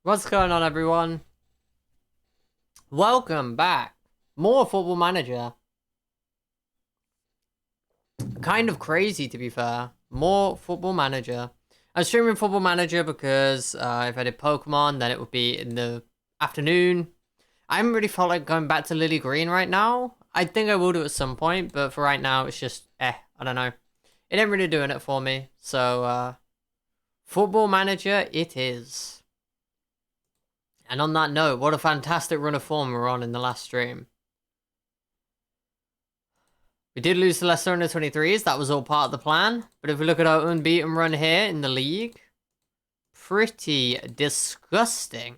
What's going on, everyone? Welcome back. More Football Manager. Kind of crazy, to be fair. More Football Manager. I'm streaming Football Manager because if I did Pokemon, then it would be in the afternoon. I haven't really felt like going back to Lily Green right now. I think I will do at some point, but for right now, it's just, I don't know. It ain't really doing it for me. So, Football Manager it is. And on that note, what a fantastic run of form we're on in the last stream. We did lose to Leicester under 23s. That was all part of the plan. But if we look at our unbeaten run here in the league, pretty disgusting.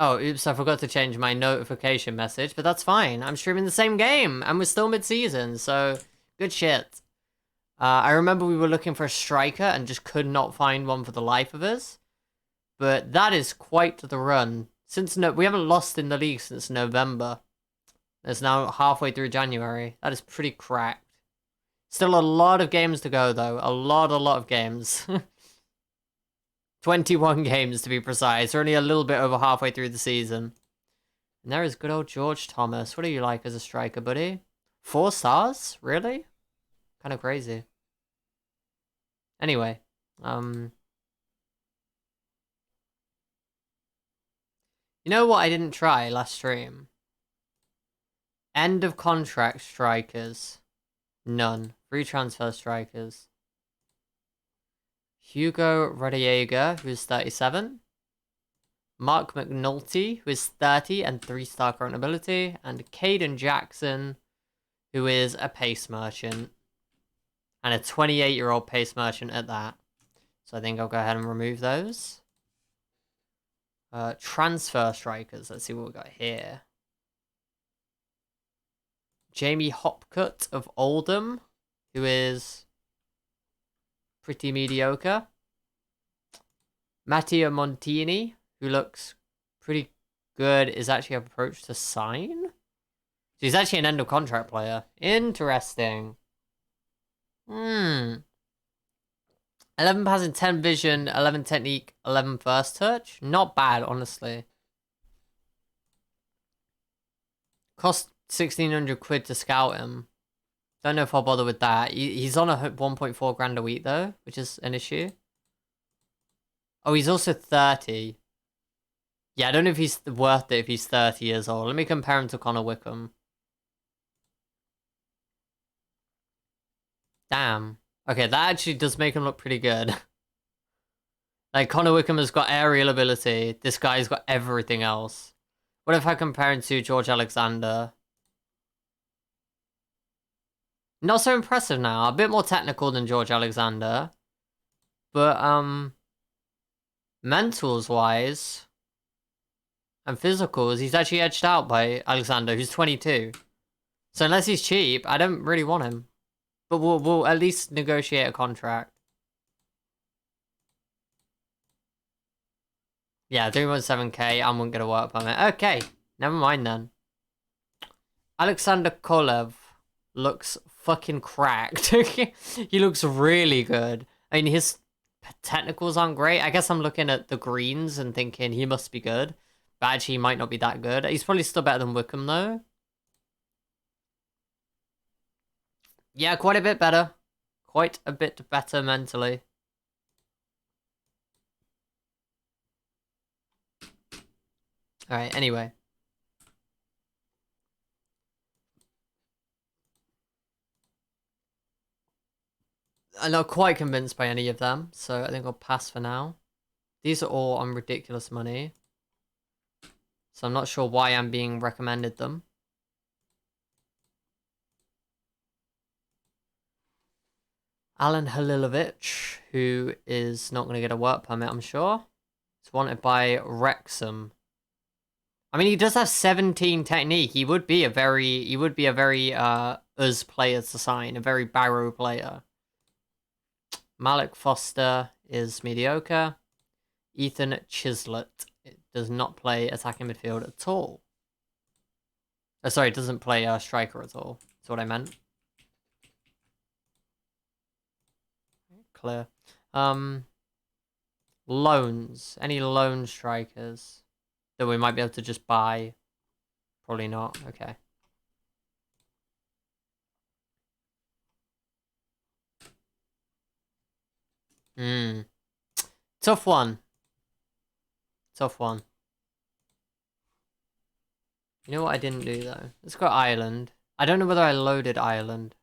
Oh, oops, I forgot to change my notification message, but that's fine. I'm streaming the same game, and we're still mid-season, so good shit. I remember we were looking for a striker and just could not find one for the life of us. But that is quite the run. We haven't lost in the league since November. It's now halfway through January. That is pretty cracked. Still a lot of games to go, though. A lot of games. 21 games, to be precise. We're only a little bit over halfway through the season. And there is good old George Thomas. What do you like as a striker, buddy? 4 stars? Really? Kind of crazy. Anyway, you know what I didn't try last stream? End of contract strikers. None. Free transfer strikers. Hugo Rodallega, who's 37. Mark Mcneill, who is 30 and 3-star current ability. And Caden Jackson, who is a pace merchant. And a 28-year-old pace merchant at that. So I think I'll go ahead and remove those. Transfer strikers. Let's see what we got here. Jamie Hopcutt of Oldham, who is pretty mediocre. Matteo Montini, who looks pretty good, is actually approached to sign. So he's actually an end of contract player. Interesting. 11 passing, 10 vision, 11 technique, 11 first touch. Not bad, honestly. Cost 1,600 quid to scout him. Don't know if I'll bother with that. He's on a 1.4 grand a week, though, which is an issue. Oh, he's also 30. Yeah, I don't know if he's worth it if he's 30 years old. Let me compare him to Connor Wickham. Damn. Okay, that actually does make him look pretty good. Like, Connor Wickham has got aerial ability. This guy's got everything else. What if I compare him to George Alexander? Not so impressive now. A bit more technical than George Alexander. But, mentals-wise and physicals, he's actually edged out by Alexander, who's 22. So unless he's cheap, I don't really want him. But we'll at least negotiate a contract. Yeah, 3.7k. I wouldn't get a work permit. Okay, never mind then. Alexander Kolev looks fucking cracked. He looks really good. I mean, his technicals aren't great. I guess I'm looking at the greens and thinking he must be good. But actually, he might not be that good. He's probably still better than Wickham, though. Yeah, quite a bit better. Quite a bit better mentally. Alright, anyway. I'm not quite convinced by any of them, so I think I'll pass for now. These are all on ridiculous money. So I'm not sure why I'm being recommended them. Alan Halilovic, who is not going to get a work permit, I'm sure. It's wanted by Wrexham. I mean, he does have 17 technique. He would be a very us player to sign, a very Barrow player. Malik Foster is mediocre. Ethan Chislett does not play attacking midfield at all. Oh, sorry, doesn't play striker at all. That's what I meant. Clear. Loans. Any loan strikers that we might be able to just buy? Probably not. Okay. Tough one. Tough one. You know what I didn't do, though? Let's go Ireland. I don't know whether I loaded Ireland.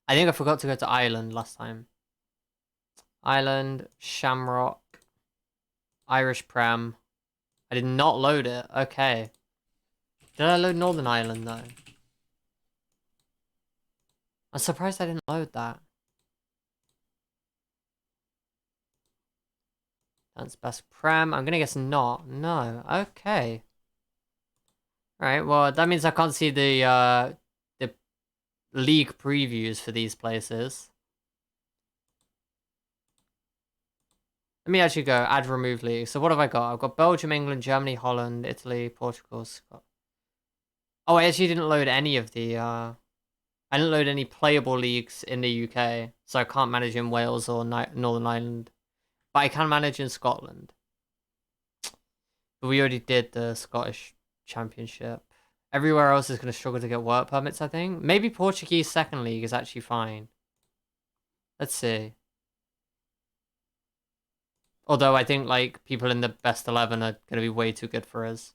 I think I forgot to go to Ireland last time. Ireland, Shamrock, Irish Prem. I did not load it. Okay. Did I load Northern Ireland, though? I'm surprised I didn't load that. That's best Prem. I'm gonna guess not. No. Okay. Alright, well, that means I can't see the league previews for these places. Let me actually go add remove league. So what have I got? I've got Belgium, England, Germany, Holland, Italy, Portugal, Scotland. Oh, I actually didn't load any of the I didn't load any playable leagues in the UK, so I can't manage in Wales or Northern Ireland. But I can manage in Scotland. But we already did the Scottish Championship. Everywhere else is going to struggle to get work permits, I think. Maybe Portuguese second league is actually fine. Let's see. Although I think like people in the best 11 are going to be way too good for us.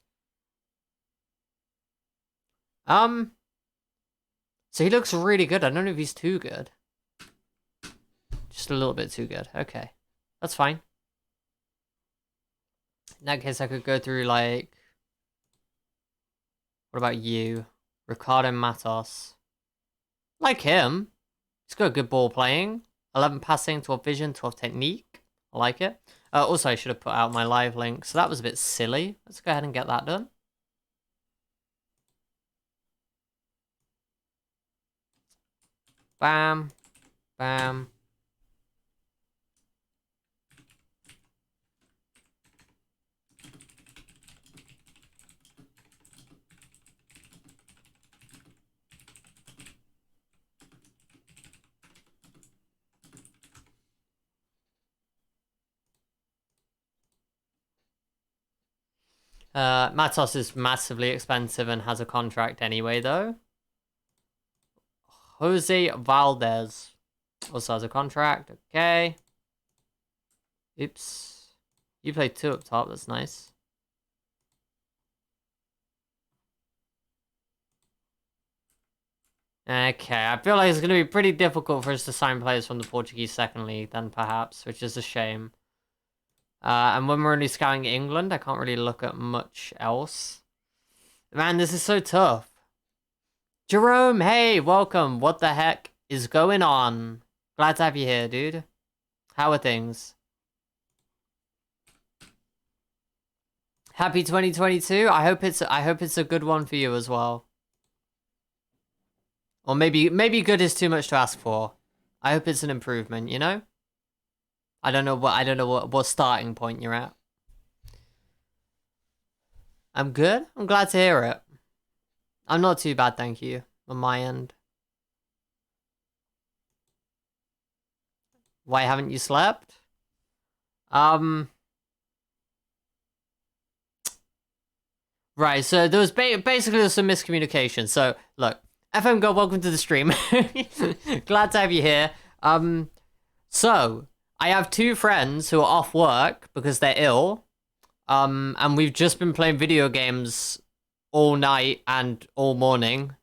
So he looks really good. I don't know if he's too good. Just a little bit too good. Okay. That's fine. In that case, I could go through like... What about you? Ricardo Matos. Like him. He's got good ball playing. 11 passing, 12 vision, 12 technique. I like it. Also, I should have put out my live link. So that was a bit silly. Let's go ahead and get that done. Bam. Bam. Matos is massively expensive and has a contract anyway, though. Jose Valdez also has a contract. Okay. Oops. You played 2 up top. That's nice. Okay, I feel like it's going to be pretty difficult for us to sign players from the Portuguese second league then, perhaps, which is a shame. And when we're only scouting England, I can't really look at much else. Man, this is so tough. Jerome, hey, welcome. What the heck is going on? Glad to have you here, dude. How are things? Happy 2022. I hope it's a good one for you as well. Or maybe good is too much to ask for. I hope it's an improvement, you know? I don't know what starting point you're at. I'm good. I'm glad to hear it. I'm not too bad, thank you, on my end. Why haven't you slept? Right, so there was basically there's some miscommunication. So, look, FM Go, welcome to the stream. Glad to have you here. So, I have 2 friends who are off work because they're ill. And we've just been playing video games all night and all morning.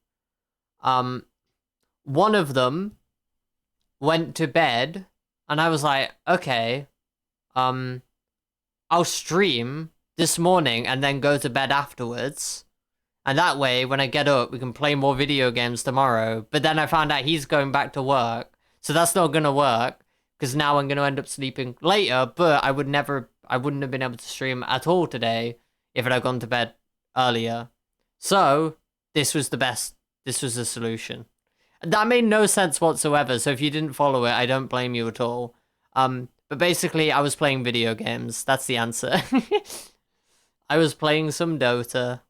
One of them went to bed, and I was like, okay, I'll stream this morning and then go to bed afterwards. And that way, when I get up, we can play more video games tomorrow. But then I found out he's going back to work. So that's not going to work, because now I'm going to end up sleeping later. But I wouldn't have been able to stream at all today if I'd gone to bed earlier. So this was the solution. That made no sense whatsoever. So if you didn't follow it, I don't blame you at all. But basically, I was playing video games. That's the answer. I was playing some Dota.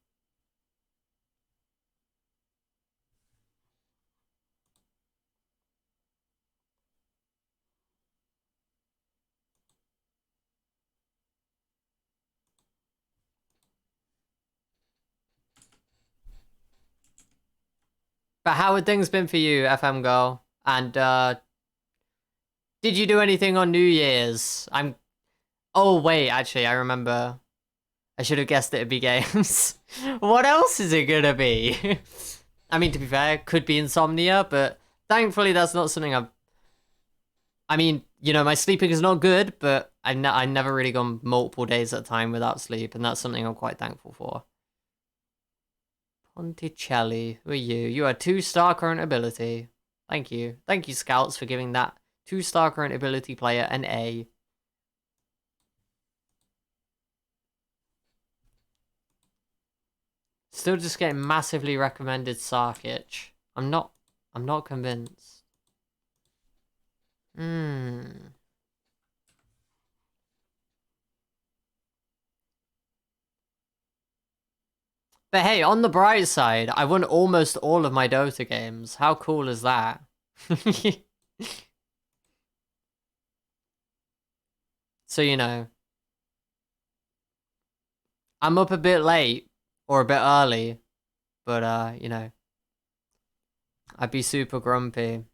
But how had things been for you, FM girl? And did you do anything on New Year's? Oh wait, actually, I remember. I should have guessed it'd be games. What else is it gonna be? I mean, to be fair, it could be insomnia, but thankfully that's not something I've... I mean, you know, my sleeping is not good, but I never really gone multiple days at a time without sleep, and that's something I'm quite thankful for. Ponticelli, who are you? You are 2-star current ability. Thank you. Thank you, Scouts, for giving that 2-star current ability player an A. Still just getting massively recommended Sarkic. I'm not convinced. But hey, on the bright side, I won almost all of my Dota games. How cool is that? So, you know, I'm up a bit late or a bit early, but you know, I'd be super grumpy.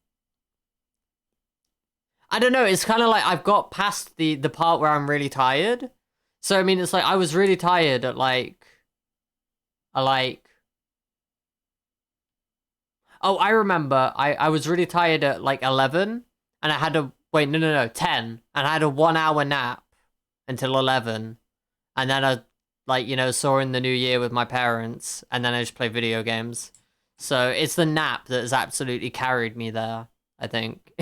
I don't know, it's kind of like I've got past the part where I'm really tired. So, I mean, it's like I was really tired at oh, I remember I was really tired at like 11 and I had to wait, no, 10, and I had a 1-hour nap until 11, and then I, like, you know, saw in the new year with my parents, and then I just played video games. So it's the nap that has absolutely carried me there, I think.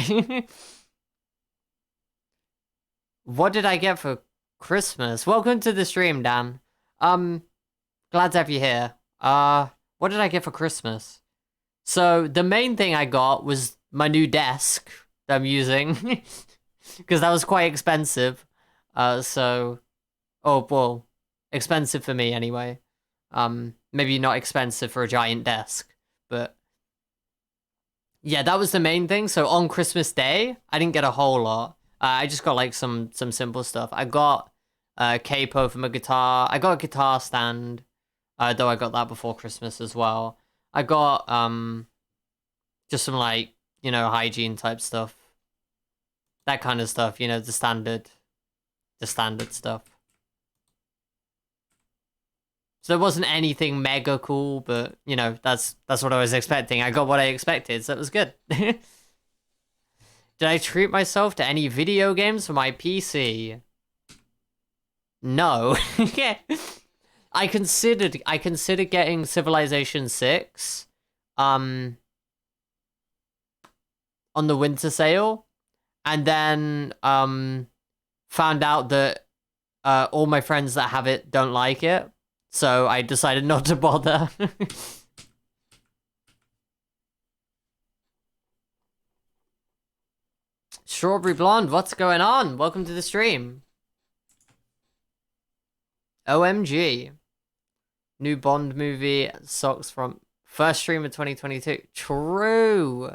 What did I get for Christmas? Welcome to the stream, Dan. Glad to have you here. What did I get for Christmas? So the main thing I got was my new desk that I'm using, because that was quite expensive. Oh, well, expensive for me anyway. Maybe not expensive for a giant desk, but yeah, that was the main thing. So on Christmas Day, I didn't get a whole lot. I just got like some simple stuff. I got a capo for my guitar. I got a guitar stand, though I got that before Christmas as well. I got just some, like, you know, hygiene type stuff. That kind of stuff, you know, the standard stuff. So there wasn't anything mega cool, but, you know, that's what I was expecting. I got what I expected, so it was good. Did I treat myself to any video games for my PC? No. I considered getting Civilization 6 on the winter sale, and then found out that all my friends that have it don't like it, so I decided not to bother. Strawberry Blonde, what's going on? Welcome to the stream. OMG. New Bond movie, socks from first stream of 2022. True.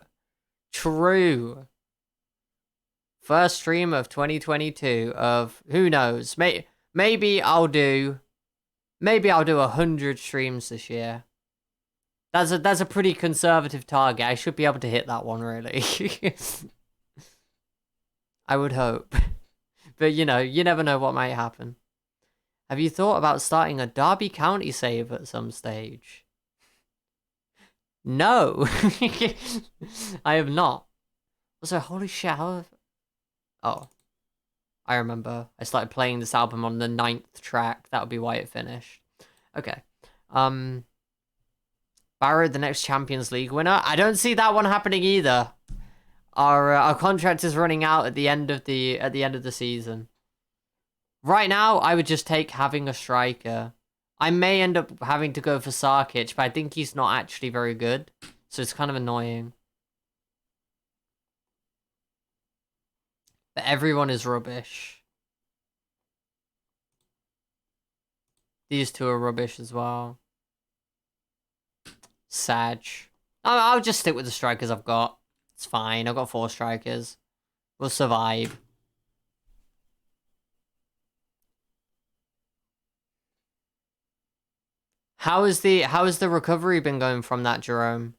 First stream of 2022 of, who knows, maybe I'll do 100 streams this year. That's a pretty conservative target. I should be able to hit that one, really. I would hope. But, you know, you never know what might happen. Have you thought about starting a Derby County save at some stage? No. I have not. Also, holy shit, oh. I remember. I started playing this album on the 9th track. That would be why it finished. Okay. Barrow, the next Champions League winner. I don't see that one happening either. Our contract is running out at the end of the season. Right now, I would just take having a striker. I may end up having to go for Sarkic, but I think he's not actually very good, so it's kind of annoying. But everyone is rubbish. These two are rubbish as well. Sag. I'll just stick with the strikers I've got. It's fine. I've got 4 strikers. We'll survive. How has the recovery been going from that, Jerome?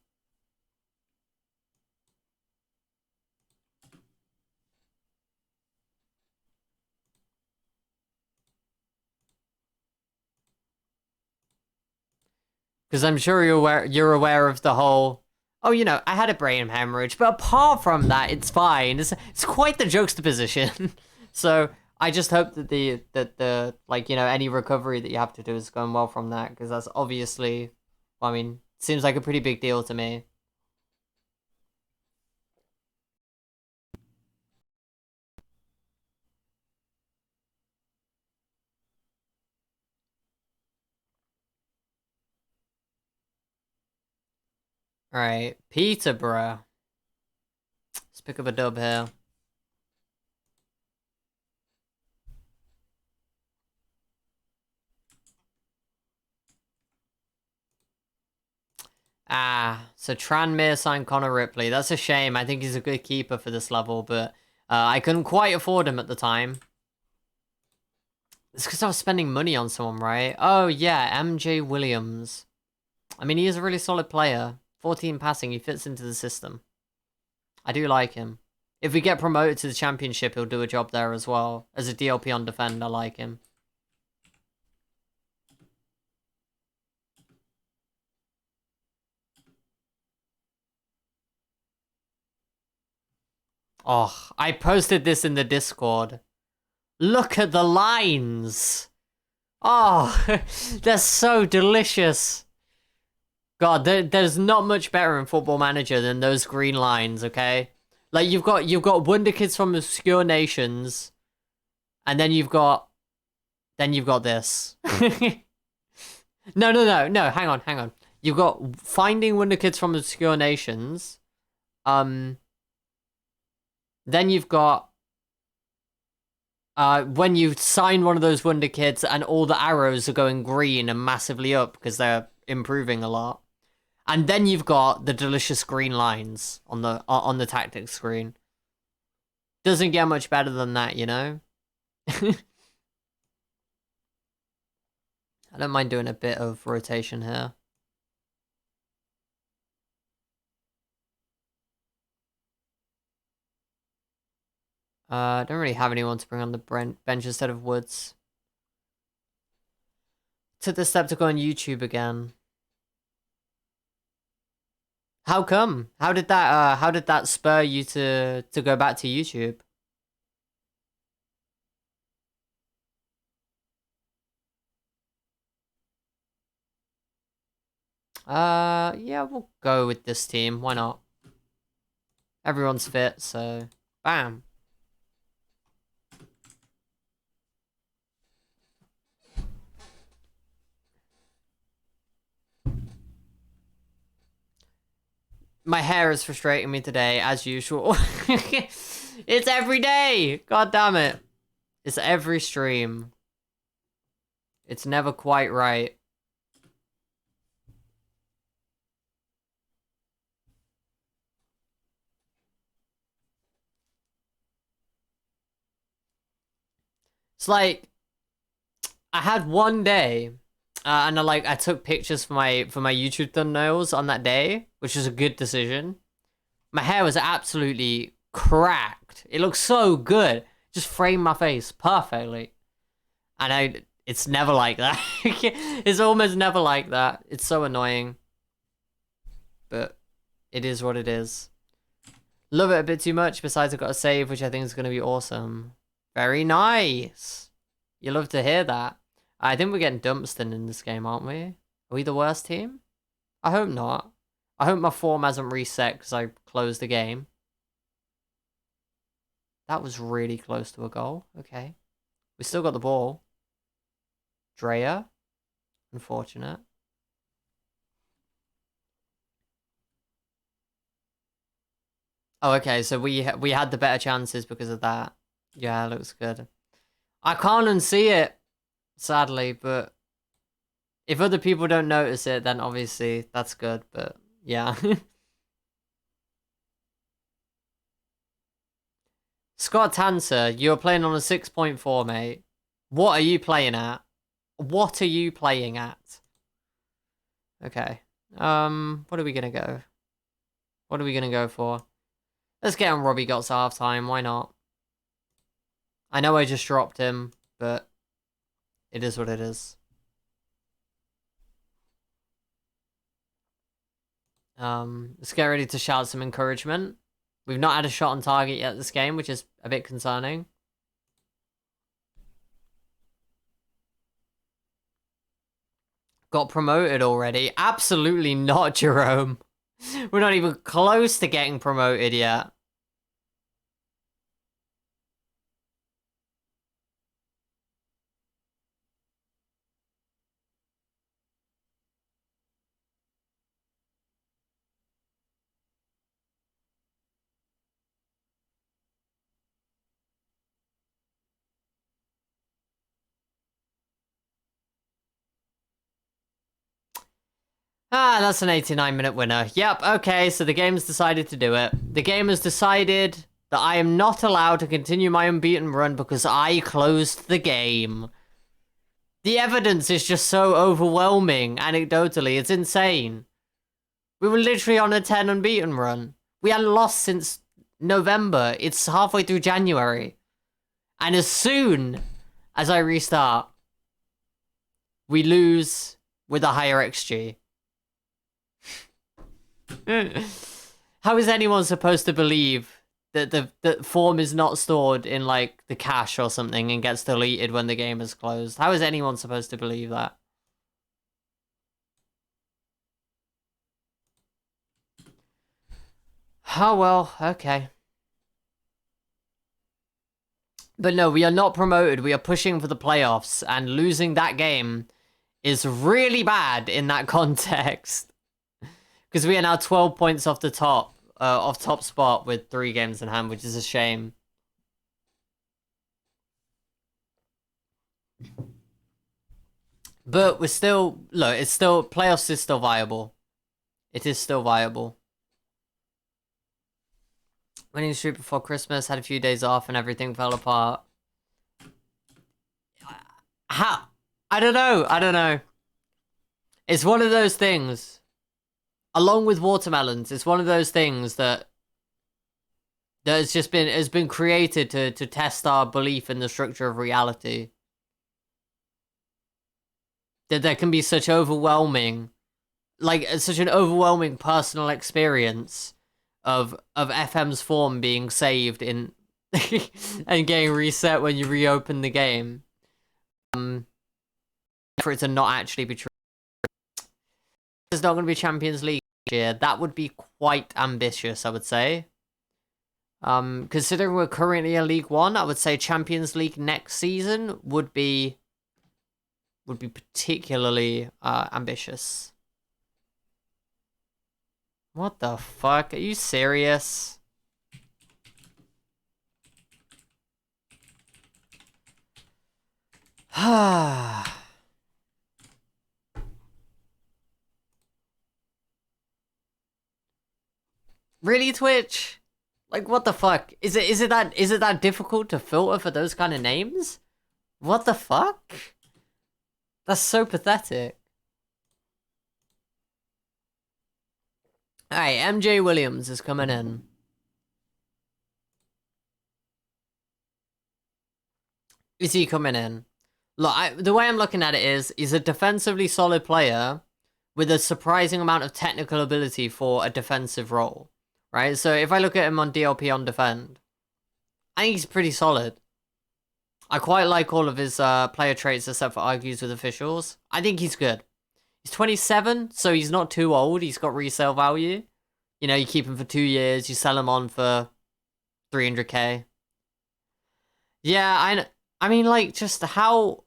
Because I'm sure you're aware of the whole, oh, you know, I had a brain hemorrhage, but apart from that, it's fine. It's quite the juxtaposition. So I just hope that the like, you know, any recovery that you have to do is going well from that, because that's obviously, I mean, seems like a pretty big deal to me. All right, Peterborough. Let's pick up a dub here. Ah, so Tranmere signed Connor Ripley. That's a shame. I think he's a good keeper for this level, but I couldn't quite afford him at the time. It's because I was spending money on someone, right? Oh, yeah, MJ Williams. I mean, he is a really solid player. 14 passing, he fits into the system. I do like him. If we get promoted to the championship, he'll do a job there as well. As a DLP on defend, I like him. Oh, I posted this in the Discord. Look at the lines. Oh, they're so delicious. God, there's not much better in Football Manager than those green lines, okay? Like, you've got Wonder Kids from obscure nations, and then you've got this. No, hang on. You've got finding Wonder Kids from obscure nations. Then you've got when you sign one of those Wonder Kids and all the arrows are going green and massively up because they're improving a lot. And then you've got the delicious green lines on the tactics screen. Doesn't get much better than that, you know? I don't mind doing a bit of rotation here. I don't really have anyone to bring on the bench instead of Woods. Took the step to go on YouTube again. How come? How did that spur you to go back to YouTube? Yeah, we'll go with this team. Why not? Everyone's fit, so bam. My hair is frustrating me today, as usual. It's every day! God damn it. It's every stream. It's never quite right. It's like, I had one day, and I took pictures for my YouTube thumbnails on that day, which was a good decision. My hair was absolutely cracked. It looked so good. Just framed my face perfectly. And it's never like that. It's almost never like that. It's so annoying. But it is what it is. Love it a bit too much. Besides, I've got a save, which I think is going to be awesome. Very nice. You love to hear that. I think we're getting Dumpston in this game, aren't we? Are we the worst team? I hope not. I hope my form hasn't reset because I closed the game. That was really close to a goal. Okay. We still got the ball. Drea. Unfortunate. Oh, okay. So we had the better chances because of that. Yeah, it looks good. I can't unsee it, sadly, but if other people don't notice it, then obviously that's good, but yeah. Scott Tanser, you're playing on a 6.4, mate. What are you playing at? What are you playing at? Okay. What are we gonna go? What are we gonna go for? Let's get on Robbie Gott's halftime, why not? I know I just dropped him, but it is what it is. Let's get ready to shout some encouragement. We've not had a shot on target yet this game, which is a bit concerning. Got promoted already? Absolutely not, Jerome. We're not even close to getting promoted yet. Ah, that's an 89-minute winner. Yep, okay, so the game's decided to do it. The game has decided that I am not allowed to continue my unbeaten run because I closed the game. The evidence is just so overwhelming, anecdotally. It's insane. We were literally on a 10 unbeaten run. We hadn't lost since November. It's halfway through January. And as soon as I restart, we lose with a higher XG. How is anyone supposed to believe that the form is not stored in like the cache or something and gets deleted when the game is closed? How is anyone supposed to believe that? Oh well, okay. But no, we are not promoted. We are pushing for the playoffs, and losing that game is really bad in that context. Because we are now 12 points off the top, off top spot with 3 games in hand, which is a shame. But we're still, look, it's still, playoffs is still viable. It is still viable. Winning streak before Christmas, had a few days off and everything fell apart. How? I don't know. It's one of those things. Along with watermelons, it's one of those things that has just been created to test our belief in the structure of reality. That there can be such overwhelming, like such an overwhelming personal experience of FM's form being saved in and getting reset when you reopen the game. For it to not actually be true. There's not going to be Champions League year. That would be quite ambitious, I would say. Considering we're currently in League One, I would say Champions League next season would be particularly ambitious. What the fuck? Are you serious? Really, Twitch? Like, what the fuck? Is it that difficult to filter for those kind of names? What the fuck? That's so pathetic. Alright, MJ Williams is coming in. Is he coming in? Look, the way I'm looking at it is, he's a defensively solid player with a surprising amount of technical ability for a defensive role, right? So if I look at him on DLP on defend, I think he's pretty solid. I quite like all of his player traits except for argues with officials. I think he's good. He's 27, so he's not too old. He's got resale value. You know, you keep him for 2 years, you sell him on for 300k. Yeah, I mean, like, just how...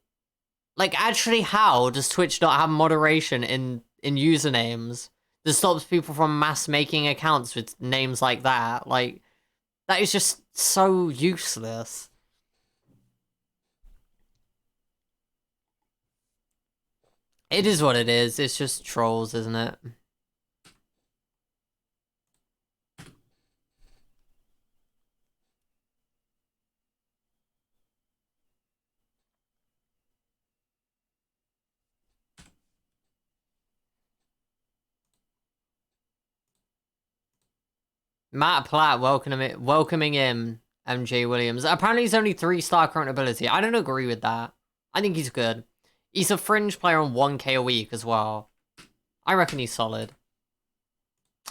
Like, actually, how does Twitch not have moderation in usernames that stops people from mass making accounts with names like that? Like, that is just so useless. It is what it is. It's just trolls, isn't it? Matt Platt welcoming in MJ Williams. Apparently he's only 3-star current ability. I don't agree with that. I think he's good. He's a fringe player on 1k a week as well. I reckon he's solid.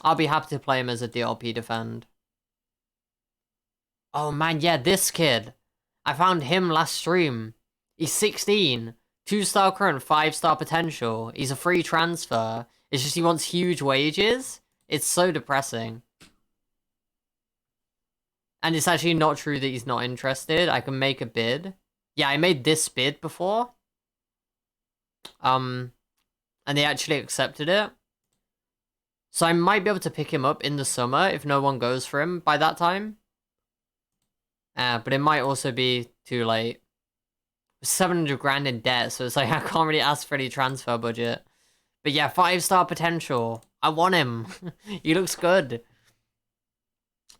I'll be happy to play him as a DLP defend. Oh man, yeah, this kid. I found him last stream. He's 16. 2-star current, 5-star potential. He's a free transfer. It's just he wants huge wages. It's so depressing. And it's actually not true that he's not interested. I can make a bid. Yeah, I made this bid before. And they actually accepted it. So I might be able to pick him up in the summer if no one goes for him by that time. But it might also be too late. 700 grand in debt, so it's like I can't really ask for any transfer budget. But yeah, 5-star potential. I want him. He looks good.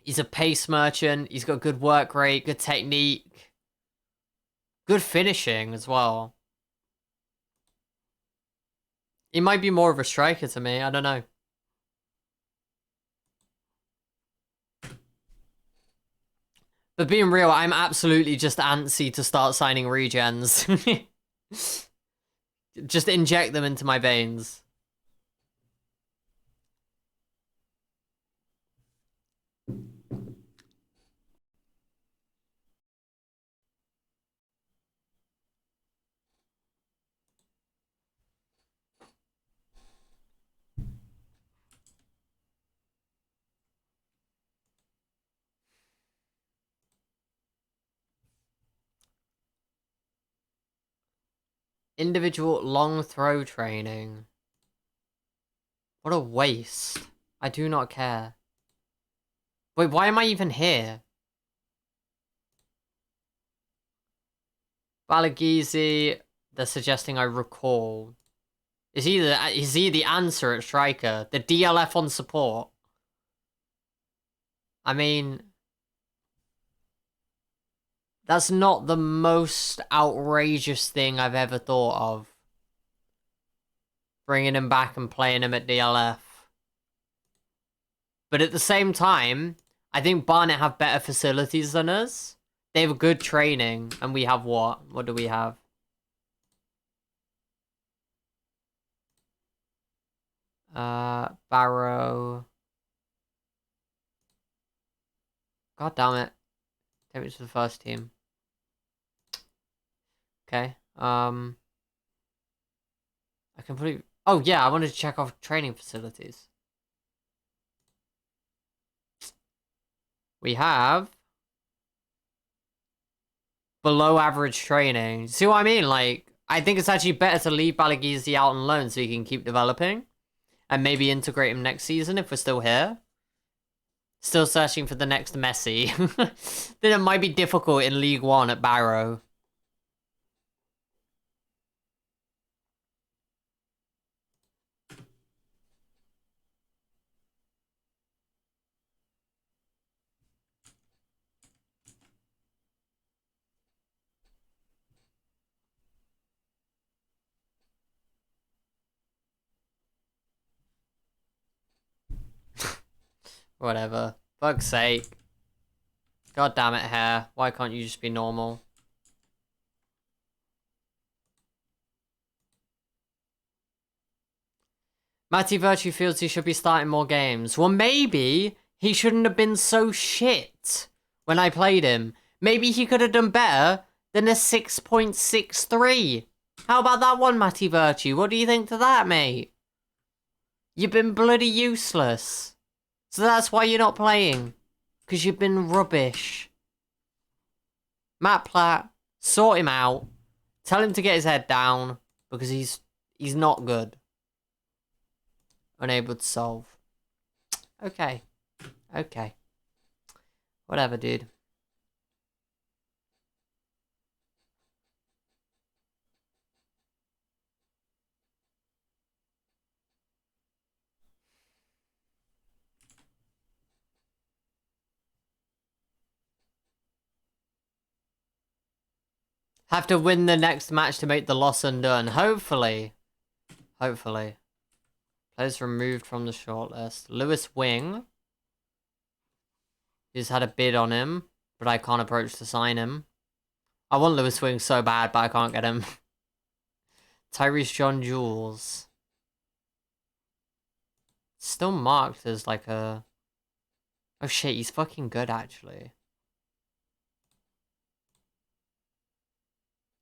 He's a pace merchant. He's got good work rate, good technique, good finishing as well. He might be more of a striker to me. I don't know. But being real, I'm absolutely just antsy to start signing regens. Just inject them into my veins. Individual long throw training. What a waste. I do not care. Wait, why am I even here? Balagizi, they're suggesting I recall. Is he the answer at striker? The DLF on support? I mean, that's not the most outrageous thing I've ever thought of. Bringing him back and playing him at DLF. But at the same time, I think Barnet have better facilities than us. They have good training, and we have what? What do we have? Barrow. God damn it. Take me to the first team. Okay. I completely... Oh, yeah, I wanted to check off training facilities. We have... below average training. See what I mean? Like, I think it's actually better to leave Balagizi out on loan so he can keep developing. And maybe integrate him next season if we're still here. Still searching for the next Messi. Then it might be difficult in League One at Barrow. Whatever. Fuck's sake. God damn it, hair. Why can't you just be normal? Matty Virtue feels he should be starting more games. Well, maybe he shouldn't have been so shit when I played him. Maybe he could have done better than a 6.63. How about that one, Matty Virtue? What do you think to that, mate? You've been bloody useless. So that's why you're not playing. Because you've been rubbish. Matt Platt, sort him out. Tell him to get his head down. Because he's not good. Unable to solve. Okay. Okay. Whatever, dude. Have to win the next match to make the loss undone. Hopefully. Hopefully. Players removed from the shortlist. Lewis Wing. He's had a bid on him, but I can't approach to sign him. I want Lewis Wing so bad, but I can't get him. Tyrese John Jules. Still marked as like a... Oh shit, he's fucking good actually.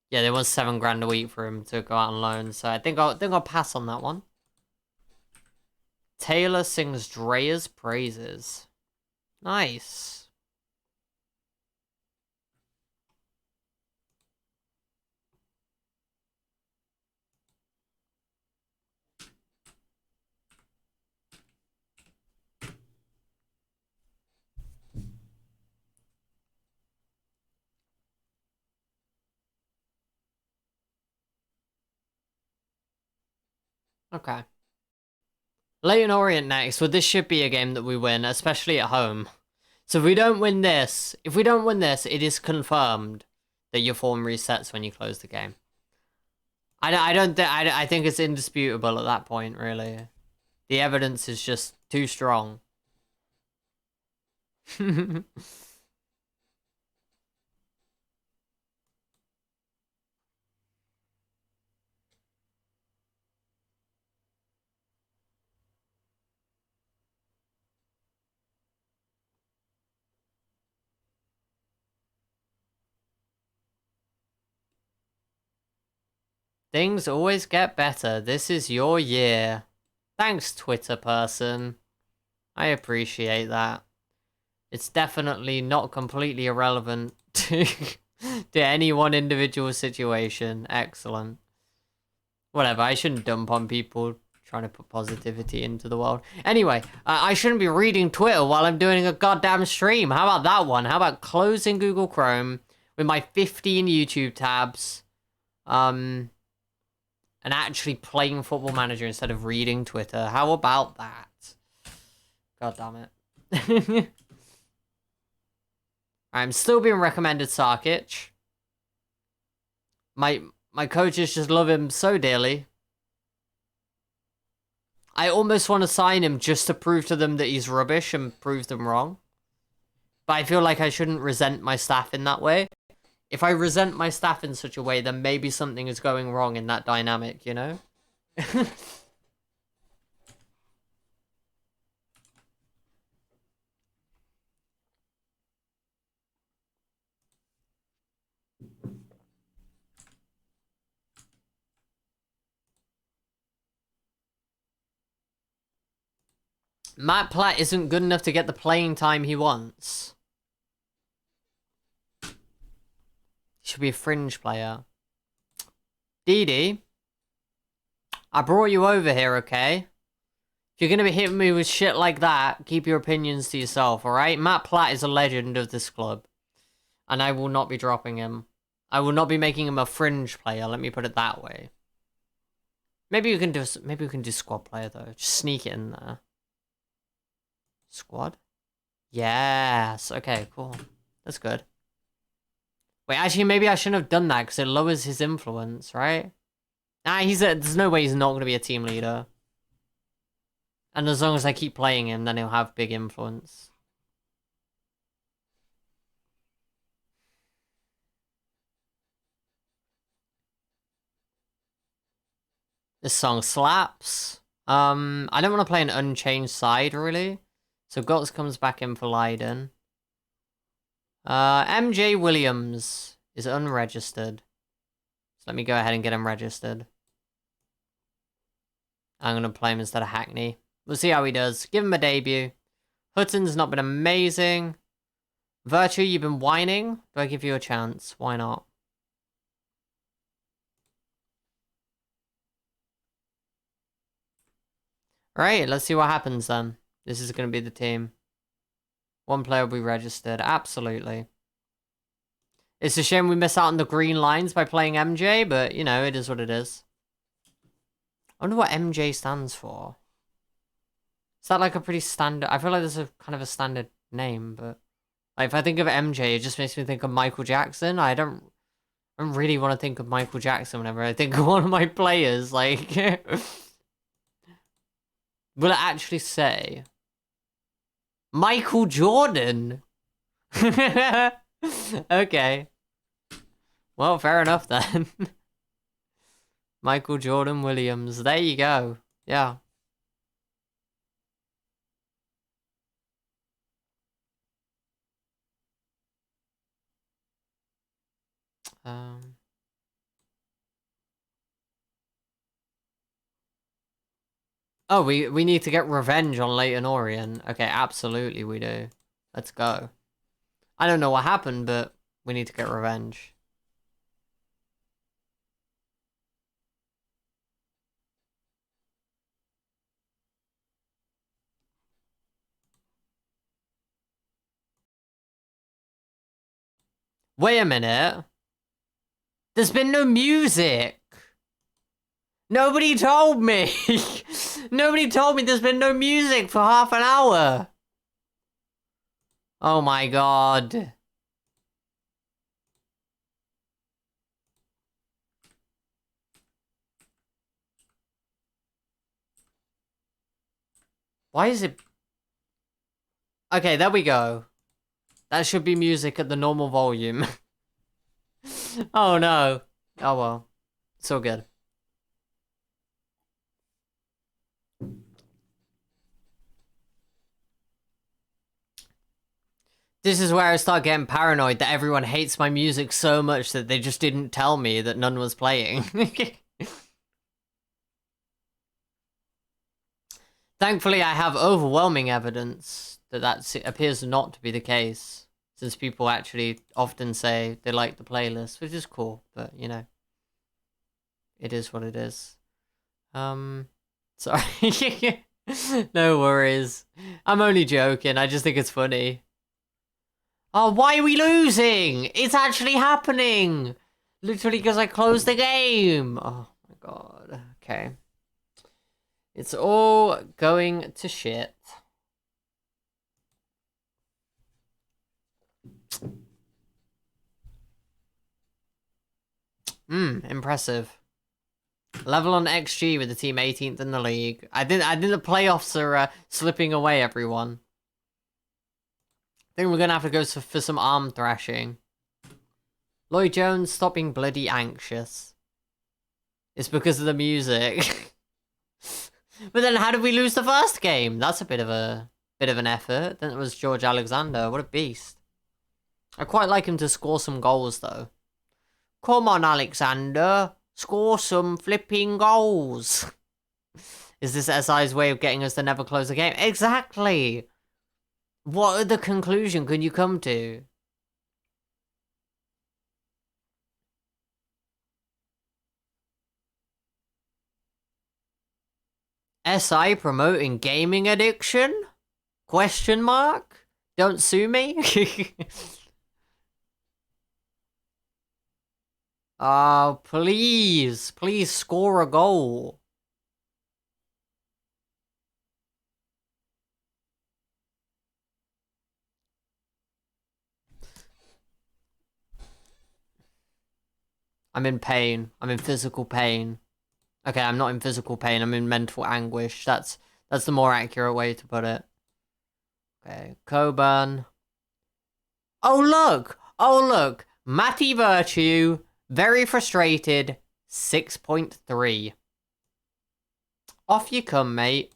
Yeah, there was $7 grand a week for him to go out on loan, so I think I'll pass on that one. Taylor sings Drea's praises. Nice. Okay. Leyton Orient next. Well, this should be a game that we win, especially at home. So if we don't win this, it is confirmed that your form resets when you close the game. I think it's indisputable at that point, really. The evidence is just too strong. Things always get better. This is your year. Thanks, Twitter person. I appreciate that. It's definitely not completely irrelevant to any one individual situation. Excellent. Whatever, I shouldn't dump on people trying to put positivity into the world. Anyway, I shouldn't be reading Twitter while I'm doing a goddamn stream. How about that one? How about closing Google Chrome with my 15 YouTube tabs? And actually playing Football Manager instead of reading Twitter. How about that? God damn it. I'm still being recommended Sarkic. My coaches just love him so dearly. I almost want to sign him just to prove to them that he's rubbish and prove them wrong. But I feel like I shouldn't resent my staff in that way. If I resent my staff in such a way, then maybe something is going wrong in that dynamic, you know? Matt Platt isn't good enough to get the playing time he wants. He should be a fringe player. Dee, I brought you over here, okay? If you're going to be hitting me with shit like that, keep your opinions to yourself, alright? Matt Platt is a legend of this club. And I will not be dropping him. I will not be making him a fringe player, let me put it that way. Maybe we can do squad player, though. Just sneak it in there. Squad? Yes. Okay, cool. That's good. Wait, actually, maybe I shouldn't have done that because it lowers his influence, right? Nah, there's no way he's not going to be a team leader. And as long as I keep playing him, then he'll have big influence. This song slaps. I don't want to play an unchanged side, really. So Gotts comes back in for Leiden. MJ Williams is unregistered. So let me go ahead and get him registered. I'm going to play him instead of Hackney. We'll see how he does. Give him a debut. Hutton's not been amazing. Virtue, you've been whining. Do I give you a chance? Why not? Alright, let's see what happens then. This is going to be the team. One player will be registered. Absolutely. It's a shame we miss out on the green lines by playing MJ, but, you know, it is what it is. I wonder what MJ stands for. Is that like a pretty standard... I feel like there's a kind of a standard name, but... Like, if I think of MJ, it just makes me think of Michael Jackson. I don't really want to think of Michael Jackson whenever I think of one of my players. Like... Will it actually say... Michael Jordan? Okay. Well, fair enough then. Michael Jordan Williams. There you go. Yeah. Oh, we need to get revenge on Leighton Orient. Okay, absolutely we do. Let's go. I don't know what happened, but we need to get revenge. Wait a minute. There's been no music. Nobody told me. Nobody told me there's been no music for half an hour. Oh my god. Why is it... Okay, there we go. That should be music at the normal volume. Oh no. Oh well. It's all good. This is where I start getting paranoid that everyone hates my music so much that they just didn't tell me that none was playing. Thankfully, I have overwhelming evidence that that appears not to be the case, since people actually often say they like the playlist, which is cool, but, you know, it is what it is. Sorry. No worries. I'm only joking, I just think it's funny. Oh, why are we losing? It's actually happening! Literally because I closed the game! Oh my god, okay. It's all going to shit. Impressive. Level on XG with the team 18th in the league. I think the playoffs are slipping away, everyone. I think we're gonna have to go for some arm thrashing. Lloyd Jones, stop being bloody anxious. It's because of the music. But then how did we lose the first game? That's a bit of an effort. Then it was George Alexander. What a beast. I quite like him to score some goals though. Come on, Alexander. Score some flipping goals. Is this SI's way of getting us to never close the game? Exactly. What other conclusion can you come to? SI promoting gaming addiction? Question mark? Don't sue me? Oh, please. Please score a goal. I'm in pain. I'm in physical pain. Okay, I'm not in physical pain. I'm in mental anguish. That's the more accurate way to put it. Okay, Coburn. Oh, look! Oh, look! Matty Virtue, very frustrated, 6.3. Off you come, mate.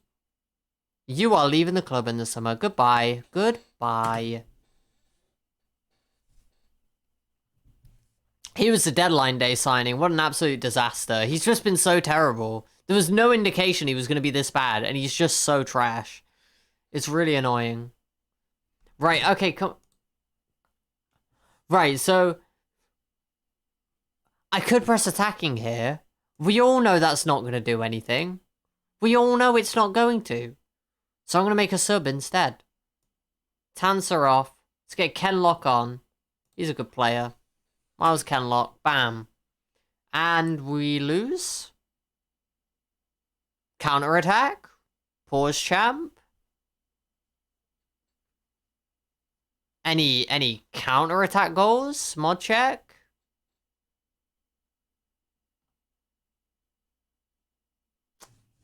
You are leaving the club in the summer. Goodbye. Goodbye. He was the deadline day signing. What an absolute disaster. He's just been so terrible. There was no indication he was going to be this bad, and he's just so trash. It's really annoying. Right, okay, come... Right, so... I could press attacking here. We all know that's not going to do anything. We all know it's not going to. So I'm going to make a sub instead. Tanser off. Let's get Kenlock on. He's a good player. Miles Kenlock. Bam. And we lose. Counter-attack. Pause champ. Any counter-attack goals? Mod check.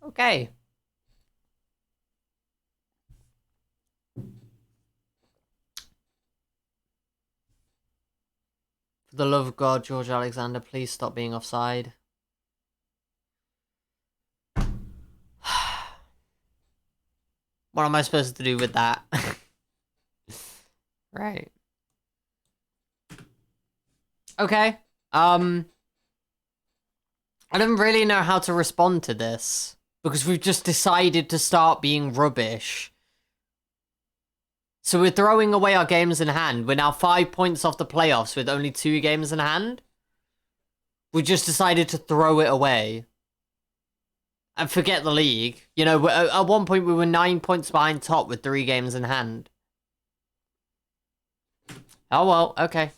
Okay. For the love of God, George Alexander, please stop being offside. What am I supposed to do with that? Right. Okay. I don't really know how to respond to this because we've just decided to start being rubbish. So we're throwing away our games in hand. We're now 5 points off the playoffs with only 2 games in hand. We just decided to throw it away. And forget the league. You know, at one point we were 9 points behind top with 3 games in hand. Oh well, okay.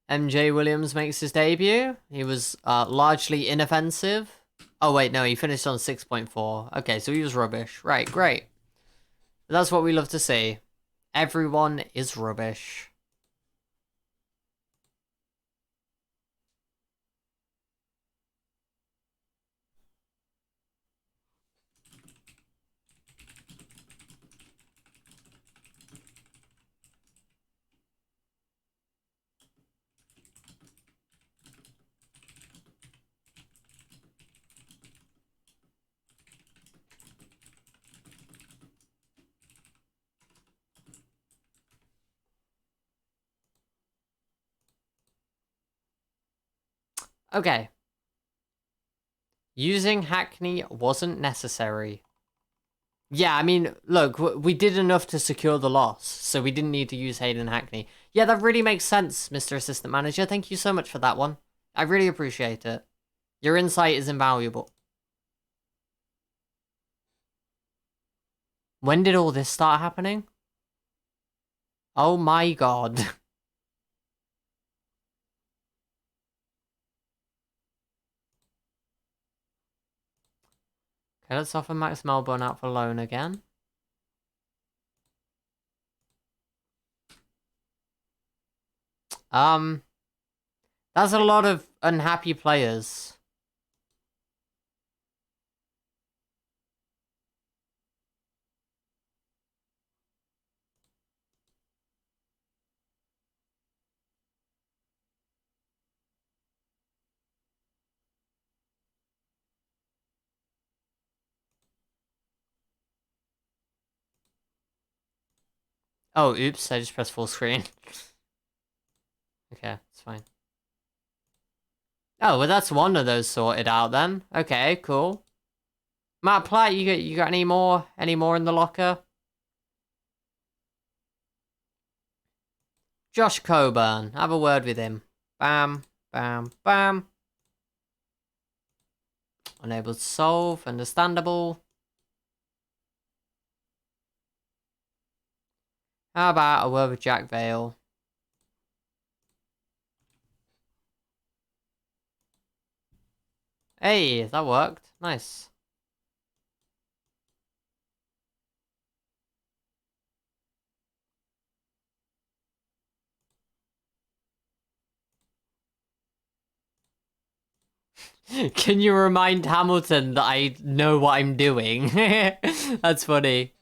MJ Williams makes his debut. He was largely inoffensive. Oh wait, no, he finished on 6.4. Okay, so he was rubbish. Right, great. That's what we love to see. Everyone is rubbish. Okay. Using Hackney wasn't necessary. Yeah, I mean, look, we did enough to secure the loss, so we didn't need to use Hayden Hackney. Yeah, that really makes sense, Mr. Assistant Manager. Thank you so much for that one. I really appreciate it. Your insight is invaluable. When did all this start happening? Oh my god. Okay, let's offer Max Melbourne out for loan again. That's a lot of unhappy players. Oh, oops, I just pressed full screen. Okay, it's fine. Oh, well that's one of those sorted out then. Okay, cool. Matt Platt, you got any more in the locker? Josh Coburn, have a word with him. Bam, bam, bam. Unable to solve, understandable. How about a word with Jack Vale? Hey, that worked. Nice. Can you remind Hamilton that I know what I'm doing? That's funny.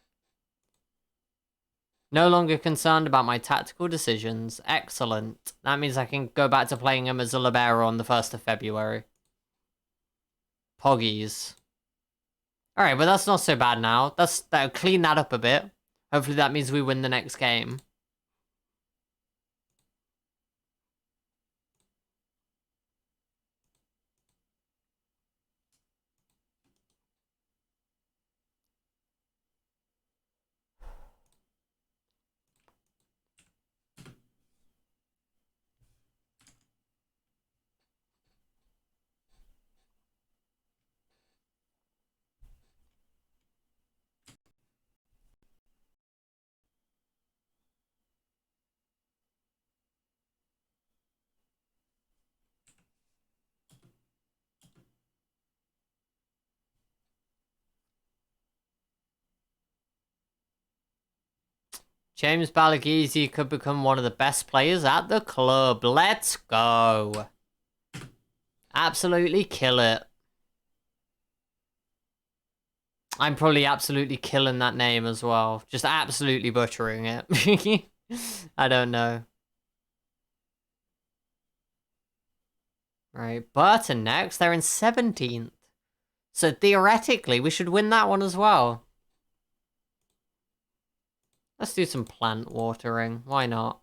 No longer concerned about my tactical decisions. Excellent. That means I can go back to playing him as a libero on the 1st of February. Poggies. Alright, but that's not so bad now. That'll clean that up a bit. Hopefully that means we win the next game. James Balagizi could become one of the best players at the club. Let's go. Absolutely kill it. I'm probably absolutely killing that name as well. Just absolutely butchering it. I don't know. Right, Burton next. They're in 17th. So theoretically, we should win that one as well. Let's do some plant watering. Why not?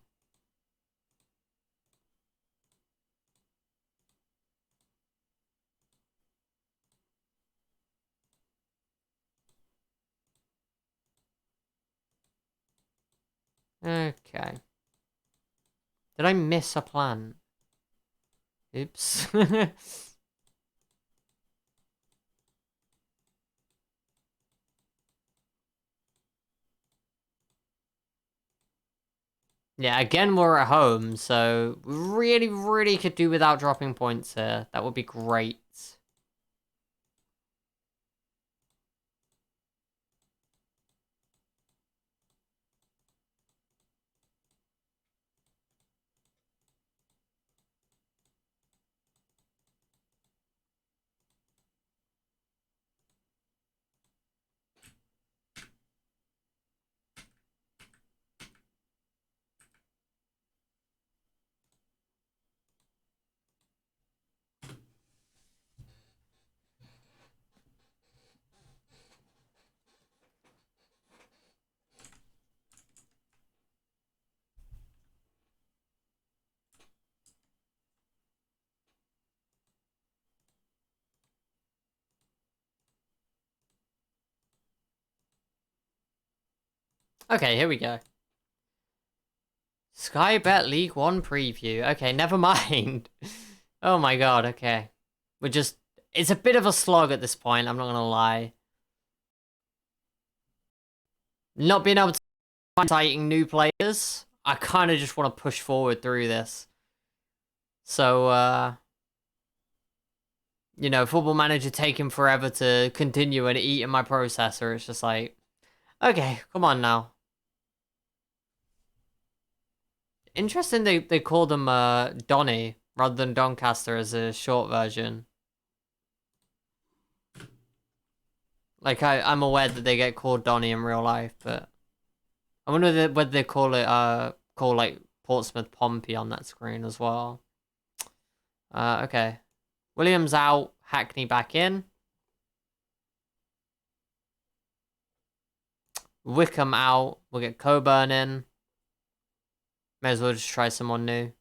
Okay. Did I miss a plant? Oops. Yeah, again, we're at home, so we really, really could do without dropping points here. That would be great. Okay, here we go. Sky Bet League 1 preview. Okay, never mind. Oh my god, okay. We're just... It's a bit of a slog at this point, I'm not gonna lie. Not being able to find exciting new players, I kind of just want to push forward through this. So, you know, Football Manager taking forever to continue and eat in my processor. It's just like, okay, come on now. Interesting they called him Donny rather than Doncaster as a short version. Like, I'm aware that they get called Donny in real life, but I wonder whether they call it, call, like, Portsmouth Pompey on that screen as well. Okay. Williams out, Hackney back in. Wickham out, we'll get Coburn in. May as well just try someone new.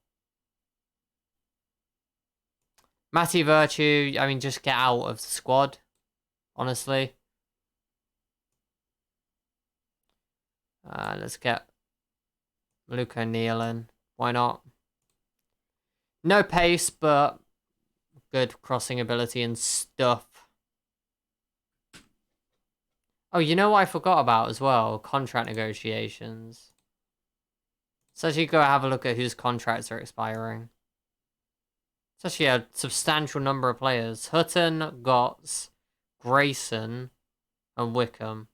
Matty Virtue, I mean, just get out of the squad, honestly. Let's get Luca Mcneill in. Why not? No pace, but good crossing ability and stuff. Oh, you know what I forgot about as well? Contract negotiations. So actually go have a look at whose contracts are expiring. It's actually a substantial number of players. Hutton, Gotts, Grayson, and Wickham.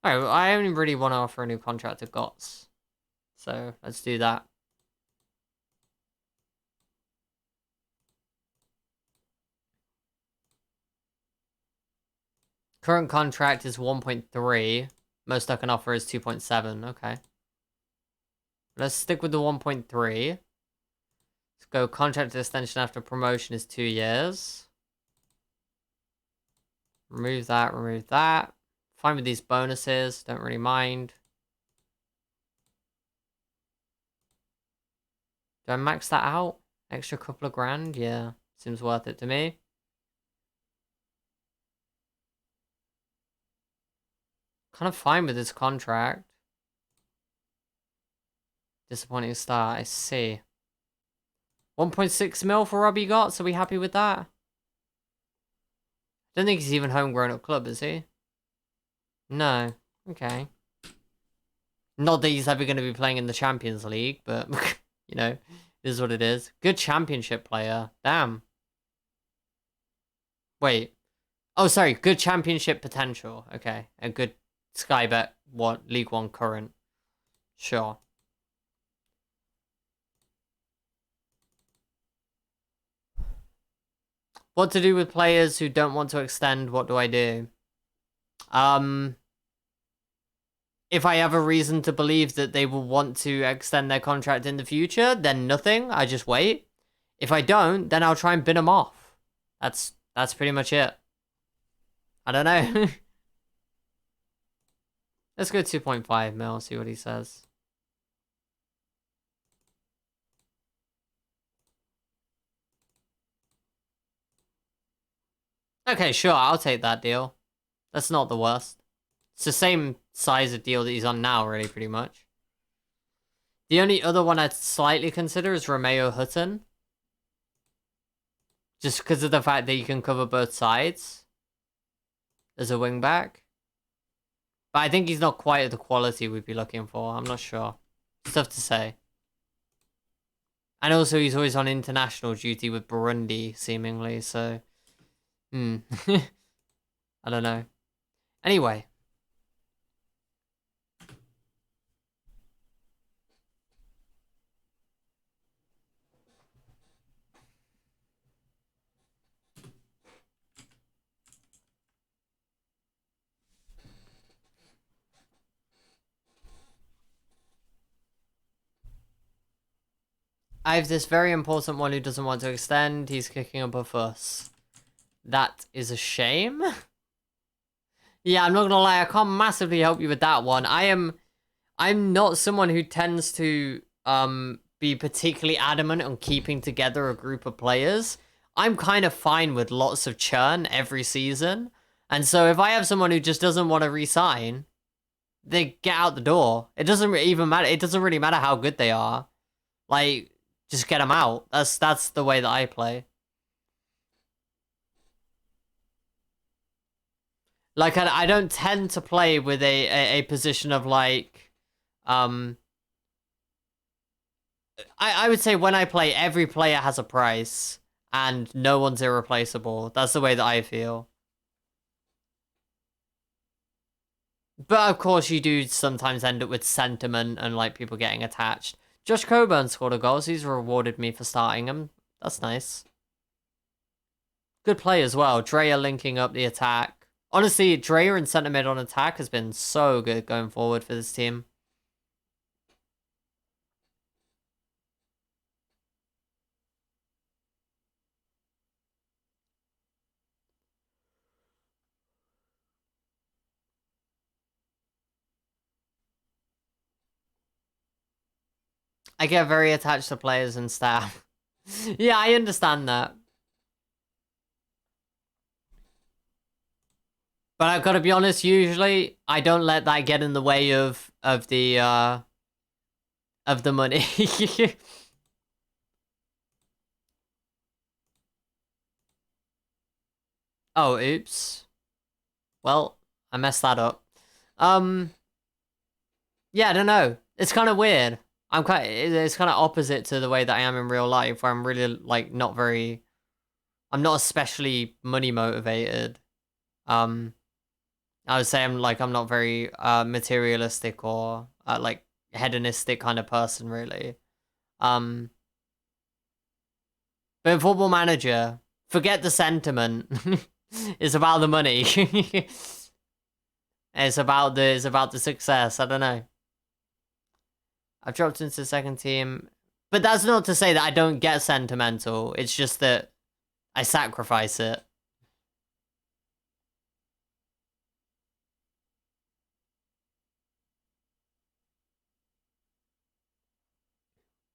Oh, I only really want to offer a new contract to Gotts. So let's do that. Current contract is 1.3. Most I can offer is 2.7. Okay. Let's stick with the 1.3. Let's go contract extension after promotion is 2 years. Remove that, remove that. Fine with these bonuses, don't really mind. Do I max that out? Extra couple of grand? Yeah, seems worth it to me. Kind of fine with this contract. Disappointing start, I see. 1.6 mil for Robbie Gotts, are we happy with that? Don't think he's even homegrown at club, is he? No. Okay. Not that he's ever going to be playing in the Champions League, but, you know, it is what it is. Good championship player. Damn. Wait. Oh, sorry. Good championship potential. Okay. A good Sky Bet League 1 current. Sure. What to do with players who don't want to extend? What do I do? If I have a reason to believe that they will want to extend their contract in the future, then nothing. I just wait. If I don't, then I'll try and bin them off. That's pretty much it. I don't know. Let's go 2.5 mil, see what he says. Okay, sure, I'll take that deal. That's not the worst. It's the same size of deal that he's on now, really, pretty much. The only other one I'd slightly consider is Romeo Hutton. Just because of the fact that you can cover both sides as a wingback. But I think he's not quite at the quality we'd be looking for. I'm not sure. It's tough to say. And also, he's always on international duty with Burundi, seemingly, so... I don't know. Anyway. I have this very important one who doesn't want to extend. He's kicking up a fuss. That is a shame. Yeah, I'm not gonna lie, I can't massively help you with that one. I'm not someone who tends to be particularly adamant on keeping together a group of players. I'm kind of fine with lots of churn every season. And so if I have someone who just doesn't want to re-sign, they get out the door. It doesn't even matter. It doesn't really matter how good they are. Like, just get them out. That's the way that I play. Like, I don't tend to play with a position of, like, I would say when I play, every player has a price, and no one's irreplaceable. That's the way that I feel. But, of course, you do sometimes end up with sentiment and, like, people getting attached. Josh Coburn scored a goal, so he's rewarded me for starting him. That's nice. Good play as well. Dreyer linking up the attack. Honestly, Dreyer and centre mid on attack has been so good going forward for this team. I get very attached to players and staff. Yeah, I understand that. But I've got to be honest, usually I don't let that get in the way of the money. Oh, oops. Well, I messed that up. Yeah, I don't know. It's kind of weird. It's kind of opposite to the way that I am in real life, where I'm really, like, I'm not especially money motivated. I would say I'm not very materialistic or like hedonistic kind of person, really. But in Football Manager, forget the sentiment. It's about the money. It's about the success. I don't know. I've dropped into the second team. But that's not to say that I don't get sentimental. It's just that I sacrifice it.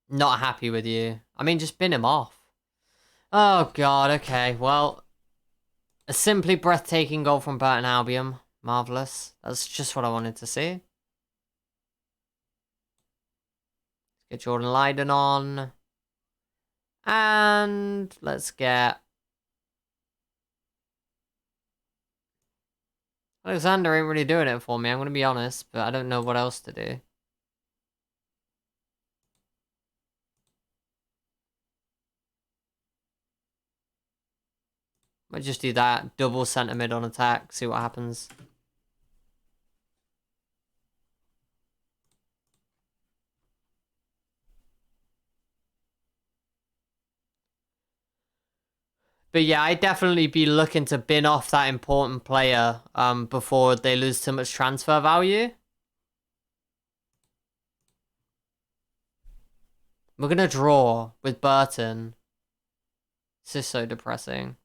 Not happy with you. I mean, just bin him off. Oh, God. Okay, well, a simply breathtaking goal from Burton Albion. Marvellous. That's just what I wanted to see. Get Jordan Lydon on. And let's get... Alexander ain't really doing it for me, I'm going to be honest, but I don't know what else to do. Might just do that. Double centre mid on attack, see what happens. But yeah, I'd definitely be looking to bin off that important player before they lose too much transfer value. We're going to draw with Burton. This is so depressing.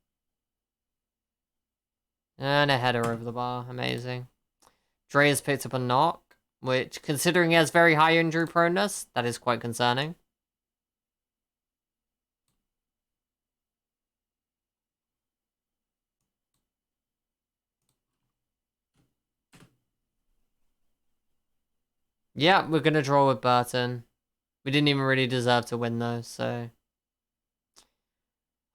And a header over the bar. Amazing. Dre has picked up a knock, which, considering he has very high injury proneness, that is quite concerning. Yeah, we're going to draw with Burton. We didn't even really deserve to win, though, so...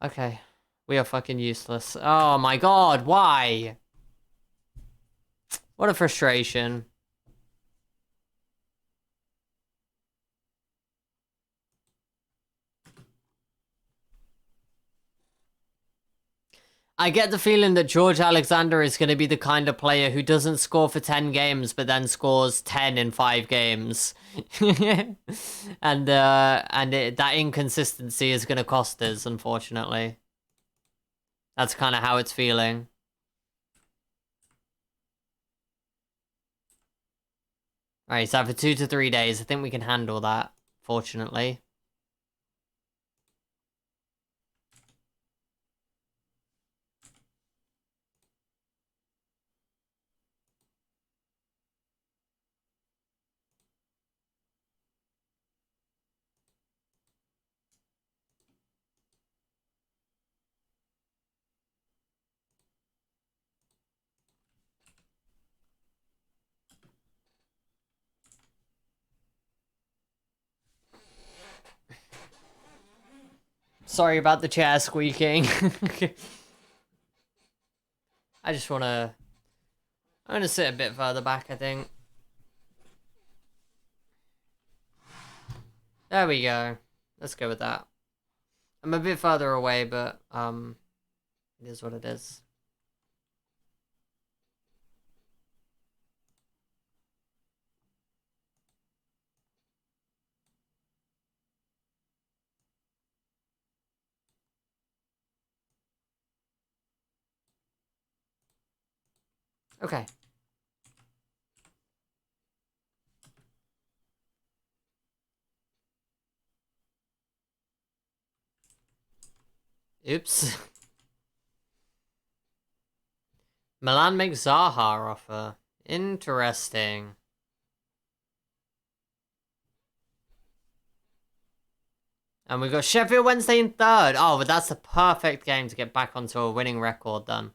Okay. We are fucking useless. Oh my god, why? What a frustration. I get the feeling that George Alexander is going to be the kind of player who doesn't score for 10 games, but then scores 10 in 5 games. and that inconsistency is going to cost us, unfortunately. That's kind of how it's feeling. Alright, so for 2 to 3 days, I think we can handle that, fortunately. Sorry about the chair squeaking. I just want to... I'm going to sit a bit further back, I think. There we go. Let's go with that. I'm a bit further away, but it is what it is. Okay. Oops. Milan makes Zaha offer. Interesting. And we've got Sheffield Wednesday in third. Oh, but that's the perfect game to get back onto a winning record then.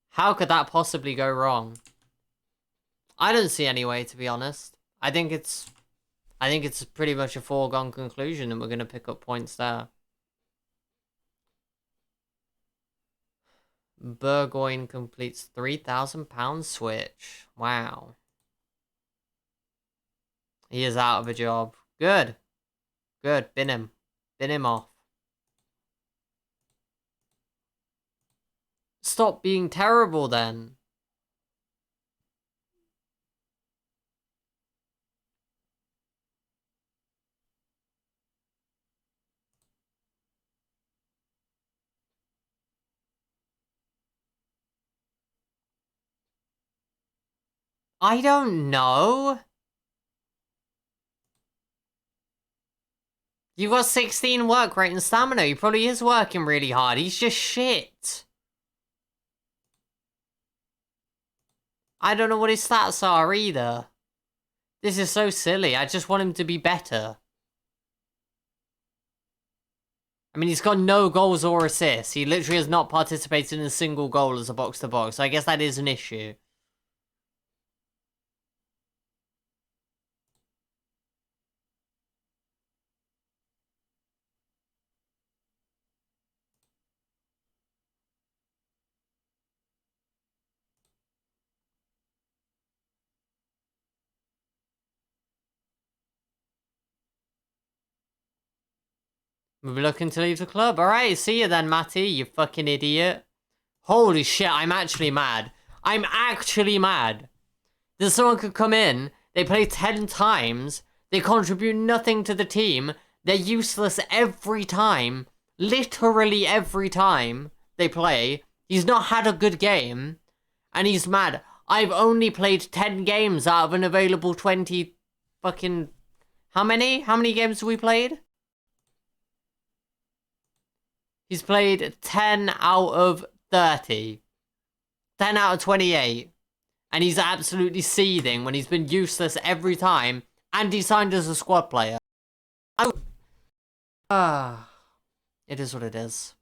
How could that possibly go wrong? I don't see any way, to be honest. I think it's pretty much a foregone conclusion that we're going to pick up points there. Burgoyne completes £3,000 switch. Wow. He is out of a job. Good. Good. Bin him. Bin him off. Stop being terrible then. I don't know. You've got 16 work rate and stamina. He probably is working really hard. He's just shit. I don't know what his stats are either. This is so silly. I just want him to be better. I mean, he's got no goals or assists. He literally has not participated in a single goal as a box-to-box. So I guess that is an issue. We're looking to leave the club. Alright, see you then, Matty, you fucking idiot. Holy shit, I'm actually mad. I'm actually mad. That someone could come in, they play 10 times, they contribute nothing to the team, they're useless every time, literally every time they play. He's not had a good game, and he's mad. I've only played 10 games out of an available 20 fucking... How many? How many games have we played? He's played 10 out of 30. 10 out of 28. and he's absolutely seething when he's been useless every time, and he signed as a squad player. It is what it is.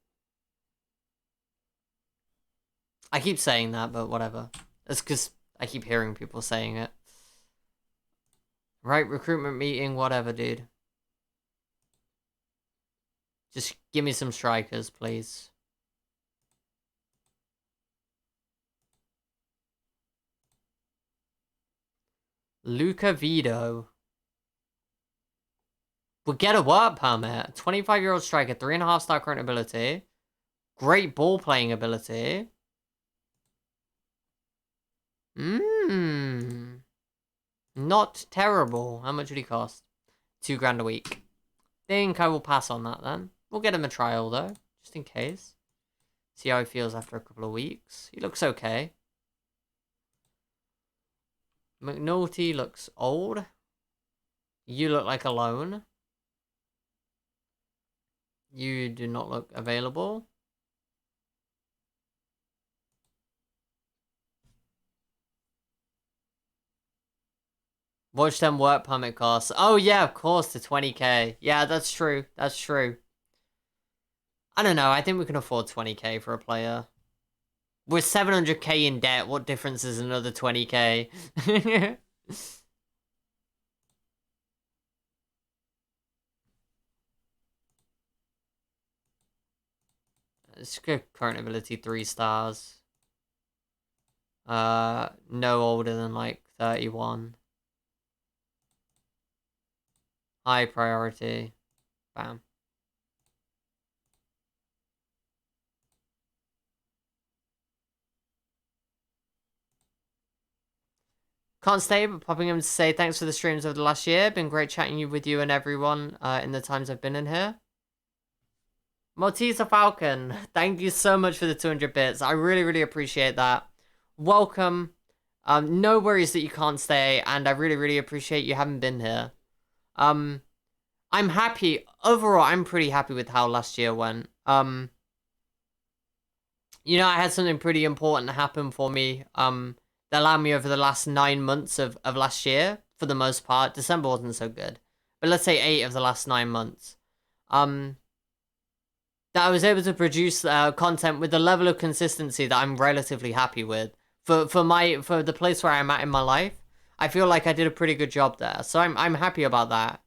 I keep saying that, but whatever. It's because I keep hearing people saying it. Right, recruitment meeting, whatever, dude. Just give me some strikers, please. Luca Vido. We'll get a work permit. 25-year-old striker, 3.5-star current ability. Great ball playing ability. Not terrible. How much would he cost? $2 a week. Think I will pass on that then. We'll get him a trial though, just in case. See how he feels after a couple of weeks. He looks okay. McNulty looks old. You look like alone. You do not look available. Watch them work permit costs. Oh yeah, of course, the 20k. Yeah, that's true. That's true. I don't know. I think we can afford 20k for a player. We're 700k in debt. What difference is another 20k? Let's go current ability 3 stars. No older than like 31. High priority. Bam. Can't stay, but popping in to say thanks for the streams over the last year. Been great chatting with you and everyone in the times I've been in here. Malteser Falcon, thank you so much for the 200 bits. I really, really appreciate that. Welcome. No worries that you can't stay, and I really, really appreciate you having been here. I'm happy. Overall, I'm pretty happy with how last year went. You know, I had something pretty important happen for me. That allowed me over the last 9 months of last year, for the most part. December wasn't so good. But let's say 8 of the last 9 months. That I was able to produce content with the level of consistency that I'm relatively happy with. For the place where I'm at in my life, I feel like I did a pretty good job there. So I'm happy about that.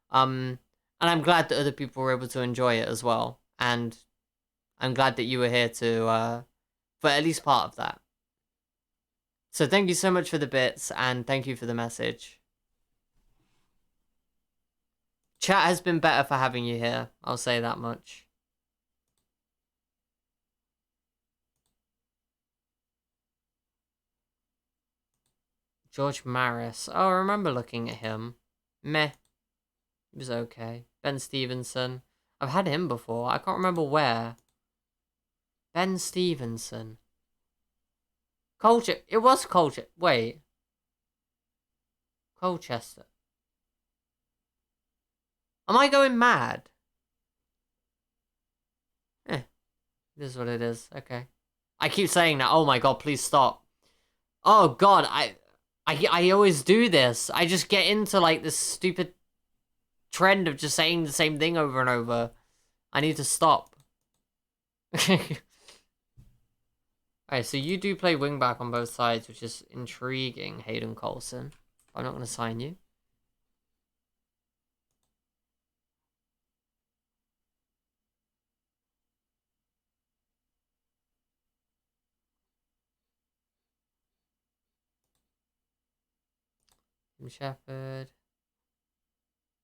And I'm glad that other people were able to enjoy it as well. And I'm glad that you were here to for at least part of that. So thank you so much for the bits, and thank you for the message. Chat has been better for having you here. I'll say that much. George Maris. Oh, I remember looking at him. Meh. He was okay. Ben Stevenson. I've had him before. I can't remember where. Ben Stevenson. Colchester. It was Colchester. Wait. Colchester. Am I going mad? It is what it is. Okay. I keep saying that. Oh my god, please stop. Oh god, I always do this. I just get into like this stupid trend of just saying the same thing over and over. I need to stop. Alright, so you do play wingback on both sides, which is intriguing, Hayden Coulson. I'm not going to sign you. Shepherd.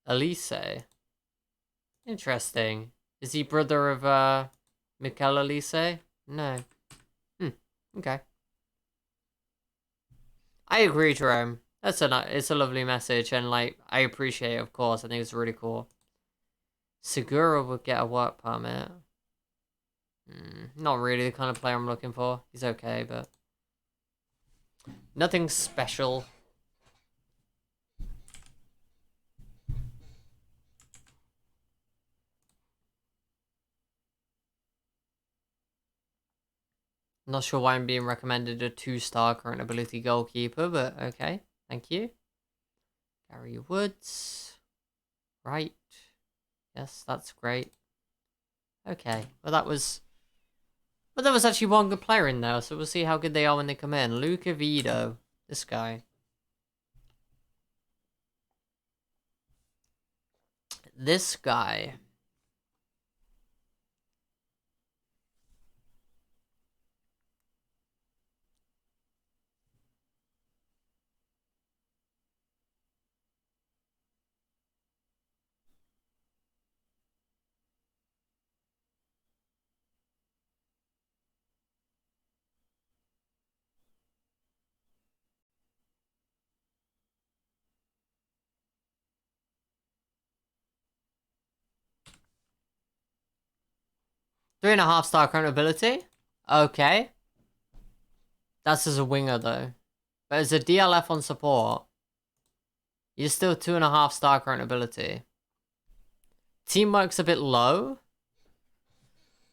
Elise. Interesting. Is he brother of Mcneill Elise? No. Okay. I agree, Jerome. It's a lovely message, and like I appreciate it, of course. I think it's really cool. Segura would get a work permit. Not really the kind of player I'm looking for. He's okay, but nothing special. Not sure why I'm being recommended a 2-star current ability goalkeeper, but okay. Thank you. Gary Woods. Right. Yes, that's great. Okay. Well, that was actually one good player in there, so we'll see how good they are when they come in. Luca Vido. This guy. This guy. Three and a half star current ability. Okay. That's as a winger, though. But as a DLF on support, you're still 2.5 star current ability. Teamwork's a bit low.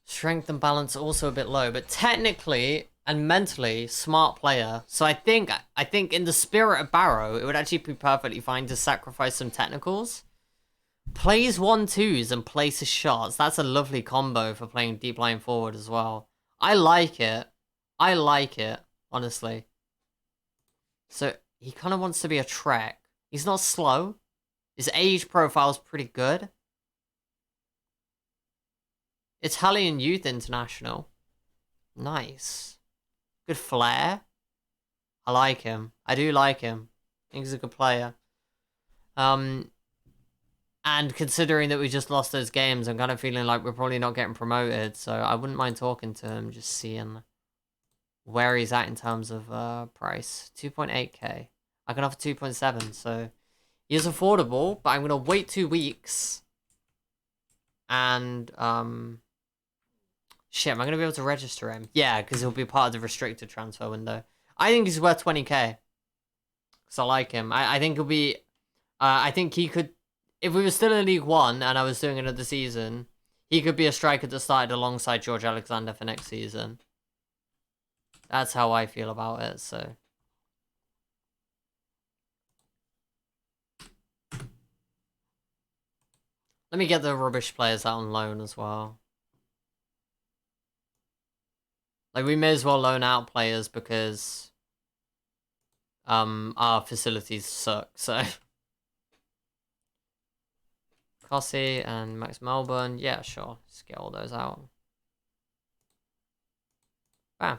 Strength and balance also a bit low. But technically and mentally, smart player. So I think in the spirit of Barrow, it would actually be perfectly fine to sacrifice some technicals. Plays 1-2s and places shots. That's a lovely combo for playing deep line forward as well. I like it. I like it, honestly. So he kind of wants to be a Trek. He's not slow. His age profile's pretty good. Italian Youth International. Nice. Good flair. I like him. I do like him. I think he's a good player. And considering that we just lost those games, I'm kind of feeling like we're probably not getting promoted. So I wouldn't mind talking to him, just seeing where he's at in terms of price. 2.8k. I can offer 2.7, so he is affordable, but I'm going to wait 2 weeks. And, shit, am I going to be able to register him? Yeah, because he'll be part of the restricted transfer window. I think he's worth 20k. Because I like him. I think he'll be... I think he could... If we were still in League One and I was doing another season, he could be a striker that started alongside George Alexander for next season. That's how I feel about it, so... Let me get the rubbish players out on loan as well. Like, we may as well loan out players because... our facilities suck, so... Cossie and Max Melbourne. Yeah, sure. Just get all those out. Bam.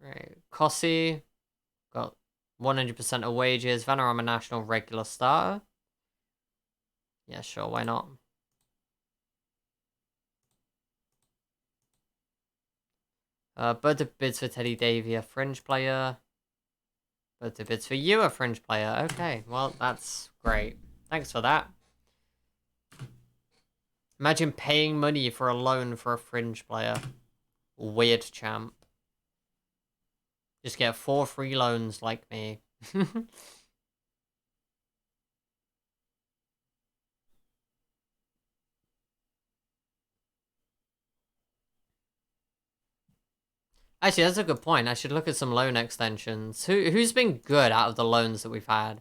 Right. Cossie. Got 100% of wages. Vanarama National regular starter. Yeah, sure. Why not? Bird of bids for Teddy Davy, a fringe player. Bird of bids for you, a fringe player. Okay, well, that's great. Thanks for that. Imagine paying money for a loan for a fringe player. Weird champ. Just get 4 free loans like me. Actually, that's a good point. I should look at some loan extensions. Who's been good out of the loans that we've had?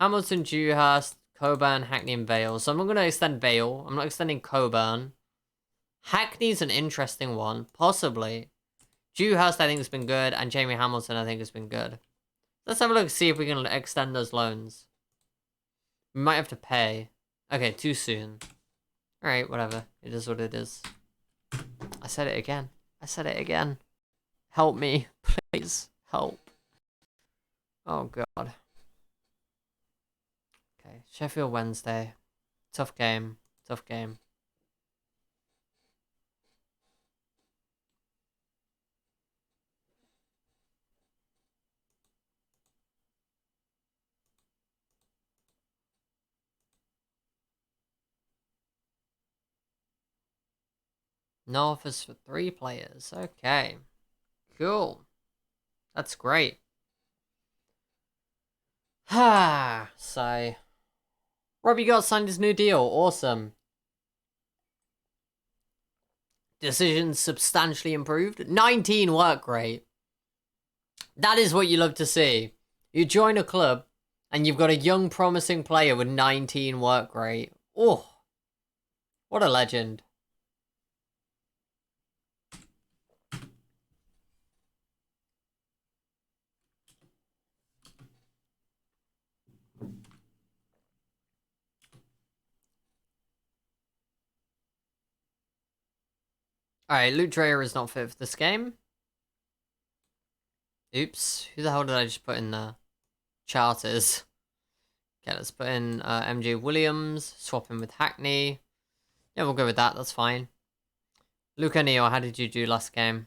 Hamilton, Dewhurst, Coburn, Hackney, and Vale. So I'm not going to extend Vale. I'm not extending Coburn. Hackney's an interesting one. Possibly. Dewhurst, I think, has been good. And Jamie Hamilton, I think, has been good. Let's have a look, see if we can extend those loans. We might have to pay. Okay, too soon. Alright, whatever. It is what it is. I said it again. I said it again. Help me, please. Help. Oh, God. Okay, Sheffield Wednesday. Tough game. Tough game. No offers for 3 players. Okay. Cool. That's great. So, Robbie got signed his new deal. Awesome. Decisions substantially improved. 19 work rate. That is what you love to see. You join a club and you've got a young promising player with 19 work rate. Oh, what a legend. Alright, Luke Dreyer is not fit for this game. Oops. Who the hell did I just put in there? Charters. Okay, let's put in MJ Williams. Swap him with Hackney. Yeah, we'll go with that. That's fine. Luca Neo, how did you do last game?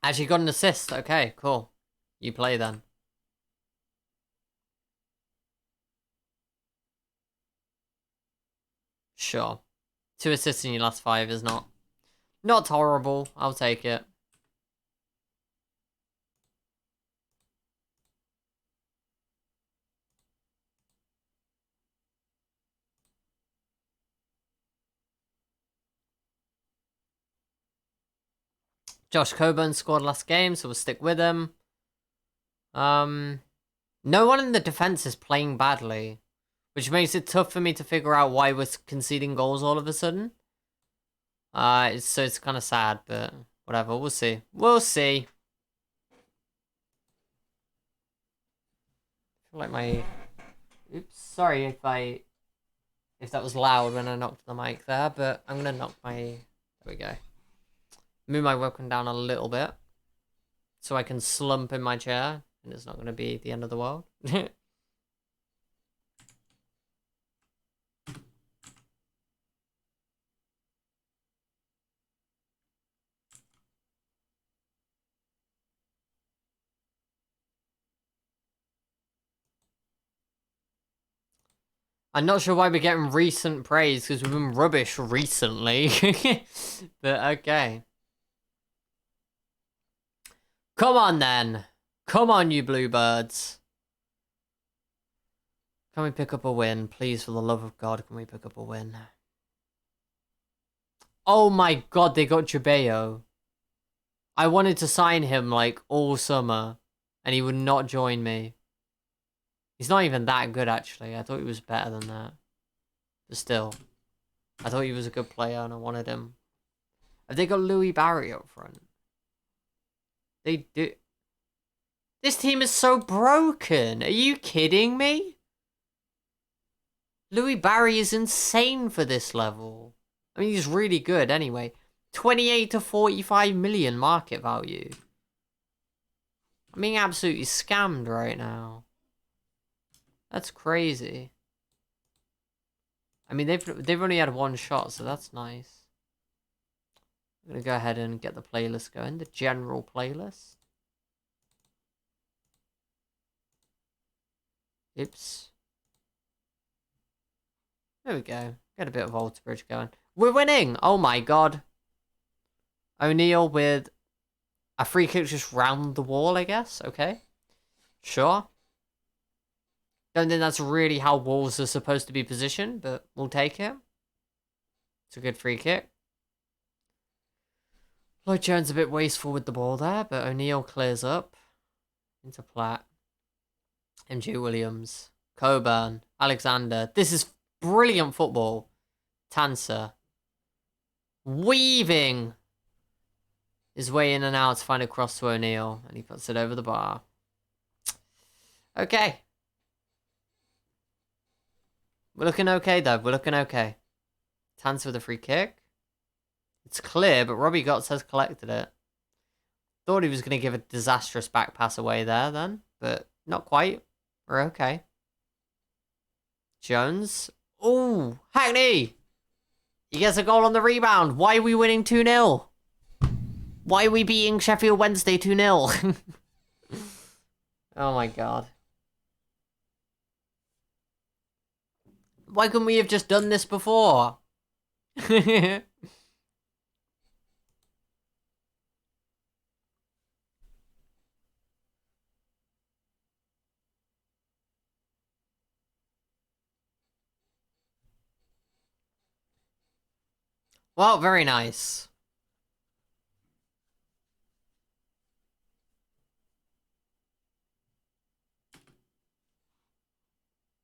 Actually got an assist. Okay, cool. You play then. Sure. 2 assists in your last 5 is not horrible. I'll take it. Josh Coburn scored last game, so we'll stick with him. No one in the defense is playing badly, which makes it tough for me to figure out why we're conceding goals all of a sudden. So it's kind of sad, but whatever. We'll see. We'll see. I feel like my... Oops, sorry if that was loud when I knocked the mic there, but I'm gonna knock my... There we go. Move my webcam down a little bit so I can slump in my chair and it's not gonna be the end of the world. I'm not sure why we're getting recent praise, because we've been rubbish recently. But okay. Come on then. Come on, you Bluebirds. Can we pick up a win? Please, for the love of God, can we pick up a win? Oh my God, they got Jabeo. I wanted to sign him, like, all summer, and he would not join me. He's not even that good, actually. I thought he was better than that. But still. I thought he was a good player and I wanted him. Have they got Louis Barry up front? They do. This team is so broken. Are you kidding me? Louis Barry is insane for this level. I mean, he's really good anyway. 28 to 45 million market value. I'm being absolutely scammed right now. That's crazy. I mean, they've only had 1 shot, so that's nice. I'm gonna go ahead and get the playlist going, the general playlist. Oops. There we go. Get a bit of Alter Bridge going. We're winning! Oh my God. O'Neill with a free kick just round the wall, I guess. Okay. Sure. Don't think that's really how walls are supposed to be positioned, but we'll take it. It's a good free kick. Lloyd Jones a bit wasteful with the ball there, but O'Neill clears up into Platt. MJ Williams, Coburn, Alexander. This is brilliant football. Tanser. Weaving his way in and out to find a cross to O'Neill, and he puts it over the bar. Okay. We're looking okay, though. We're looking okay. Tanser with a free kick. It's clear, but Robbie Gotts has collected it. Thought he was going to give a disastrous back pass away there then, but not quite. We're okay. Jones. Ooh, Hackney! He gets a goal on the rebound. Why are we winning 2-0? Why are we beating Sheffield Wednesday 2-0? Oh my God. Why couldn't we have just done this before? Well, very nice.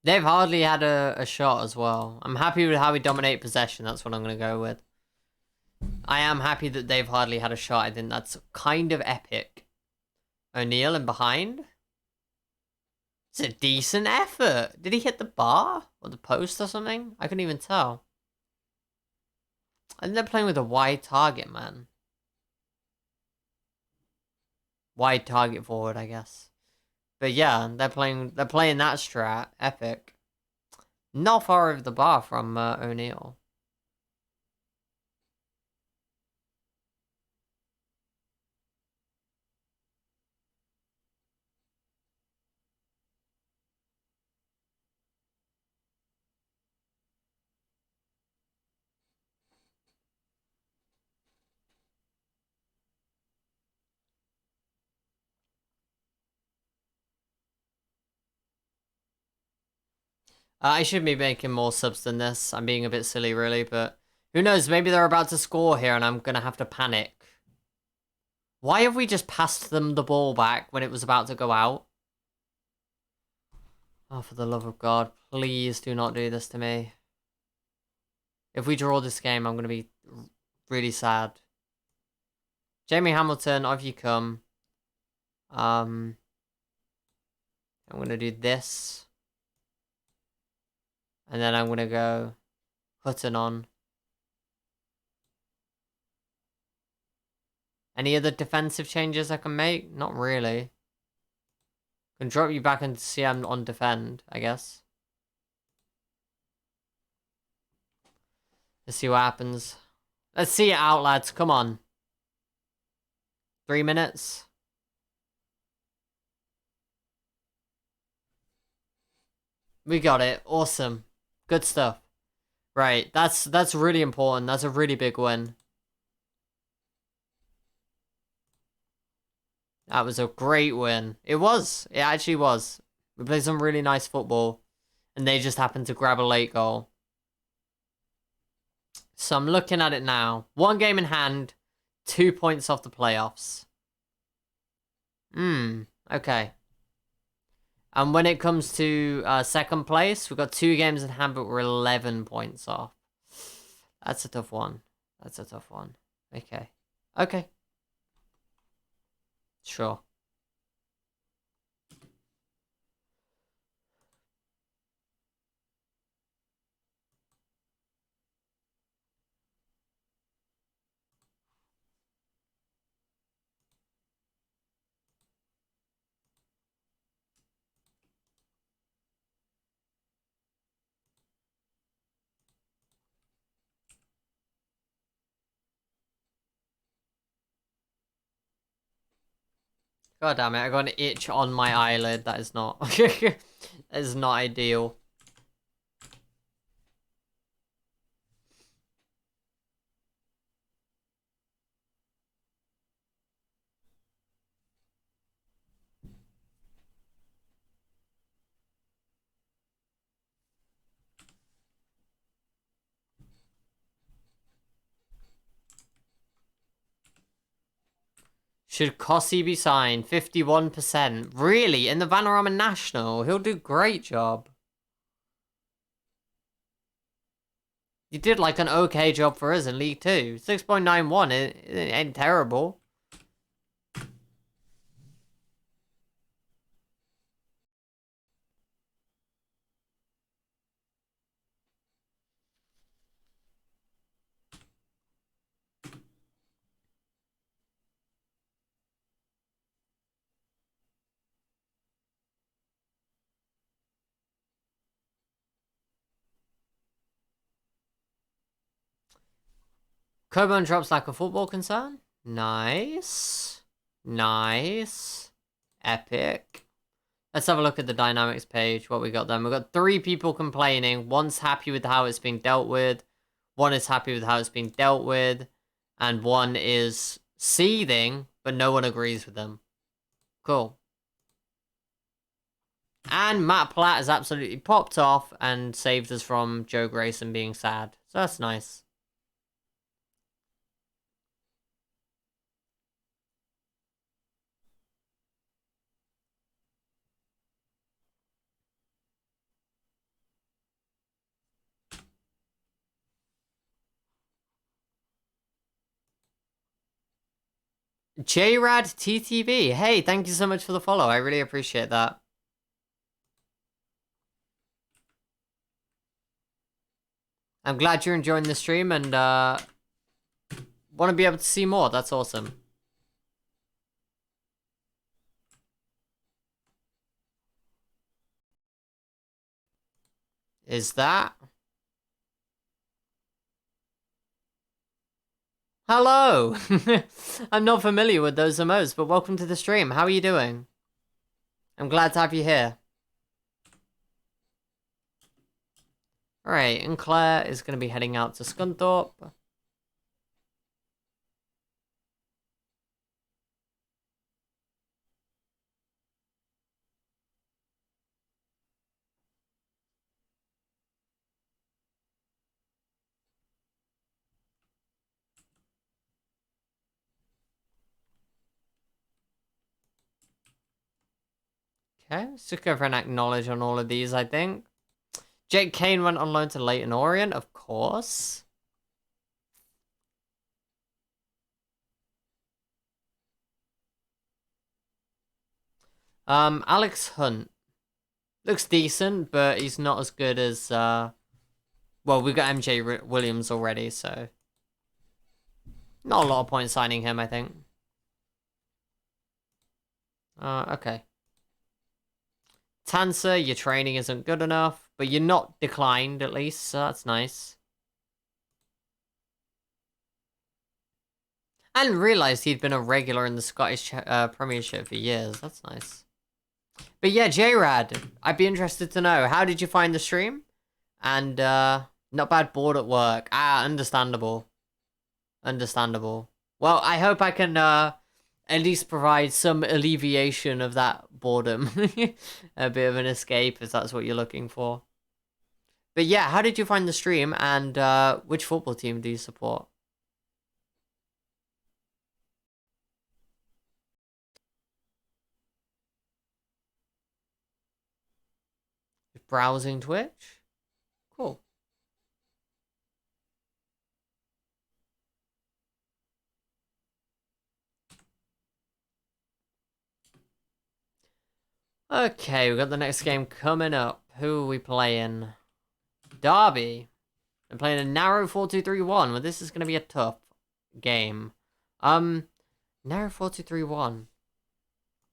They've hardly had a shot as well. I'm happy with how we dominate possession. That's what I'm going to go with. I am happy that they've hardly had a shot. I think that's kind of epic. O'Neill in behind. It's a decent effort. Did he hit the bar? Or the post or something? I couldn't even tell. And they're playing with a wide target, man. Wide target forward, I guess. But yeah, they're playing that strat. Epic. Not far over the bar from O'Neill. I should be making more subs than this. I'm being a bit silly, really, but who knows? Maybe they're about to score here and I'm going to have to panic. Why have we just passed them the ball back when it was about to go out? Oh, for the love of God, please do not do this to me. If we draw this game, I'm going to be really sad. Jamie Hamilton, off you come. I'm going to do this. And then I'm going to go Hutton on. Any other defensive changes I can make? Not really. Can drop you back into CM on defend, I guess. Let's see what happens. Let's see it out, lads. Come on. 3 minutes. We got it. Awesome. Good stuff. Right, that's really important. That's a really big win. That was a great win. It was. It actually was. We played some really nice football. And they just happened to grab a late goal. So I'm looking at it now. 1 game in hand. 2 points off the playoffs. Okay. And when it comes to second place, we've got 2 games in hand, but we're 11 points off. That's a tough one. That's a tough one. Okay. Okay. Sure. God damn it, I got an itch on my eyelid. That is not... that is not ideal. Should Kossi be signed? 51%. Really? In the Vanarama National? He'll do a great job. He did like an okay job for us in League 2. 6.91, it ain't terrible. Coburn drops like a football concern. Nice. Nice. Epic. Let's have a look at the dynamics page, what we got then. We've got 3 people complaining. One's happy with how it's being dealt with. One is happy with how it's being dealt with. And one is seething, but no one agrees with them. Cool. And Matt Platt has absolutely popped off and saved us from Joe Grayson being sad. So that's nice. JRAD TTV. Hey, thank you so much for the follow. I really appreciate that. I'm glad you're enjoying the stream and want to be able to see more. That's awesome. Is that? Hello! I'm not familiar with those emotes, but welcome to the stream. How are you doing? I'm glad to have you here. Alright, and Claire is going to be heading out to Scunthorpe. Okay, let's just go for an acknowledge on all of these, I think. Jake Kane went on loan to Leyton Orient, of course. Alex Hunt. Looks decent, but he's not as good as, well, we've got MJ Williams already, so... Not a lot of point signing him, I think. Okay. Tanser, your training isn't good enough, but you're not declined, at least, so that's nice. I didn't realise he'd been a regular in the Scottish Premiership for years. That's nice. But yeah, J-Rad, I'd be interested to know, how did you find the stream? And, not bad, bored at work. Understandable. Understandable. Well, I hope I can, at least provide some alleviation of that boredom. A bit of an escape, if that's what you're looking for. But yeah, how did you find the stream, and, which football team do you support? Browsing Twitch? Cool. Okay, we got the next game coming up. Who are we playing? Derby. I'm playing a narrow 4-2-3-1. Well, this is going to be a tough game. Narrow 4-2-3-1.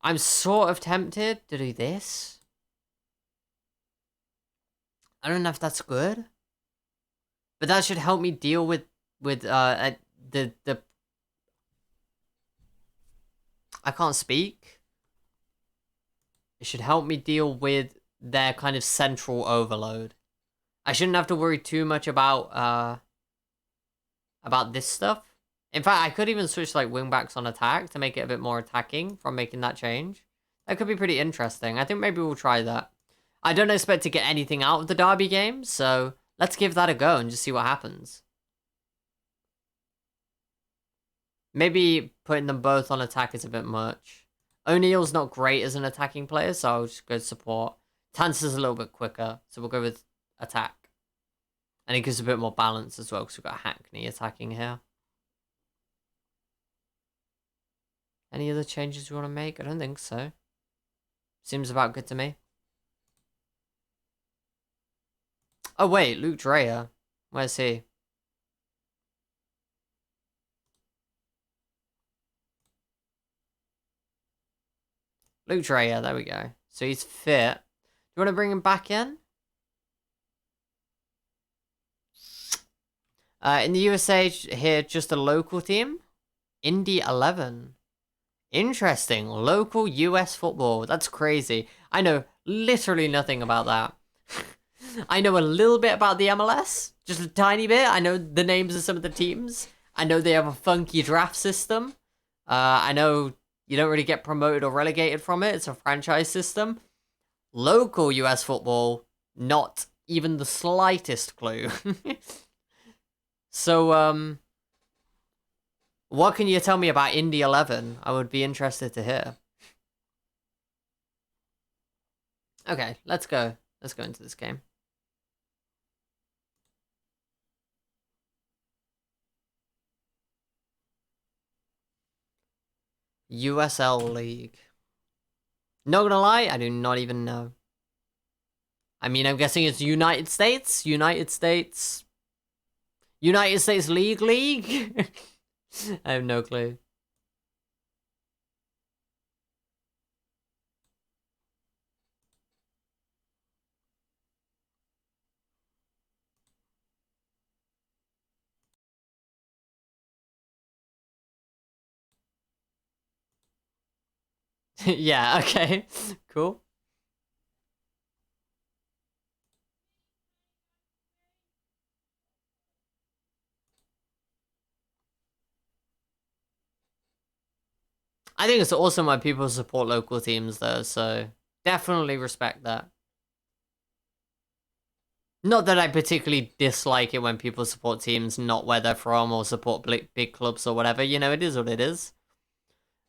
I'm sort of tempted to do this. I don't know if that's good. But that should help me deal with the I can't speak. It should help me deal with their kind of central overload. I shouldn't have to worry too much about this stuff. In fact, I could even switch like wingbacks on attack to make it a bit more attacking from making that change. That could be pretty interesting. I think maybe we'll try that. I don't expect to get anything out of the Derby game, so let's give that a go and just see what happens. Maybe putting them both on attack is a bit much. O'Neill's not great as an attacking player, so I'll just go support. Tanser's a little bit quicker, so we'll go with attack. And it gives a bit more balance as well, because we've got Hackney attacking here. Any other changes you want to make? I don't think so. Seems about good to me. Oh wait, Luke Dreyer. Where's he? Luke Dreyer, there we go. So he's fit. Do you want to bring him back in? In the USA here, just a local team. Indy 11. Interesting. Local US football. That's crazy. I know literally nothing about that. I know a little bit about the MLS. Just a tiny bit. I know the names of some of the teams. I know they have a funky draft system. I know you don't really get promoted or relegated from it. It's a franchise system. Local US football, not even the slightest clue. So, what can you tell me about Indy 11? I would be interested to hear. Okay, let's go. Let's go into this game. USL League. Not gonna lie, I do not even know. I mean, I'm guessing it's United States? United States League? I have no clue. Yeah, okay. Cool. I think it's awesome when people support local teams though, so definitely respect that. Not that I particularly dislike it when people support teams not where they're from or support big clubs or whatever. You know, it is what it is.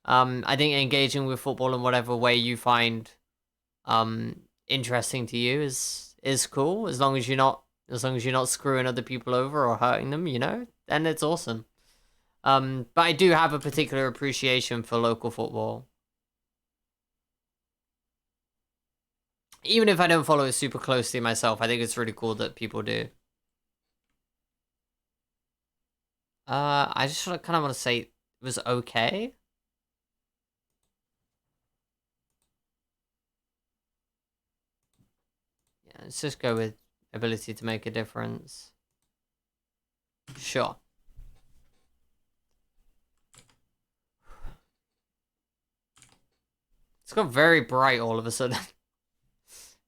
I think engaging with football in whatever way you find interesting to you is cool, as long as you're not screwing other people over or hurting them, you know, then it's awesome. But I do have a particular appreciation for local football. Even if I don't follow it super closely myself, I think it's really cool that people do. I just kind of want to say it was okay. Yeah, let's just go with ability to make a difference. Sure. It's got very bright all of a sudden.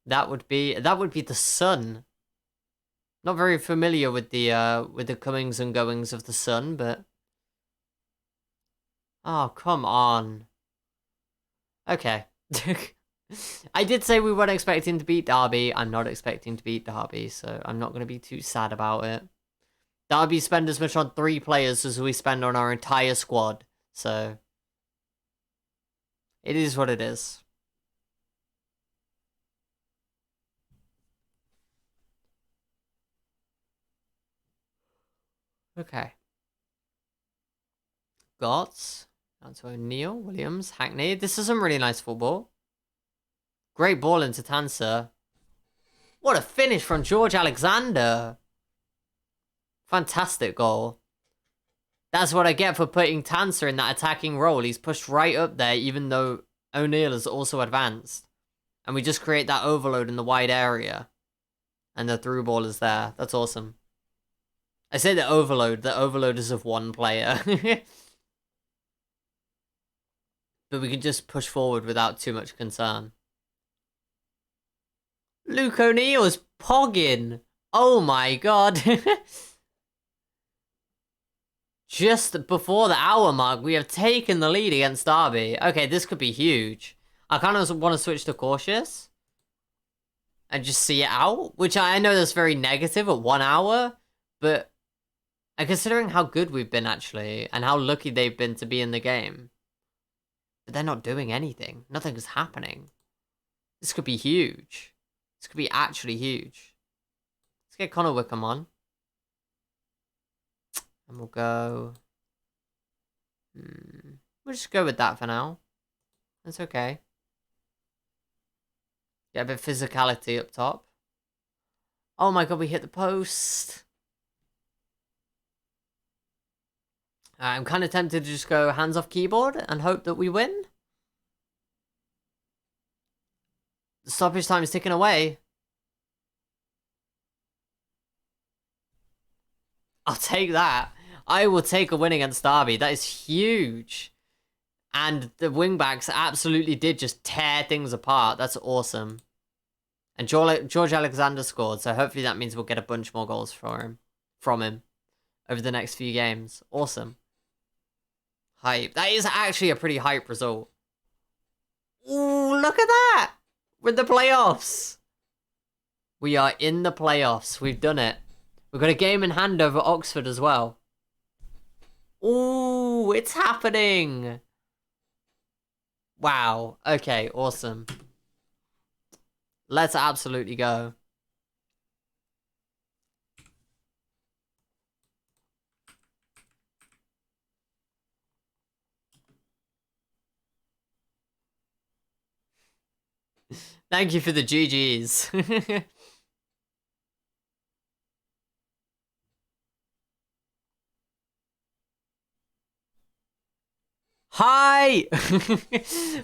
that would be the sun. Not very familiar with the comings and goings of the sun, but oh, come on. Okay. I did say we weren't expecting to beat Derby. I'm not expecting to beat Derby, so I'm not going to be too sad about it. Derby spend as much on 3 players as we spend on our entire squad, so it is what it is. Okay. Gotts. Down to O'Neill, Williams, Hackney. This is some really nice football. Great ball into Tanser. What a finish from George Alexander. Fantastic goal. That's what I get for putting Tanser in that attacking role. He's pushed right up there, even though O'Neill is also advanced. And we just create that overload in the wide area. And the through ball is there. That's awesome. I say the overload is of 1 player. But we can just push forward without too much concern. Luke O'Neill's pogging. Oh my god. Just before the hour mark, we have taken the lead against Derby. Okay, this could be huge. I kind of want to switch to cautious. And just see it out. Which I know that's very negative at 1 hour. But considering how good we've been, actually. And how lucky they've been to be in the game. But they're not doing anything. Nothing is happening. This could be huge. This could be actually huge. Let's get Connor Wickham on. And we'll go... We'll just go with that for now. That's okay. Get a bit of physicality up top. Oh my god, we hit the post. I'm kind of tempted to just go hands off keyboard and hope that we win. The stoppage time is ticking away. I'll take that. I will take a win against Derby. That is huge. And the wingbacks absolutely did just tear things apart. That's awesome. And George Alexander scored, so hopefully that means we'll get a bunch more goals from him over the next few games. Awesome. Hype. That is actually a pretty hype result. Ooh, look at that! We're in the playoffs. We are in the playoffs. We've done it. We've got a game in hand over Oxford as well. Ooh, it's happening. Wow. Okay, awesome. Let's absolutely go. Thank you for the GGs. Hi!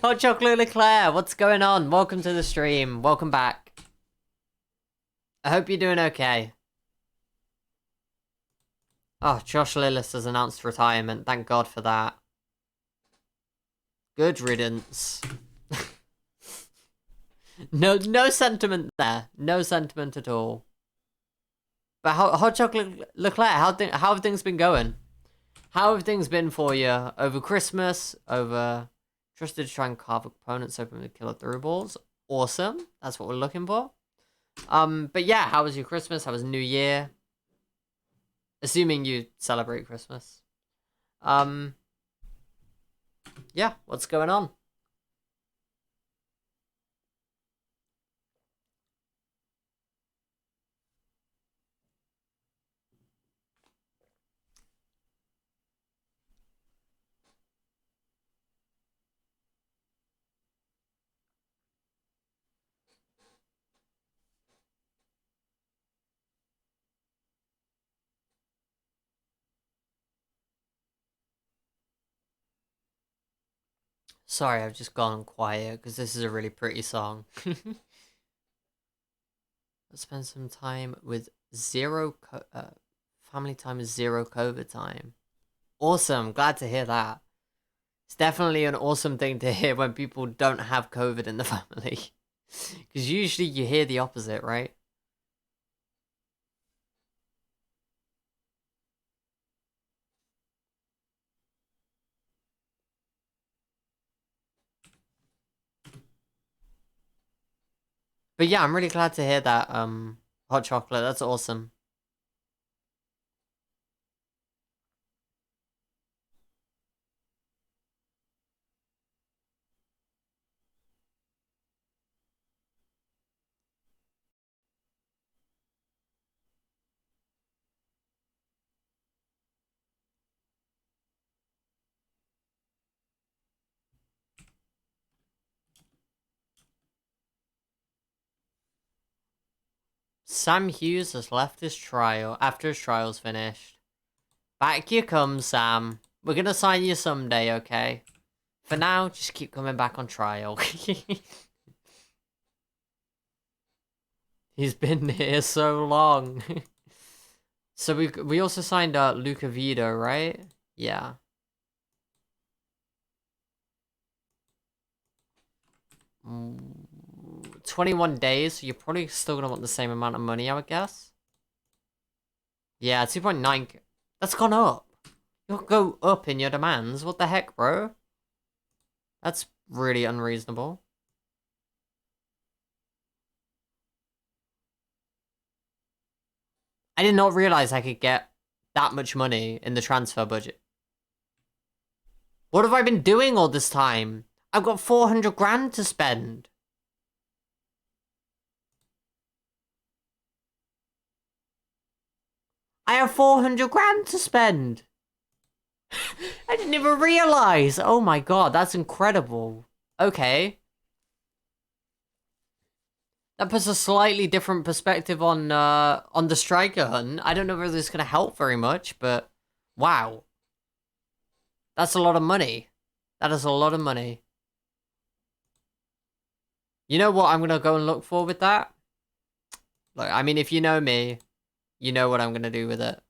Hot Chocolate Leclerc, what's going on? Welcome to the stream. Welcome back. I hope you're doing okay. Oh, Josh Lillis has announced retirement. Thank God for that. Good riddance. No sentiment there. No sentiment at all. But Hot Chocolate Leclerc, how have things been going? How have things been for you over Christmas? Over trusted to try and carve opponents open with killer through balls. Awesome. That's what we're looking for. But yeah, how was your Christmas? How was New Year? Assuming you celebrate Christmas. Yeah, what's going on? Sorry, I've just gone quiet because this is a really pretty song. Let's spend some time with family time is zero COVID time. Awesome, glad to hear that. It's definitely an awesome thing to hear when people don't have COVID in the family. Because usually you hear the opposite, right? But yeah, I'm really glad to hear that, hot chocolate. That's awesome. Sam Hughes has left his trial after his trial's finished. Back you come, Sam. We're gonna sign you someday, okay? For now, just keep coming back on trial. He's been here so long. So we also signed Luca Vido, right? Yeah. Mm, 21 days, so you're probably still gonna want the same amount of money, I would guess. Yeah, 2.9. That's gone up. You'll go up in your demands. What the heck, bro? That's really unreasonable. I did not realize I could get that much money in the transfer budget. What have I been doing all this time? I've got 400 grand to spend. I have 400 grand to spend. I didn't even realize. Oh my god, that's incredible. Okay. That puts a slightly different perspective on the striker hunt. I don't know whether it's gonna help very much, but wow. That's a lot of money. That is a lot of money. You know what I'm gonna go and look for with that? Like, I mean, if you know me, you know what I'm gonna do with it.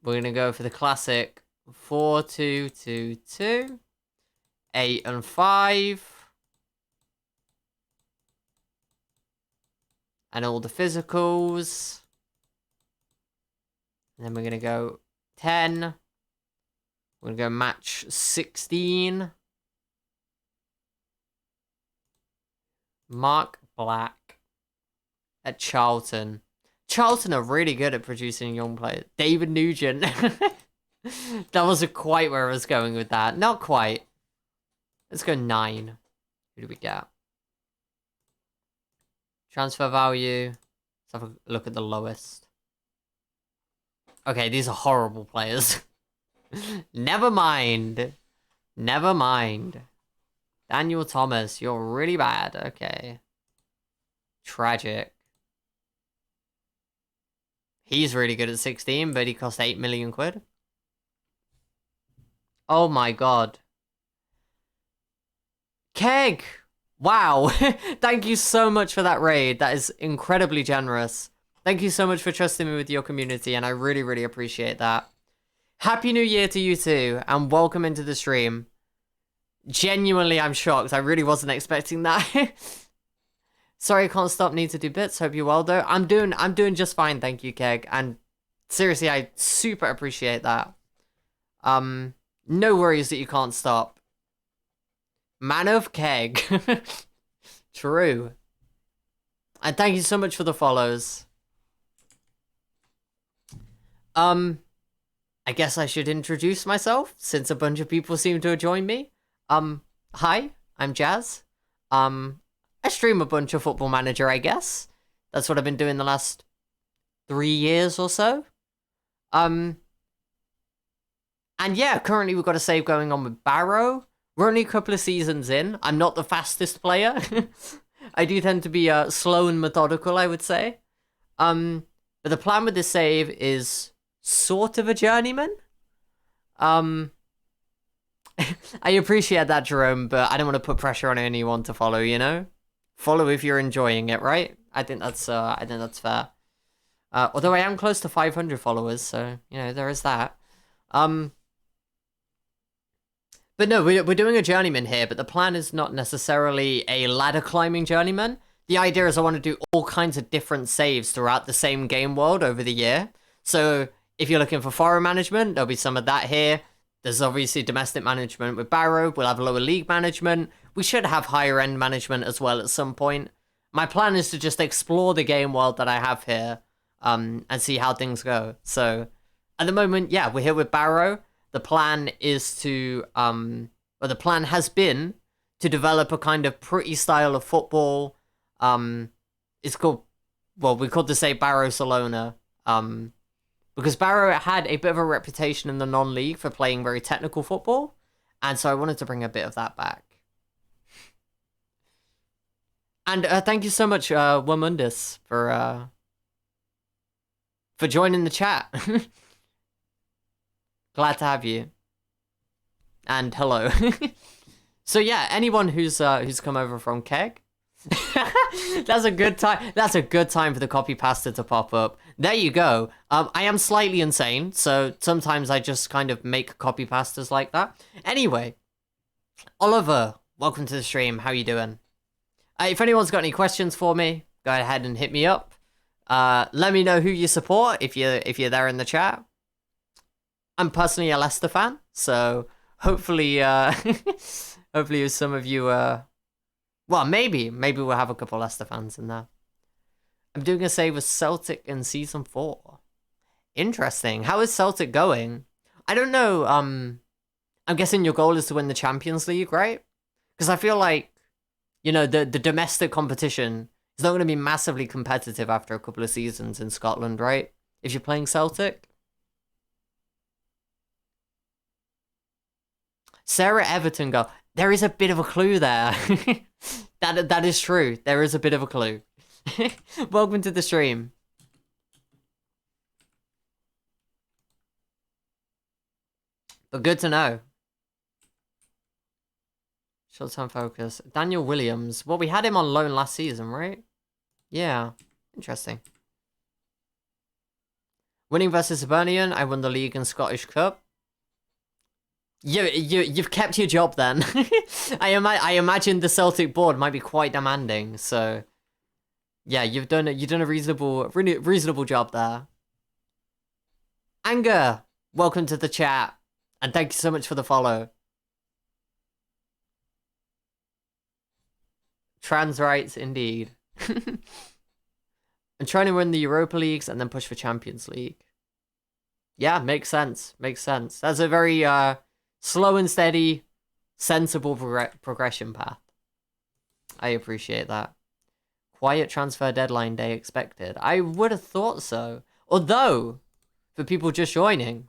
We're gonna go for the classic 4-2-2-2, 8 and 5. And all the physicals. And then we're gonna go 10. We're gonna go match 16. Mark Black at Charlton. Charlton are really good at producing young players. David Nugent. That wasn't quite where I was going with that. Not quite. Let's go 9. Who do we get? Transfer value. Let's have a look at the lowest. Okay, these are horrible players. Never mind. Never mind. Daniel Thomas, you're really bad. Okay. Tragic. He's really good at 16, but he cost 8 million quid. Oh my god. Keg! Wow. Thank you so much for that raid. That is incredibly generous. Thank you so much for trusting me with your community, and I really, really appreciate that. Happy New Year to you too, and welcome into the stream. Genuinely, I'm shocked. I really wasn't expecting that. Sorry, I can't stop. Need to do bits. Hope you're well, though. I'm doing just fine, thank you, Keg. And seriously, I super appreciate that. No worries that you can't stop. Man of Keg. True. And thank you so much for the follows. I guess I should introduce myself, since a bunch of people seem to have joined me. Hi, I'm Jazz. I stream a bunch of Football Manager, I guess. That's what I've been doing the last 3 years or so. And yeah, currently we've got a save going on with Barrow. We're only a couple of seasons in. I'm not the fastest player. I do tend to be slow and methodical, I would say. But the plan with this save is sort of a journeyman. I appreciate that, Jerome, but I don't want to put pressure on anyone to follow, you know? Follow if you're enjoying it, right? I think that's fair. Although I am close to 500 followers, so, you know, there is that. But no, we're doing a journeyman here, but the plan is not necessarily a ladder climbing journeyman. The idea is I want to do all kinds of different saves throughout the same game world over the year. So if you're looking for foreign management, there'll be some of that here. There's obviously domestic management with Barrow. We'll have lower league management. We should have higher end management as well at some point. My plan is to just explore the game world that I have here, and see how things go. So at the moment, yeah, we're here with Barrow. The plan is to, or the plan has been to develop a kind of pretty style of football. It's called, well, we called this a BARROWCELONA, because Barrow had a bit of a reputation in the non-league for playing very technical football, and so I wanted to bring a bit of that back. And thank you so much, Wamundus, for joining the chat. Glad to have you. And hello. So yeah, anyone who's come over from Keg, that's a good time. That's a good time for the copy pasta to pop up. There you go. I am slightly insane, so sometimes I just kind of make copy pastas like that. Anyway, Oliver, welcome to the stream. How you doing? If anyone's got any questions for me, go ahead and hit me up. Let me know who you support if you're there in the chat. I'm personally a Leicester fan, so hopefully, hopefully some of you, well, maybe we'll have a couple Leicester fans in there. I'm doing a save with Celtic in Season 4. Interesting. How is Celtic going? I don't know, I'm guessing your goal is to win the Champions League, right? Because I feel like, you know, the domestic competition is not going to be massively competitive after a couple of seasons in Scotland, right? If you're playing Celtic. Sarah Everton go. There is a bit of a clue there. That is true. There is a bit of a clue. Welcome to the stream. But good to know. Short-term focus. Daniel Williams. Well, we had him on loan last season, right? Yeah. Interesting. Winning versus Hibernian. I won the league and Scottish Cup. You've kept your job then. I imagine the Celtic board might be quite demanding. So, yeah, you've done a reasonable job there. Anger, welcome to the chat, and thank you so much for the follow. Trans rights, indeed. I'm trying to win the Europa Leagues and then push for Champions League. Yeah, makes sense. Makes sense. That's a very slow and steady, sensible progression path. I appreciate that. Quiet transfer deadline day expected. I would have thought so. Although, for people just joining,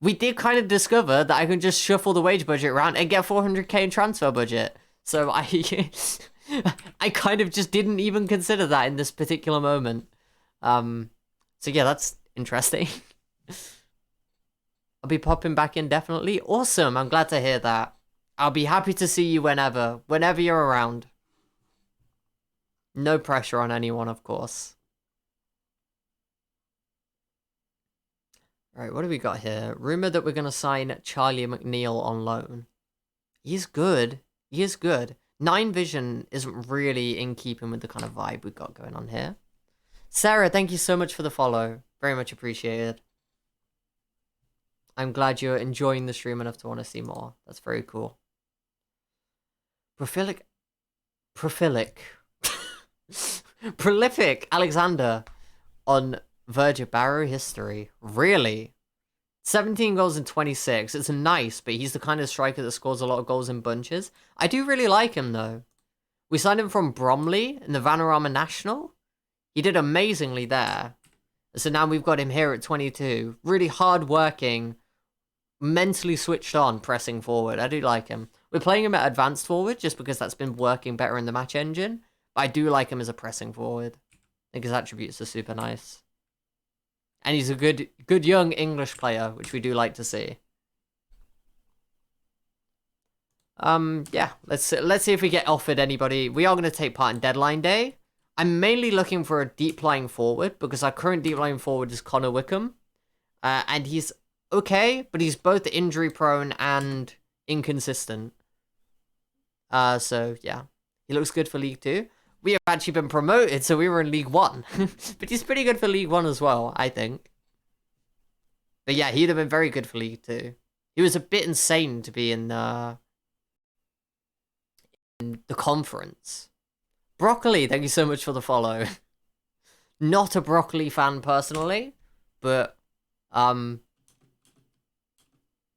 we did kind of discover that I can just shuffle the wage budget around and get 400k in transfer budget. So I I kind of just didn't even consider that in this particular moment. So yeah, that's interesting. I'll be popping back in definitely. Awesome, I'm glad to hear that. I'll be happy to see you whenever you're around. No pressure on anyone, of course. Alright, what do we got here? Rumor that we're going to sign Charlie Mcneill on loan. He's good. He is good. 9 Vision isn't really in keeping with the kind of vibe we've got going on here. Sarah, thank you so much for the follow. Very much appreciated. I'm glad you're enjoying the stream enough to want to see more. That's very cool. Prolific Alexander on verge of Barrow history. Really? 17 goals in 26. It's nice, but he's the kind of striker that scores a lot of goals in bunches. I do really like him, though. We signed him from Bromley in the Vanarama National. He did amazingly there. So now we've got him here at 22. Really hard-working, mentally switched on, pressing forward. I do like him. We're playing him at advanced forward just because that's been working better in the match engine. But I do like him as a pressing forward. I think his attributes are super nice. And he's a good young English player, which we do like to see. Yeah, let's see if we get offered anybody. We are going to take part in deadline day. I'm mainly looking for a deep lying forward because our current deep lying forward is Connor Wickham. And he's okay, but he's both injury prone and inconsistent. So yeah, he looks good for League 2. We have actually been promoted, so we were in League 1. But he's pretty good for League 1 as well, I think. But yeah, he'd have been very good for League 2. He was a bit insane to be in the conference. Broccoli, thank you so much for the follow. Not a Broccoli fan personally, but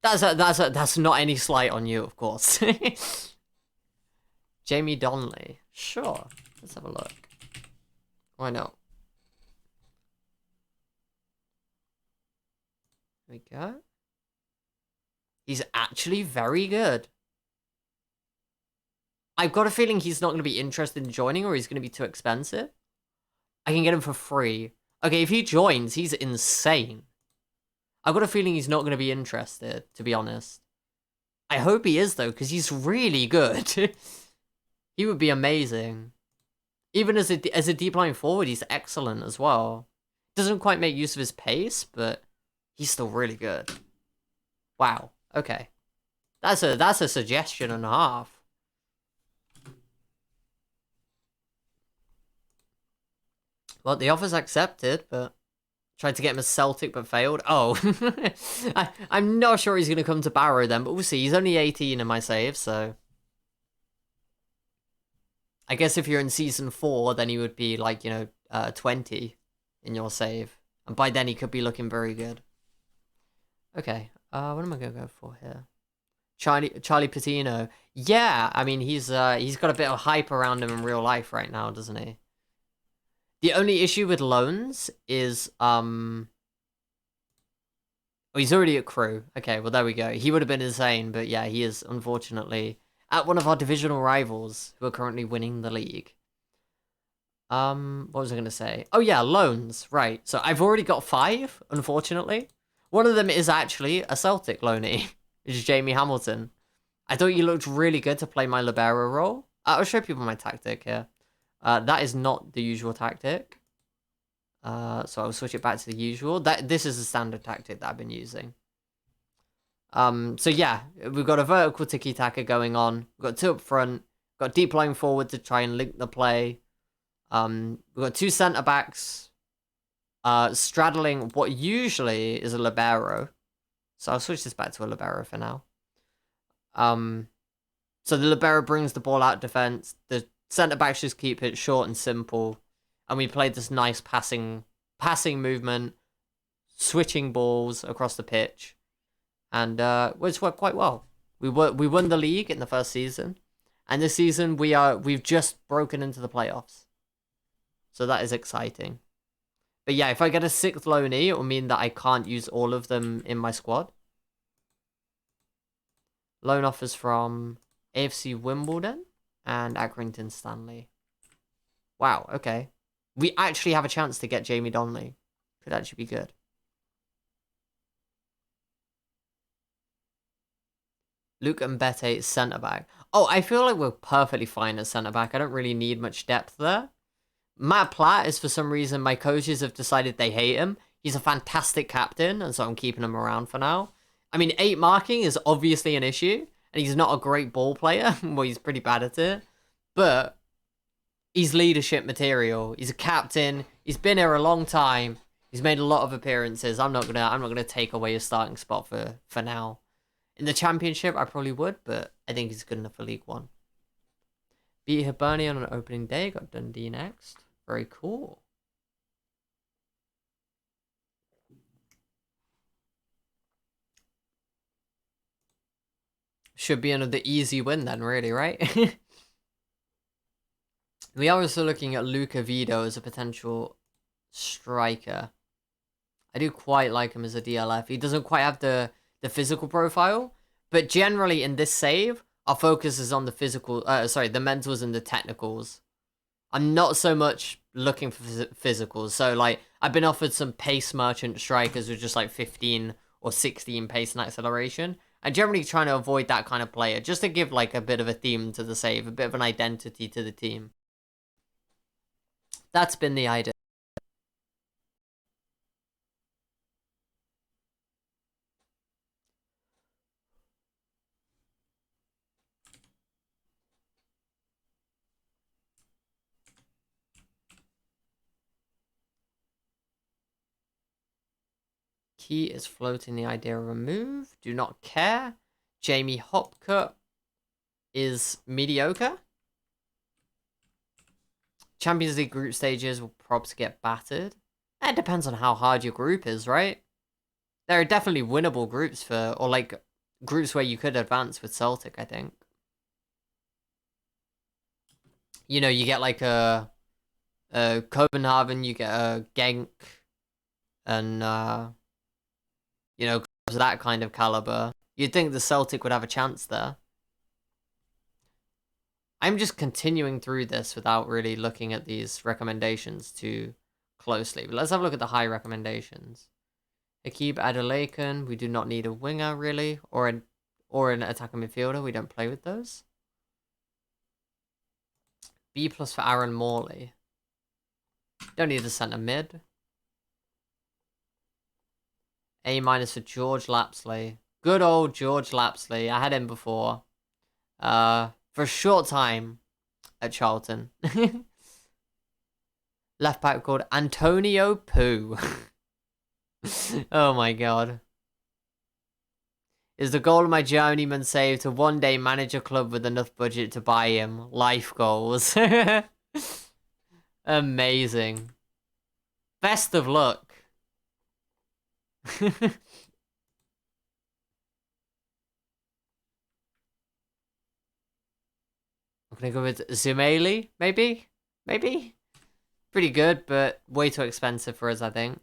that's not any slight on you, of course. Jamie Donnelly, sure. Let's have a look. Why not? There we go. He's actually very good. I've got a feeling he's not going to be interested in joining or he's going to be too expensive. I can get him for free. Okay, if he joins, he's insane. I've got a feeling he's not going to be interested, to be honest. I hope he is, though, because he's really good. He would be amazing. Even as a deep line forward, he's excellent as well. Doesn't quite make use of his pace, but he's still really good. Wow. Okay. That's a suggestion and a half. Well, the offer's accepted, but tried to get him a Celtic but failed. Oh. I'm not sure he's going to come to Barrow then, but we'll see. He's only 18 in my save, so I guess if you're in Season 4, then he would be, like, 20 in your save. And by then, he could be looking very good. Okay, what am I going to go for here? Charlie Patino. Yeah, I mean, he's got a bit of hype around him in real life right now, doesn't he? The only issue with loans is, oh, he's already at Crew. Okay, well, there we go. He would have been insane, but yeah, he is, unfortunately, at one of our divisional rivals who are currently winning the league. What was I going to say? Oh, yeah, loans. Right. So I've already got 5, unfortunately. One of them is actually a Celtic loanee, which is Jamie Hamilton. I thought you looked really good to play my libero role. I'll show people my tactic here. That is not the usual tactic. So I'll switch it back to the usual. This is the standard tactic that I've been using. So yeah, we've got a vertical Tiki-Taka going on. We've got 2 up front. We've got deep line forward to try and link the play. We've got 2 centre-backs straddling what usually is a libero. So I'll switch this back to a libero for now. So the libero brings the ball out defence. The centre-backs just keep it short and simple. And we played this nice passing movement, switching balls across the pitch. And it's worked quite well. We won the league in the first season. And this season we've just broken into the playoffs. So that is exciting. But yeah, if I get a 6th loanee, it will mean that I can't use all of them in my squad. Loan offers from AFC Wimbledon. And Accrington Stanley. Wow, okay. We actually have a chance to get Jamie Donnelly. Could actually be good. Luca Mbete, centre-back. Oh, I feel like we're perfectly fine at centre-back. I don't really need much depth there. Matt Platt is, for some reason, my coaches have decided they hate him. He's a fantastic captain, and so I'm keeping him around for now. I mean, 8 marking is obviously an issue, and he's not a great ball player. Well, he's pretty bad at it. But he's leadership material. He's a captain. He's been here a long time. He's made a lot of appearances. I'm not gonna take away his starting spot for now. In the Championship, I probably would, but I think he's good enough for League One. Beat Hibernian on opening day. Got Dundee next. Very cool. Should be another easy win then, really, right? We are also looking at Luca Vido as a potential striker. I do quite like him as a DLF. He doesn't quite have the physical profile, but generally in this save, our focus is on the physical, the mentals and the technicals. I'm not so much looking for physicals. So, like, I've been offered some pace merchant strikers with just like 15 or 16 pace and acceleration. I'm generally trying to avoid that kind of player, just to give like a bit of a theme to the save, a bit of an identity to the team. That's been the idea. Key is floating the idea of a move. Do not care. Jamie Hopcutt is mediocre. Champions League group stages will probably get battered. It depends on how hard your group is, right? There are definitely winnable groups for, or like groups where you could advance with Celtic, I think. You know, you get like a Copenhagen, you get a Genk, and you know, that kind of caliber. You'd think the Celtic would have a chance there. I'm just continuing through this without really looking at these recommendations too closely. But let's have a look at the high recommendations. Akib Adelakan, we do not need a winger really, or an attacking midfielder. We don't play with those. B+ for Aaron Morley. Don't need a centre mid. A- for George Lapsley. Good old George Lapsley. I had him before. For a short time at Charlton. Left back called Antonio Poo. Oh my god. Is the goal of my journeyman save to one day manage a club with enough budget to buy him? Life goals. Amazing. Best of luck. I'm gonna go with Zumeli, maybe? Maybe? Pretty good, but way too expensive for us, I think.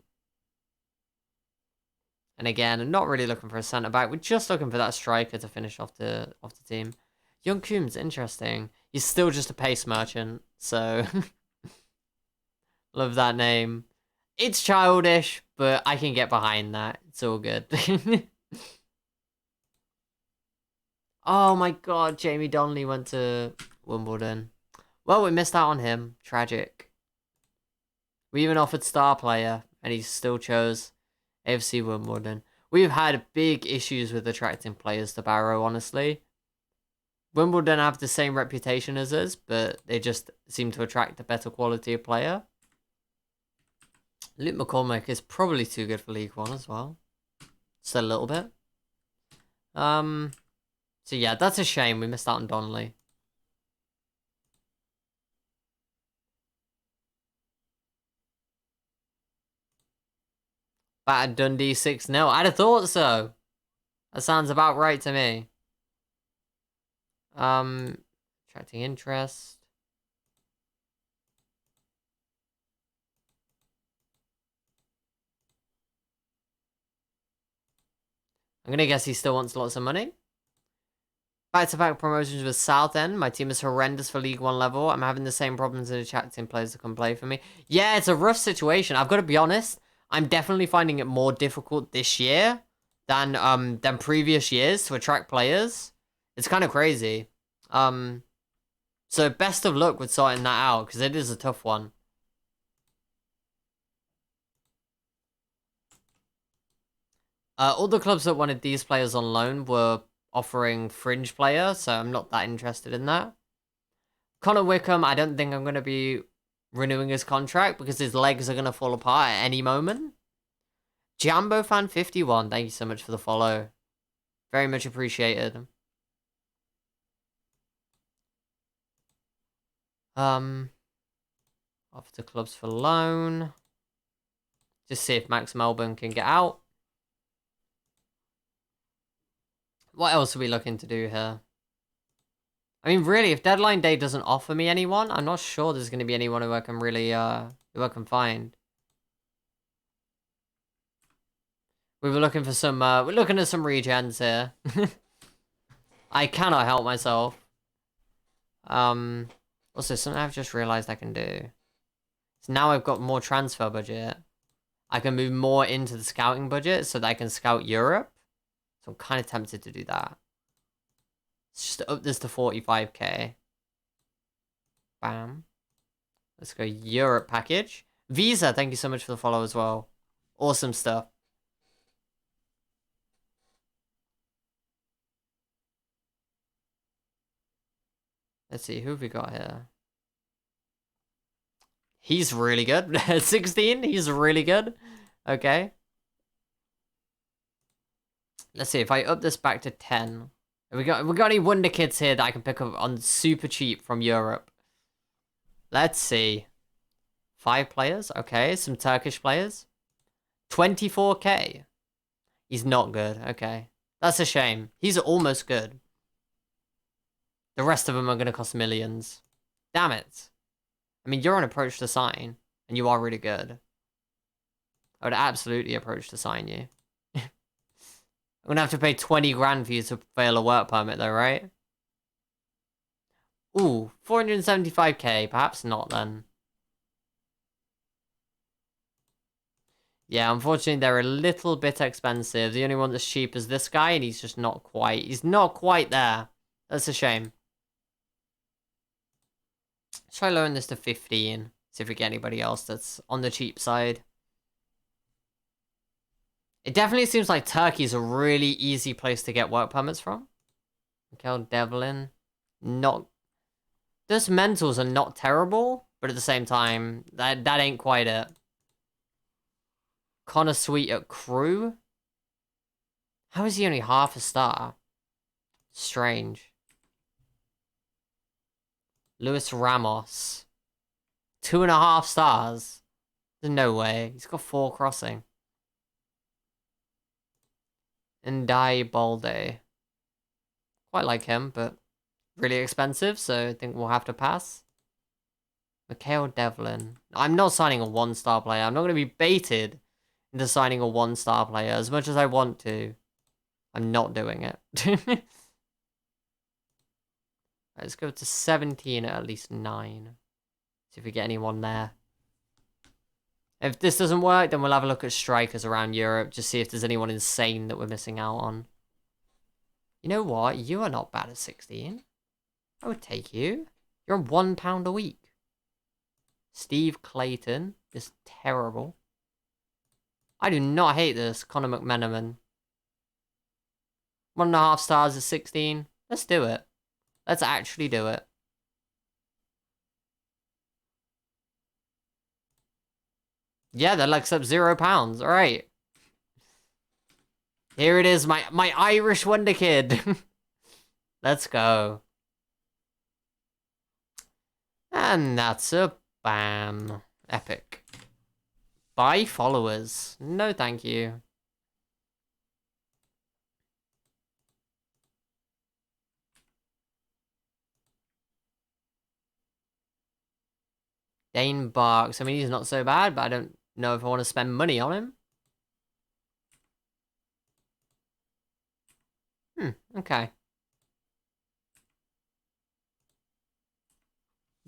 And again, I'm not really looking for a centre-back. We're just looking for that striker to finish off the team. Young Coombs, interesting. He's still just a pace merchant, so... Love that name. It's childish, but I can get behind that. It's all good. Oh my god, Jamie Donnelly went to Wimbledon. Well, we missed out on him. Tragic. We even offered star player, and he still chose AFC Wimbledon. We've had big issues with attracting players to Barrow, honestly. Wimbledon have the same reputation as us, but they just seem to attract a better quality of player. Luke McCormick is probably too good for League One as well. Just a little bit. So yeah, that's a shame. We missed out on Donnelly. Battered Dundee 6-0. I'd have thought so. That sounds about right to me. Attracting interest. I'm gonna guess he still wants lots of money. Back-to-back promotions with Southend. My team is horrendous for League 1 level. I'm having the same problems in attracting players to come play for me. Yeah, it's a rough situation. I've got to be honest. I'm definitely finding it more difficult this year than previous years to attract players. It's kind of crazy. So best of luck with sorting that out, because it is a tough one. All the clubs that wanted these players on loan were offering fringe player, so I'm not that interested in that. Connor Wickham, I don't think I'm going to be renewing his contract because his legs are going to fall apart at any moment. Jambo Fan 51, thank you so much for the follow. Very much appreciated. Off to clubs for loan. Just see if Max Melbourne can get out. What else are we looking to do here? I mean, really, if deadline day doesn't offer me anyone, I'm not sure there's going to be anyone who I can really, who I can find. We were looking for some, we're looking at some regens here. I cannot help myself. Also, something I've just realized I can do. So now I've got more transfer budget. I can move more into the scouting budget so that I can scout Europe. So I'm kind of tempted to do that. Let's just up this to 45k. Bam. Let's go Europe package. Visa, thank you so much for the follow as well. Awesome stuff. Let's see, who have we got here? He's really good. 16, he's really good. Okay. Let's see, if I up this back to 10. Have we got any wonder kids here that I can pick up on super cheap from Europe? Let's see. 5 players. Okay, some Turkish players. 24k. He's not good. Okay. That's a shame. He's almost good. The rest of them are going to cost millions. Damn it. I mean, you're on approach to sign, and you are really good. I would absolutely approach to sign you. I'm going to have to pay 20 grand for you to fail a work permit, though, right? Ooh, 475k. Perhaps not, then. Yeah, unfortunately, they're a little bit expensive. The only one that's cheap is this guy, and he's just not quite. He's not quite there. That's a shame. Let's try lowering this to 15. See if we get anybody else that's on the cheap side. It definitely seems like Turkey's a really easy place to get work permits from. Mcneill, Devlin. Not... Those mentals are not terrible, but at the same time, that ain't quite it. Connor Sweet at Crew? How is he only half a star? Strange. Luis Ramos. 2.5 stars. There's no way. He's got 4 crossing. And Balde. Quite like him, but really expensive, so I think we'll have to pass. Mcneill Devlin. I'm not signing a 1-star player. I'm not going to be baited into signing a 1-star player as much as I want to. I'm not doing it. Let's go to 17 at least 9. See if we get anyone there. If this doesn't work, then we'll have a look at strikers around Europe. Just see if there's anyone insane that we're missing out on. You know what? You are not bad at 16. I would take you. You're on £1 a week. Steve Clayton is terrible. I do not hate this. Conor McMenamin. 1.5 stars at 16. Let's do it. Let's actually do it. Yeah, that likes up £0. All right. Here it is, my Irish wonder kid. Let's go. And that's a bam. Epic. Buy followers. No, thank you. Dane Barks. I mean, he's not so bad, but I don't know if I want to spend money on him. Okay.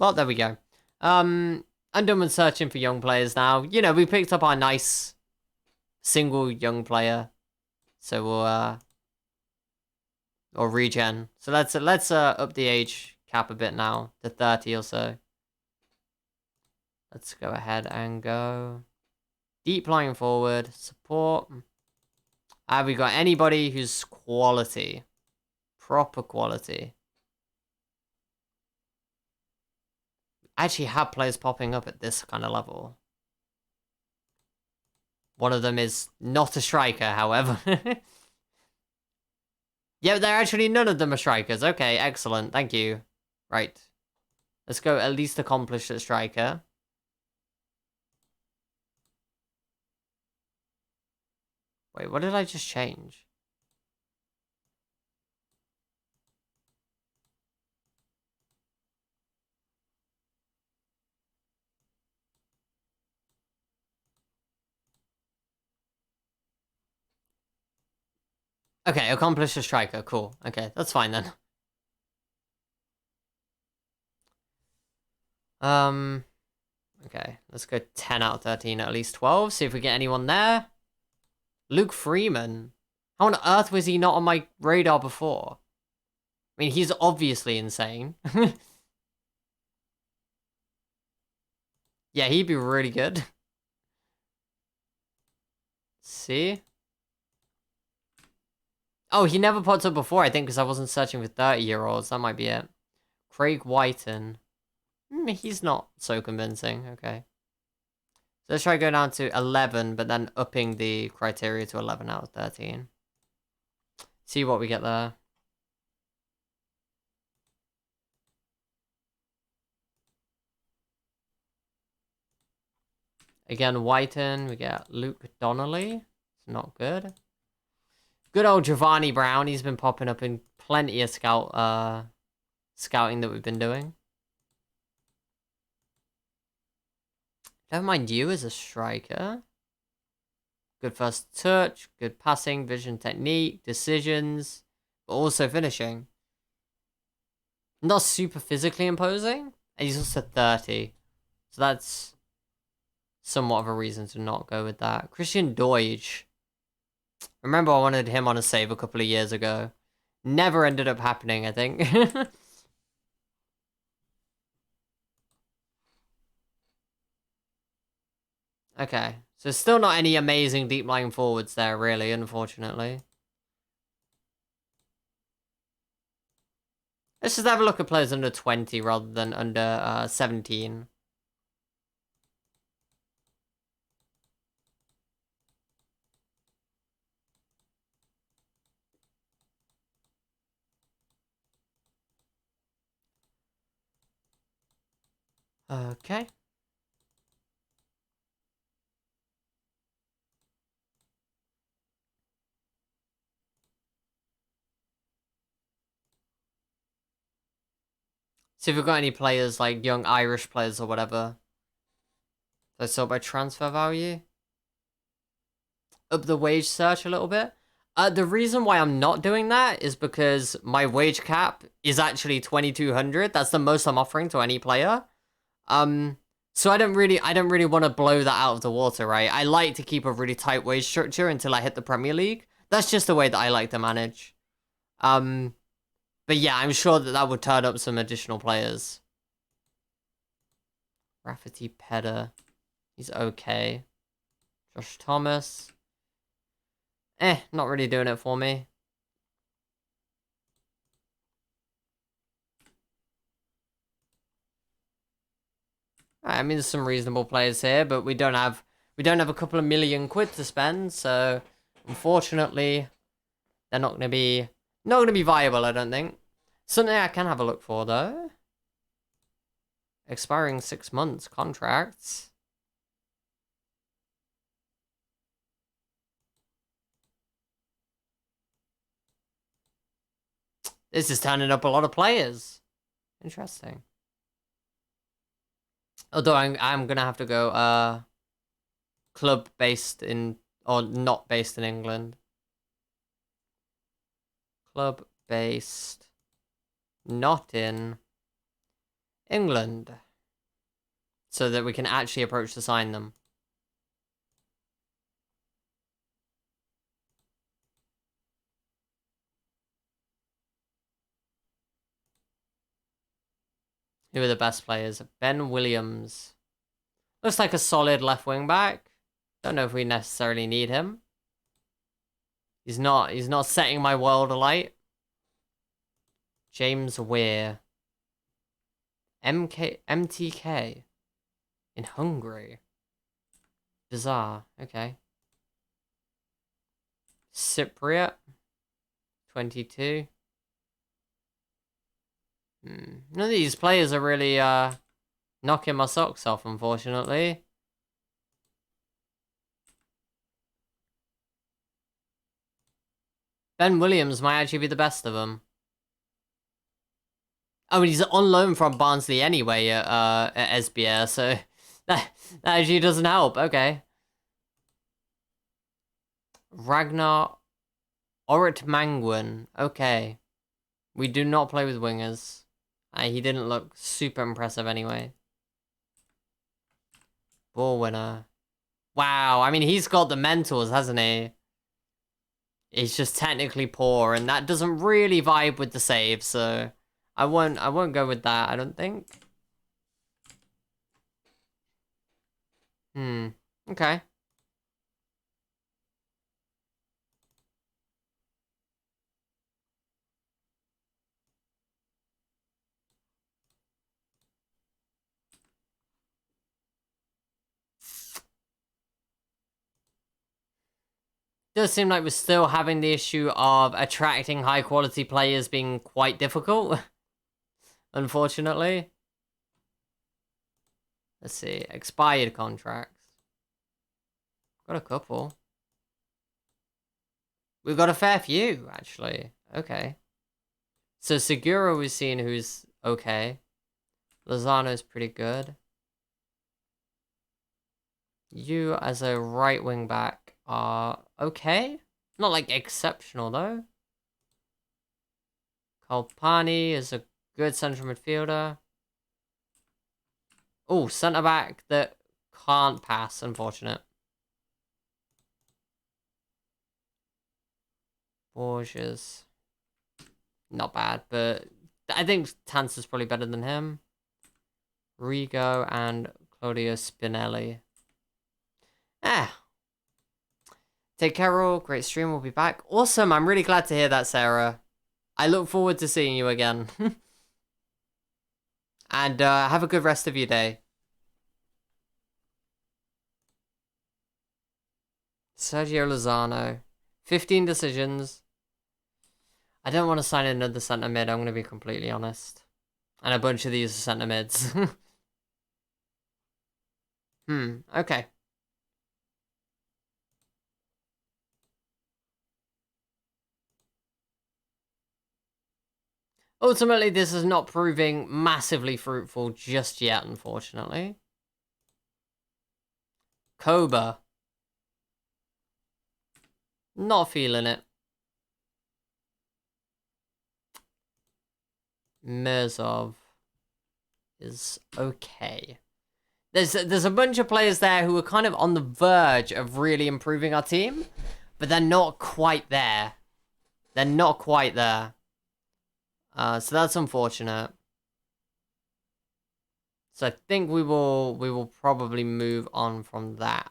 Well, there we go. I'm done with searching for young players now. You know, we picked up our nice single young player. So we'll, or regen. So let's up the age cap a bit now to 30 or so. Let's go ahead and go deep lying forward, support. Have we got anybody who's quality? Proper quality. I actually have players popping up at this kind of level. One of them is not a striker, however. Yeah, they're actually none of them are strikers. Okay, excellent. Thank you. Right. Let's go at least accomplish at striker. Wait, what did I just change? Okay, accomplish a striker. Cool. Okay, that's fine then. Okay, let's go 10 out of 13, at least 12. See if we get anyone there. Luke Freeman. How on earth was he not on my radar before? I mean, he's obviously insane. Yeah, he'd be really good. See? Oh, he never popped up before, I think, because I wasn't searching for 30-year-olds. That might be it. Craig Whiten. He's not so convincing. Okay. So let's try to go down to 11, but then upping the criteria to 11 out of 13. See what we get there. Again, Whiten. We get Luke Donnelly. It's not good. Good old Giovanni Brown. He's been popping up in plenty of scouting that we've been doing. Never mind you as a striker. Good first touch, good passing, vision technique, decisions, but also finishing. Not super physically imposing. And he's also 30. So that's somewhat of a reason to not go with that. Christian Deutsch. Remember I wanted him on a save a couple of years ago. Never ended up happening, I think. Okay. So still not any amazing deep lying forwards there, really, unfortunately. Let's just have a look at players under 20 rather than under 17. Okay. See if we've got any players, like young Irish players or whatever. So sort by transfer value. Up the wage search a little bit. The reason why I'm not doing that is because my wage cap is actually 2,200. That's the most I'm offering to any player. So I don't really want to blow that out of the water, right? I like to keep a really tight wage structure until I hit the Premier League. That's just the way that I like to manage. But yeah, I'm sure that would turn up some additional players. Rafferty Pedder. He's okay. Josh Thomas. Not really doing it for me. I mean, there's some reasonable players here, but we don't have a couple of million quid to spend, so unfortunately, they're not gonna be viable, I don't think. Something I can have a look for though. Expiring 6 months contracts. This is turning up a lot of players. Interesting. Although I'm gonna have to go club based in, or not based in England. Club based not in England. So that we can actually approach to sign them. Who are the best players? Ben Williams. Looks like a solid left wing back. Don't know if we necessarily need him. He's not setting my world alight. James Weir. MTK. In Hungary. Bizarre. Okay. Cypriot. 22. None of these players are really knocking my socks off, unfortunately. Ben Williams might actually be the best of them. Oh, and he's on loan from Barnsley anyway at SBR, so that actually doesn't help. Okay. Ragnar Orit Mangwin. Okay. We do not play with wingers. He didn't look super impressive anyway. Ball winner. Wow, I mean, he's got the mentals, hasn't he? He's just technically poor, and that doesn't really vibe with the save, so I won't go with that, I don't think. Okay. Does seem like we're still having the issue of attracting high quality players being quite difficult. Unfortunately. Let's see. Expired contracts. Got a couple. We've got a fair few, actually. Okay. So Segura we've seen who's okay. Lozano's pretty good. You as a right wing back are okay. Not like exceptional though. Kalpani is a good central midfielder. Oh, centre back that can't pass, unfortunate. Borges. Not bad, but I think Tancer's probably better than him. Rigo and Claudio Spinelli. Take care all. Great stream. We'll be back. Awesome. I'm really glad to hear that, Sarah. I look forward to seeing you again. And have a good rest of your day. Sergio Lozano. 15 decisions. I don't want to sign another centre mid, I'm going to be completely honest. And a bunch of these are centre mids. Okay. Ultimately, this is not proving massively fruitful just yet, unfortunately. Koba. Not feeling it. Mirzov is okay. There's a bunch of players there who are kind of on the verge of really improving our team, but they're not quite there. They're not quite there. So that's unfortunate. So I think we will probably move on from that.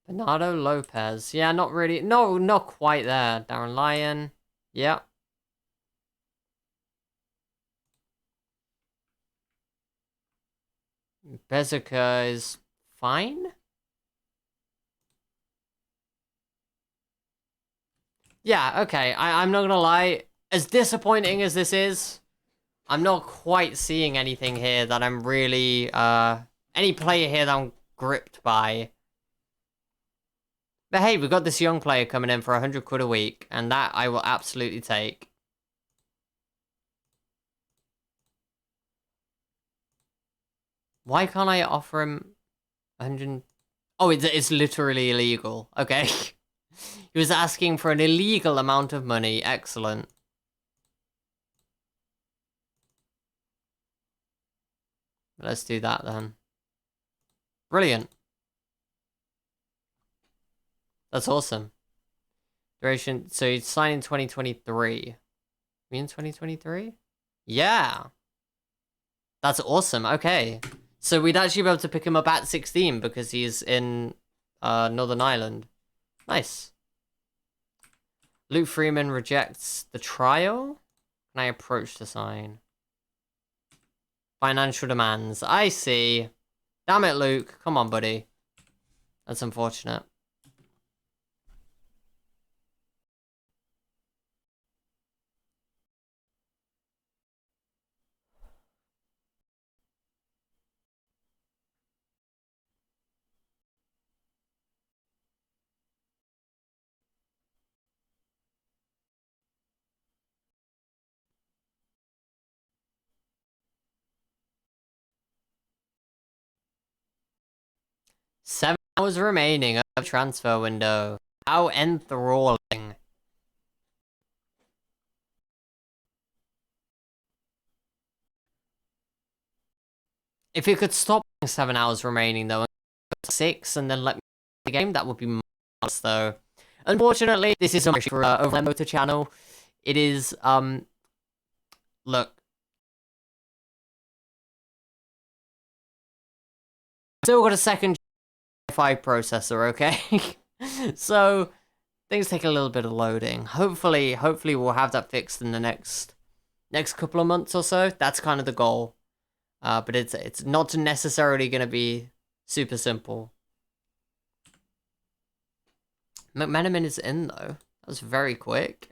Bernardo Lopez. Yeah, not really. No, not quite there. Darren Lyon. Yep. Bezica is fine. Yeah, okay. I'm not gonna lie. As disappointing as this is, I'm not quite seeing anything here that I'm really, any player here that I'm gripped by. But hey, we've got this young player coming in for 100 quid a week, and that I will absolutely take. Why can't I offer him 100? Oh, it's literally illegal. Okay. He was asking for an illegal amount of money. Excellent. Let's do that then. Brilliant. That's awesome. Duration. So you signed in 2023. We in 2023? Yeah. That's awesome. Okay. So we'd actually be able to pick him up at 16 because he's in Northern Ireland. Nice. Luke Freeman rejects the trial. Can I approach to sign? Financial demands. I see. Damn it, Luke. Come on, buddy. That's unfortunate. Seven hours remaining of the transfer window. How enthralling. If you could stop 7 hours remaining, though, and 6, and then let me the game, that would be marvelous, though. Unfortunately, this is something for MLMDota channel. It is, look. Still got a second 5 processor, okay? So, things take a little bit of loading. Hopefully we'll have that fixed in the next couple of months or so. That's kind of the goal. But it's not necessarily going to be super simple. McMenamin is in, though. That was very quick.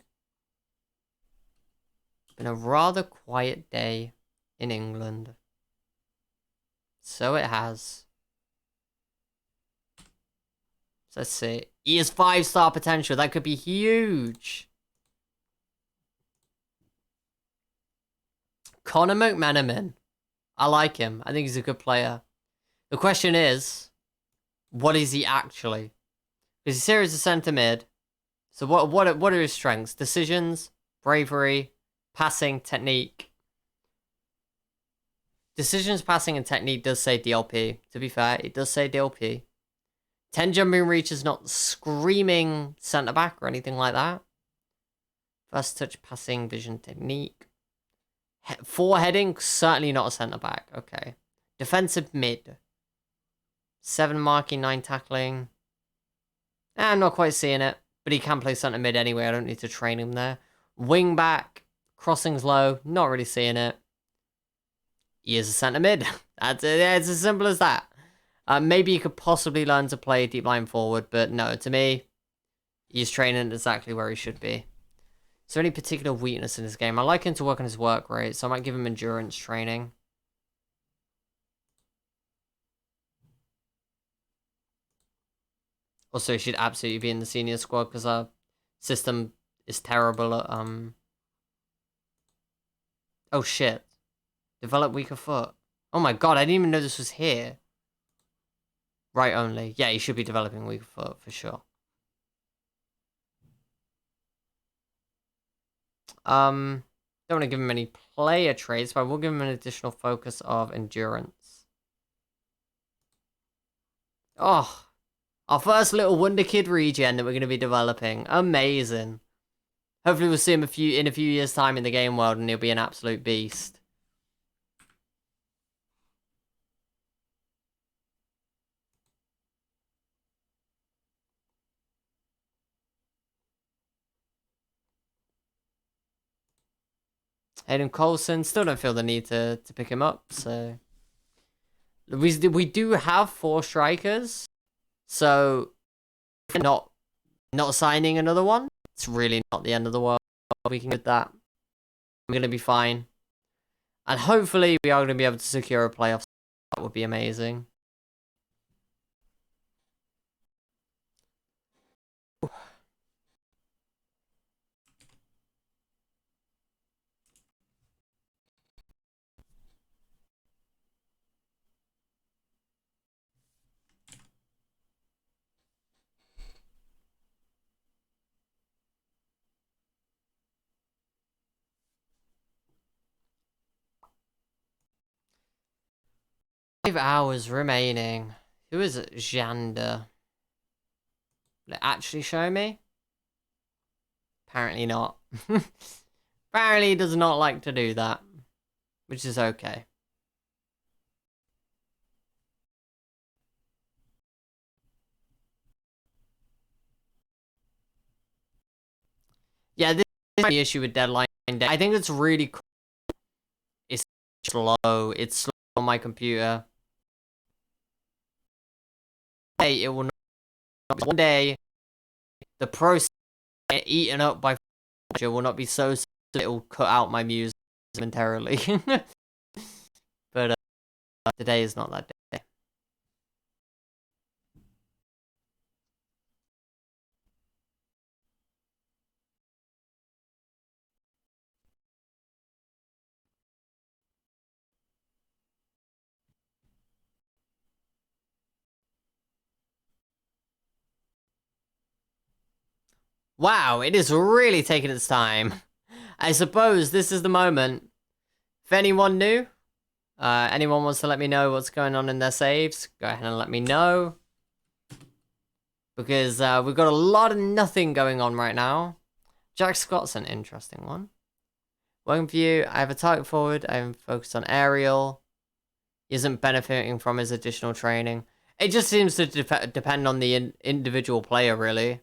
Been a rather quiet day in England. So it has. So let's see. He has 5-star potential. That could be huge. Connor McMenamin. I like him. I think he's a good player. The question is, what is he actually? Because he's here as a centre mid. So what are his strengths? Decisions, bravery, passing, technique. Decisions, passing, and technique does say DLP. To be fair, it does say DLP. 10 jumping reach is not screaming centre back or anything like that. First touch, passing, vision, technique. 4 heading, certainly not a centre back. Okay. Defensive mid. 7 marking, 9 tackling. I'm not quite seeing it, but he can play centre mid anyway. I don't need to train him there. Wing back, crossings low, not really seeing it. He is a centre mid. It's as simple as that. Maybe you could possibly learn to play deep line forward, but no, to me, he's training exactly where he should be. Is there any particular weakness in his game? I like him to work on his work rate, so I might give him endurance training. Also, he should absolutely be in the senior squad because our system is terrible at, Oh, shit. Develop weaker foot. Oh my god, I didn't even know this was here. Right only. Yeah, he should be developing weaker foot, for sure. Don't want to give him any player traits, but I will give him an additional focus of endurance. Oh, our first little Wonder Kid regen that we're going to be developing. Amazing. Hopefully we'll see him in a few years' time in the game world and he'll be an absolute beast. Hayden Coulson, still don't feel the need to pick him up, so... We do have 4 strikers, so not signing another one, it's really not the end of the world. We can get that. We're going to be fine. And hopefully we are going to be able to secure a playoff. That would be amazing. hours remaining. Who is it? Xander. Will it actually show me? Apparently not. Apparently he does not like to do that. Which is okay. Yeah, this is the issue with deadline day. I think it's really cool. It's slow. It's slow on my computer. Hey, it will not. One day, the process get eaten up by will not be so slow it will cut out my music momentarily. But today is not that day. Wow, it is really taking its time. I suppose this is the moment. If anyone new, anyone wants to let me know what's going on in their saves, go ahead and let me know. Because we've got a lot of nothing going on right now. Jack Scott's an interesting one. Welcome for you. I have a target forward. I am focused on aerial. He isn't benefiting from his additional training. It just seems to depend on the individual player, really.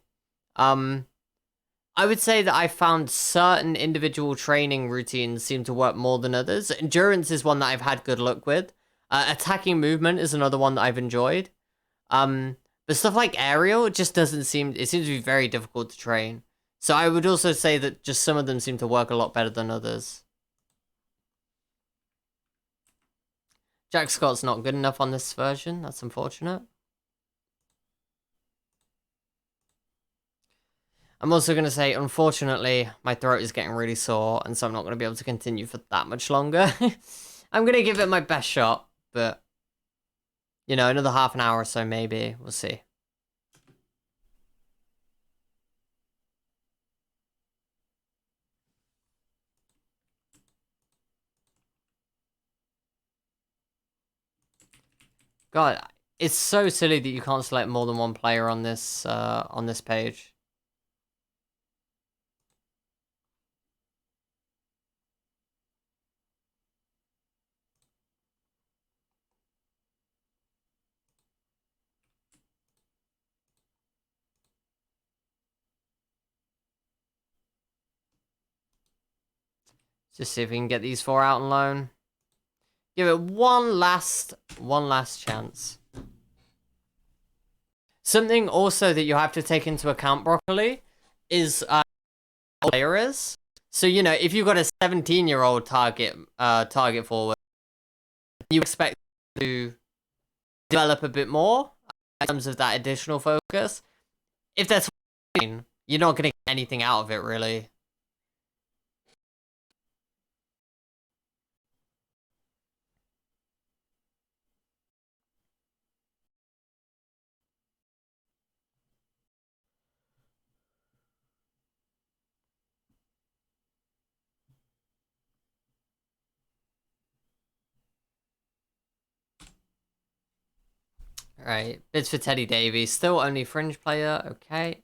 I would say that I found certain individual training routines seem to work more than others. Endurance is one that I've had good luck with. Attacking movement is another one that I've enjoyed. But stuff like aerial, it just doesn't seem... It seems to be very difficult to train. So I would also say that just some of them seem to work a lot better than others. Jack Scott's not good enough on this version. That's unfortunate. I'm also going to say, unfortunately, my throat is getting really sore, and so I'm not going to be able to continue for that much longer. I'm going to give it my best shot, but, you know, another half an hour or so, maybe. We'll see. God, it's so silly that you can't select more than one player on this page. Just see if we can get these 4 out on loan. Give it one last chance. Something also that you have to take into account, Broccoli, is player is. So, you know, if you've got a 17-year-old target forward, you expect to develop a bit more in terms of that additional focus. If that's you're not going to get anything out of it, really. Alright, bids for Teddy Davies. Still only fringe player. Okay.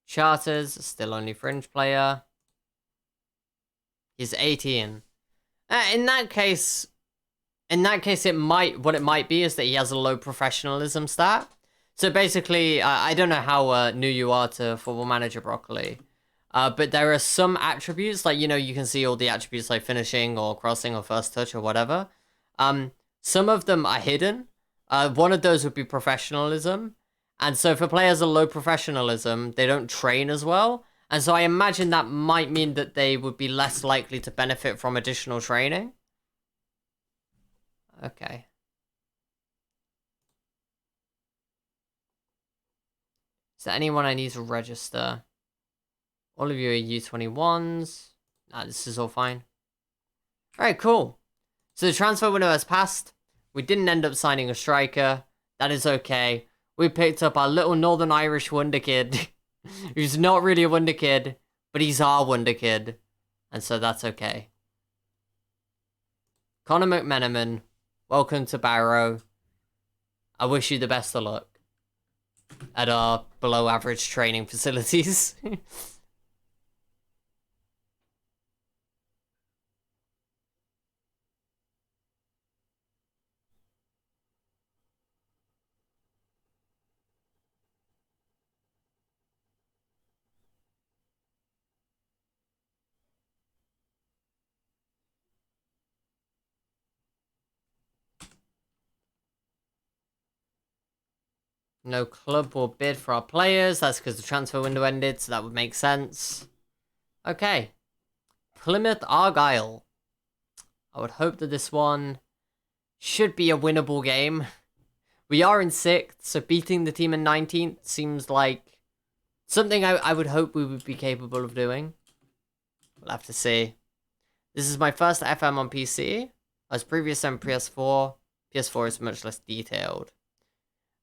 Charters, still only fringe player. He's 18. In that case, it might be is that he has a low professionalism stat. So basically, I don't know how new you are to Football Manager, Broccoli. But there are some attributes, like, you know, you can see all the attributes like finishing or crossing or first touch or whatever. Some of them are hidden. One of those would be professionalism. And so for players of low professionalism, they don't train as well. And so I imagine that might mean that they would be less likely to benefit from additional training. Okay. Is there anyone I need to register? All of you are U21s. Nah, this is all fine. Alright, cool. So the transfer window has passed. We didn't end up signing a striker. That is okay. We picked up our little Northern Irish wonder kid. Who's not really a wonder kid, but he's our wonder kid. And so that's okay. Connor McMenamin. welcome to Barrow. I wish you the best of luck at our below average training facilities. No club will bid for our players. That's because the transfer window ended, so that would make sense. Okay. Plymouth Argyle. I would hope that this one should be a winnable game. We are in 6th, so beating the team in 19th seems like something I would hope we would be capable of doing. We'll have to see. This is my first FM on PC. As previous on PS4. PS4 is much less detailed.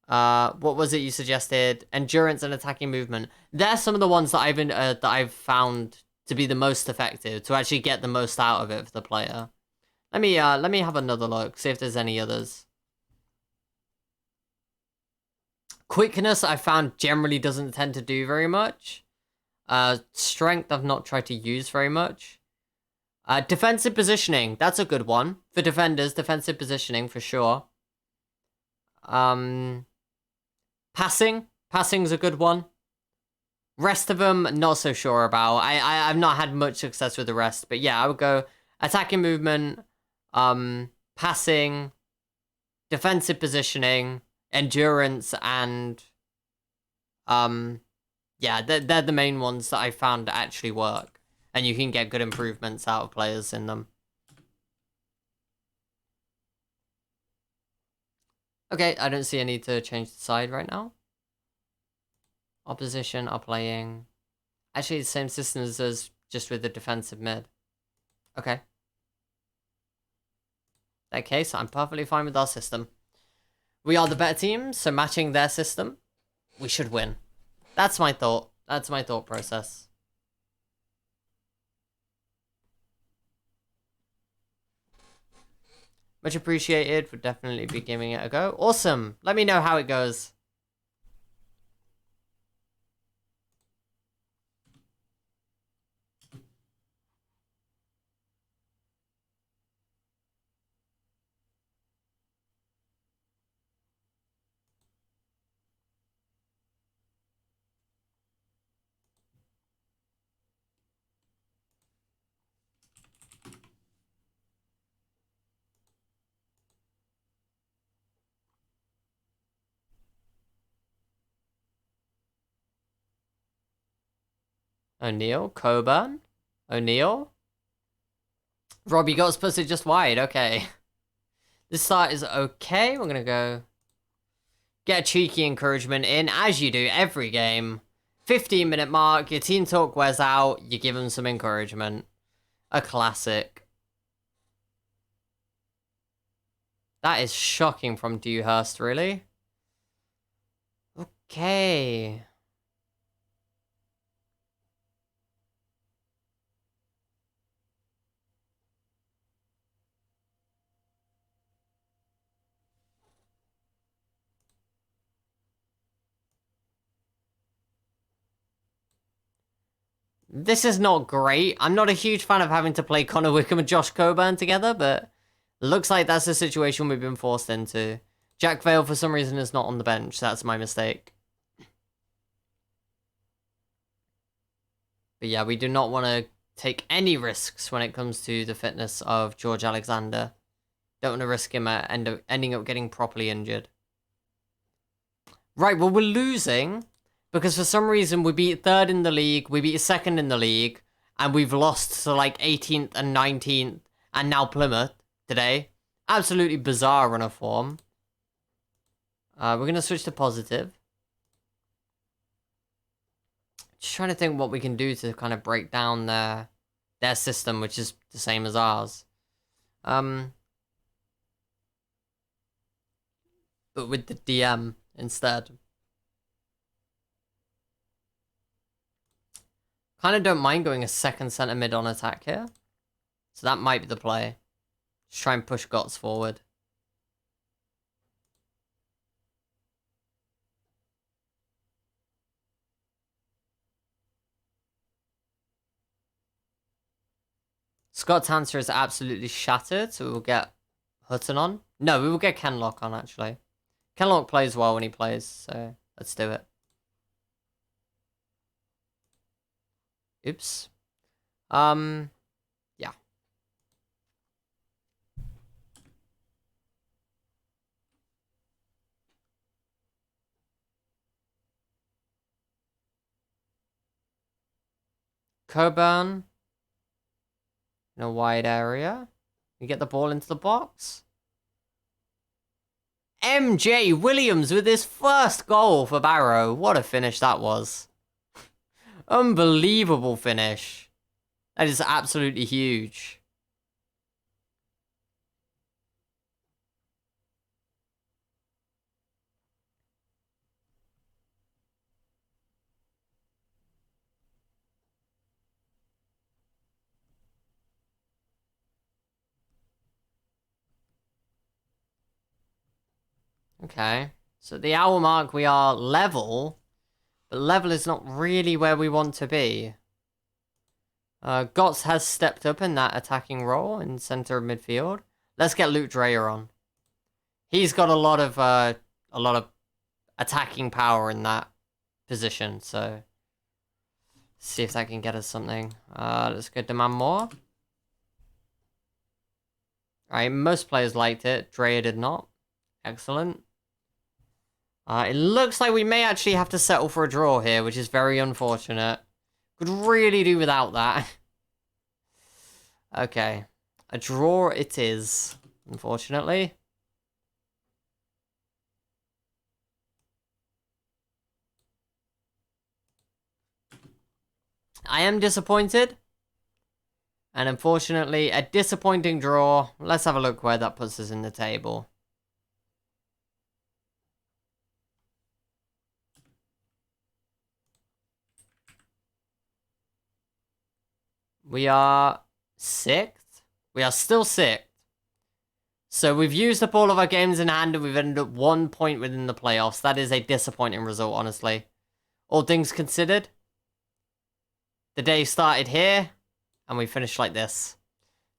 What was it you suggested? Endurance and attacking movement. They're some of the ones that I've found to be the most effective, to actually get the most out of it for the player. Let me have another look, see if there's any others. Quickness I found generally doesn't tend to do very much. Strength I've not tried to use very much. Defensive positioning, that's a good one. For defenders, defensive positioning for sure. Passing's a good one. Rest of them, not so sure about. I've not had much success with the rest, but yeah, I would go attacking movement, passing, defensive positioning, endurance, and yeah, they're the main ones that I found actually work, and you can get good improvements out of players in them. Okay, I don't see a need to change the side right now. Opposition are playing... Actually, the same system as us, just with the defensive mid. Okay. In that case, I'm perfectly fine with our system. We are the better team, so matching their system, we should win. That's my thought. That's my thought process. Much appreciated. Would definitely be giving it a go. Awesome. Let me know how it goes. O'Neill, Coburn, O'Neill. Robbie got spotted just wide. Okay. This start is okay. We're going to go get a cheeky encouragement in, as you do every game. 15-minute mark, your team talk wears out, you give them some encouragement. A classic. That is shocking from Dewhurst, really. Okay. This is not great. I'm not a huge fan of having to play Connor Wickham and Josh Coburn together, but looks like that's the situation we've been forced into. Jack Vale, for some reason, is not on the bench. That's my mistake. But yeah, we do not want to take any risks when it comes to the fitness of George Alexander. Don't want to risk him ending up getting properly injured. Right, well, we're losing because for some reason we beat 3rd in the league, we beat 2nd in the league, and we've lost to like 18th and 19th, and now Plymouth today. Absolutely bizarre run of form. We're going to switch to positive. Just trying to think what we can do to kind of break down their system, which is the same as ours. But with the DM instead. Kind of don't mind going a second centre mid on attack here. So that might be the play. Just try and push Gots forward. Scott's answer is absolutely shattered, so we will get Hutton on. No, we will get Kenlock on, actually. Kenlock plays well when he plays, so let's do it. Oops. Yeah. Coburn. In a wide area. You get the ball into the box. MJ Williams with his first goal for Barrow. What a finish that was. Unbelievable finish. That is absolutely huge. Okay. So at the hour mark, we are level. But level is not really where we want to be. Gotts has stepped up in that attacking role in center of midfield. Let's get Luke Dreyer on. He's got a lot of attacking power in that position, so see if that can get us something. Let's go demand more. Alright, most players liked it. Dreyer did not. Excellent. It looks like we may actually have to settle for a draw here, which is very unfortunate. Could really do without that. Okay. A draw it is, unfortunately. I am disappointed. And unfortunately, a disappointing draw. Let's have a look where that puts us in the table. We are 6th. We are still 6th. So we've used up all of our games in hand and we've ended up 1 point within the playoffs. That is a disappointing result, honestly. All things considered, the day started here and we finished like this.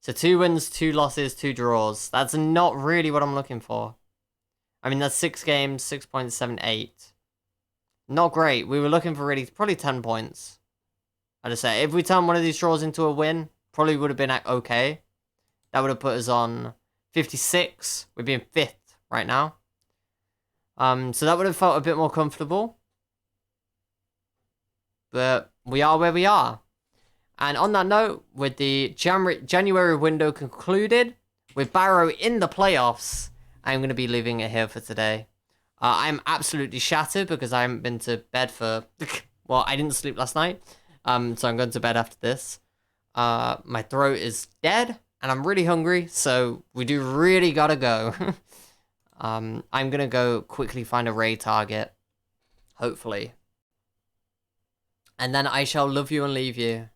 So 2 wins, 2 losses, 2 draws. That's not really what I'm looking for. I mean, that's 6 games, 6.78. Not great. We were looking for really probably 10 points. I just say, if we turn one of these draws into a win, probably would have been okay. That would have put us on 56. We'd be in 5th right now. So that would have felt a bit more comfortable. But we are where we are. And on that note, with the January window concluded, with Barrow in the playoffs, I'm going to be leaving it here for today. I'm absolutely shattered because I haven't been to bed for... well, I didn't sleep last night. So I'm going to bed after this. My throat is dead, and I'm really hungry, so we do really gotta go. I'm gonna go quickly find a raid target, hopefully. And then I shall love you and leave you.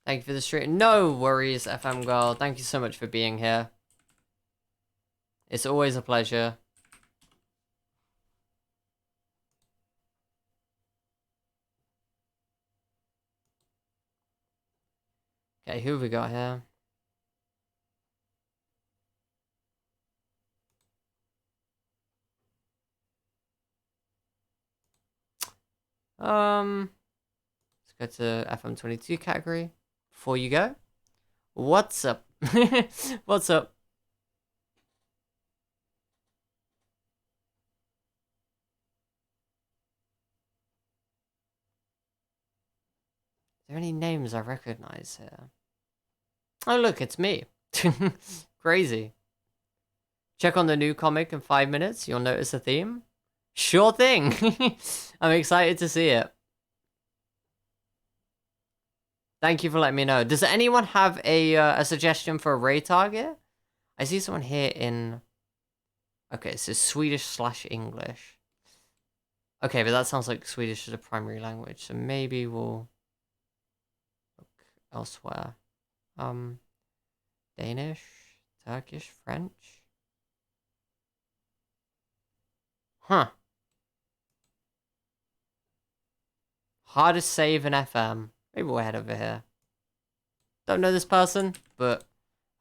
Thank you for the stream. No worries, FM girl. Thank you so much for being here. It's always a pleasure. Okay, who have we got here? Let's go to FM22 category. Before you go, what's up? What's up? Are there any names I recognize here? Oh, look, it's me. Crazy. Check on the new comic in 5 minutes. You'll notice a theme. Sure thing. I'm excited to see it. Thank you for letting me know. Does anyone have a suggestion for a raid target? I see someone here in... Okay, so Swedish/English. Okay, but that sounds like Swedish is a primary language, so maybe we'll look elsewhere. Danish, Turkish, French. Huh. Hardest save in FM. Maybe we'll head over here. Don't know this person, but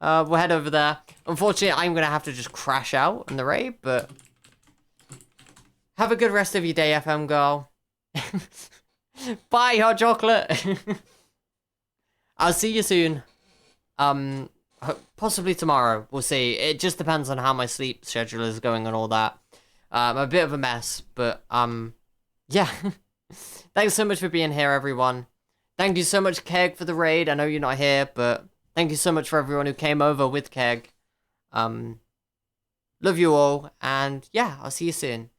we'll head over there. Unfortunately, I'm going to have to just crash out in the raid, but have a good rest of your day, FM girl. Bye, hot chocolate. I'll see you soon. Possibly tomorrow. We'll see. It just depends on how my sleep schedule is going and all that. I'm a bit of a mess, but yeah. Thanks so much for being here, everyone. Thank you so much, Keg, for the raid. I know you're not here, but thank you so much for everyone who came over with Keg. Love you all, and yeah, I'll see you soon.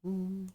Mm-hmm.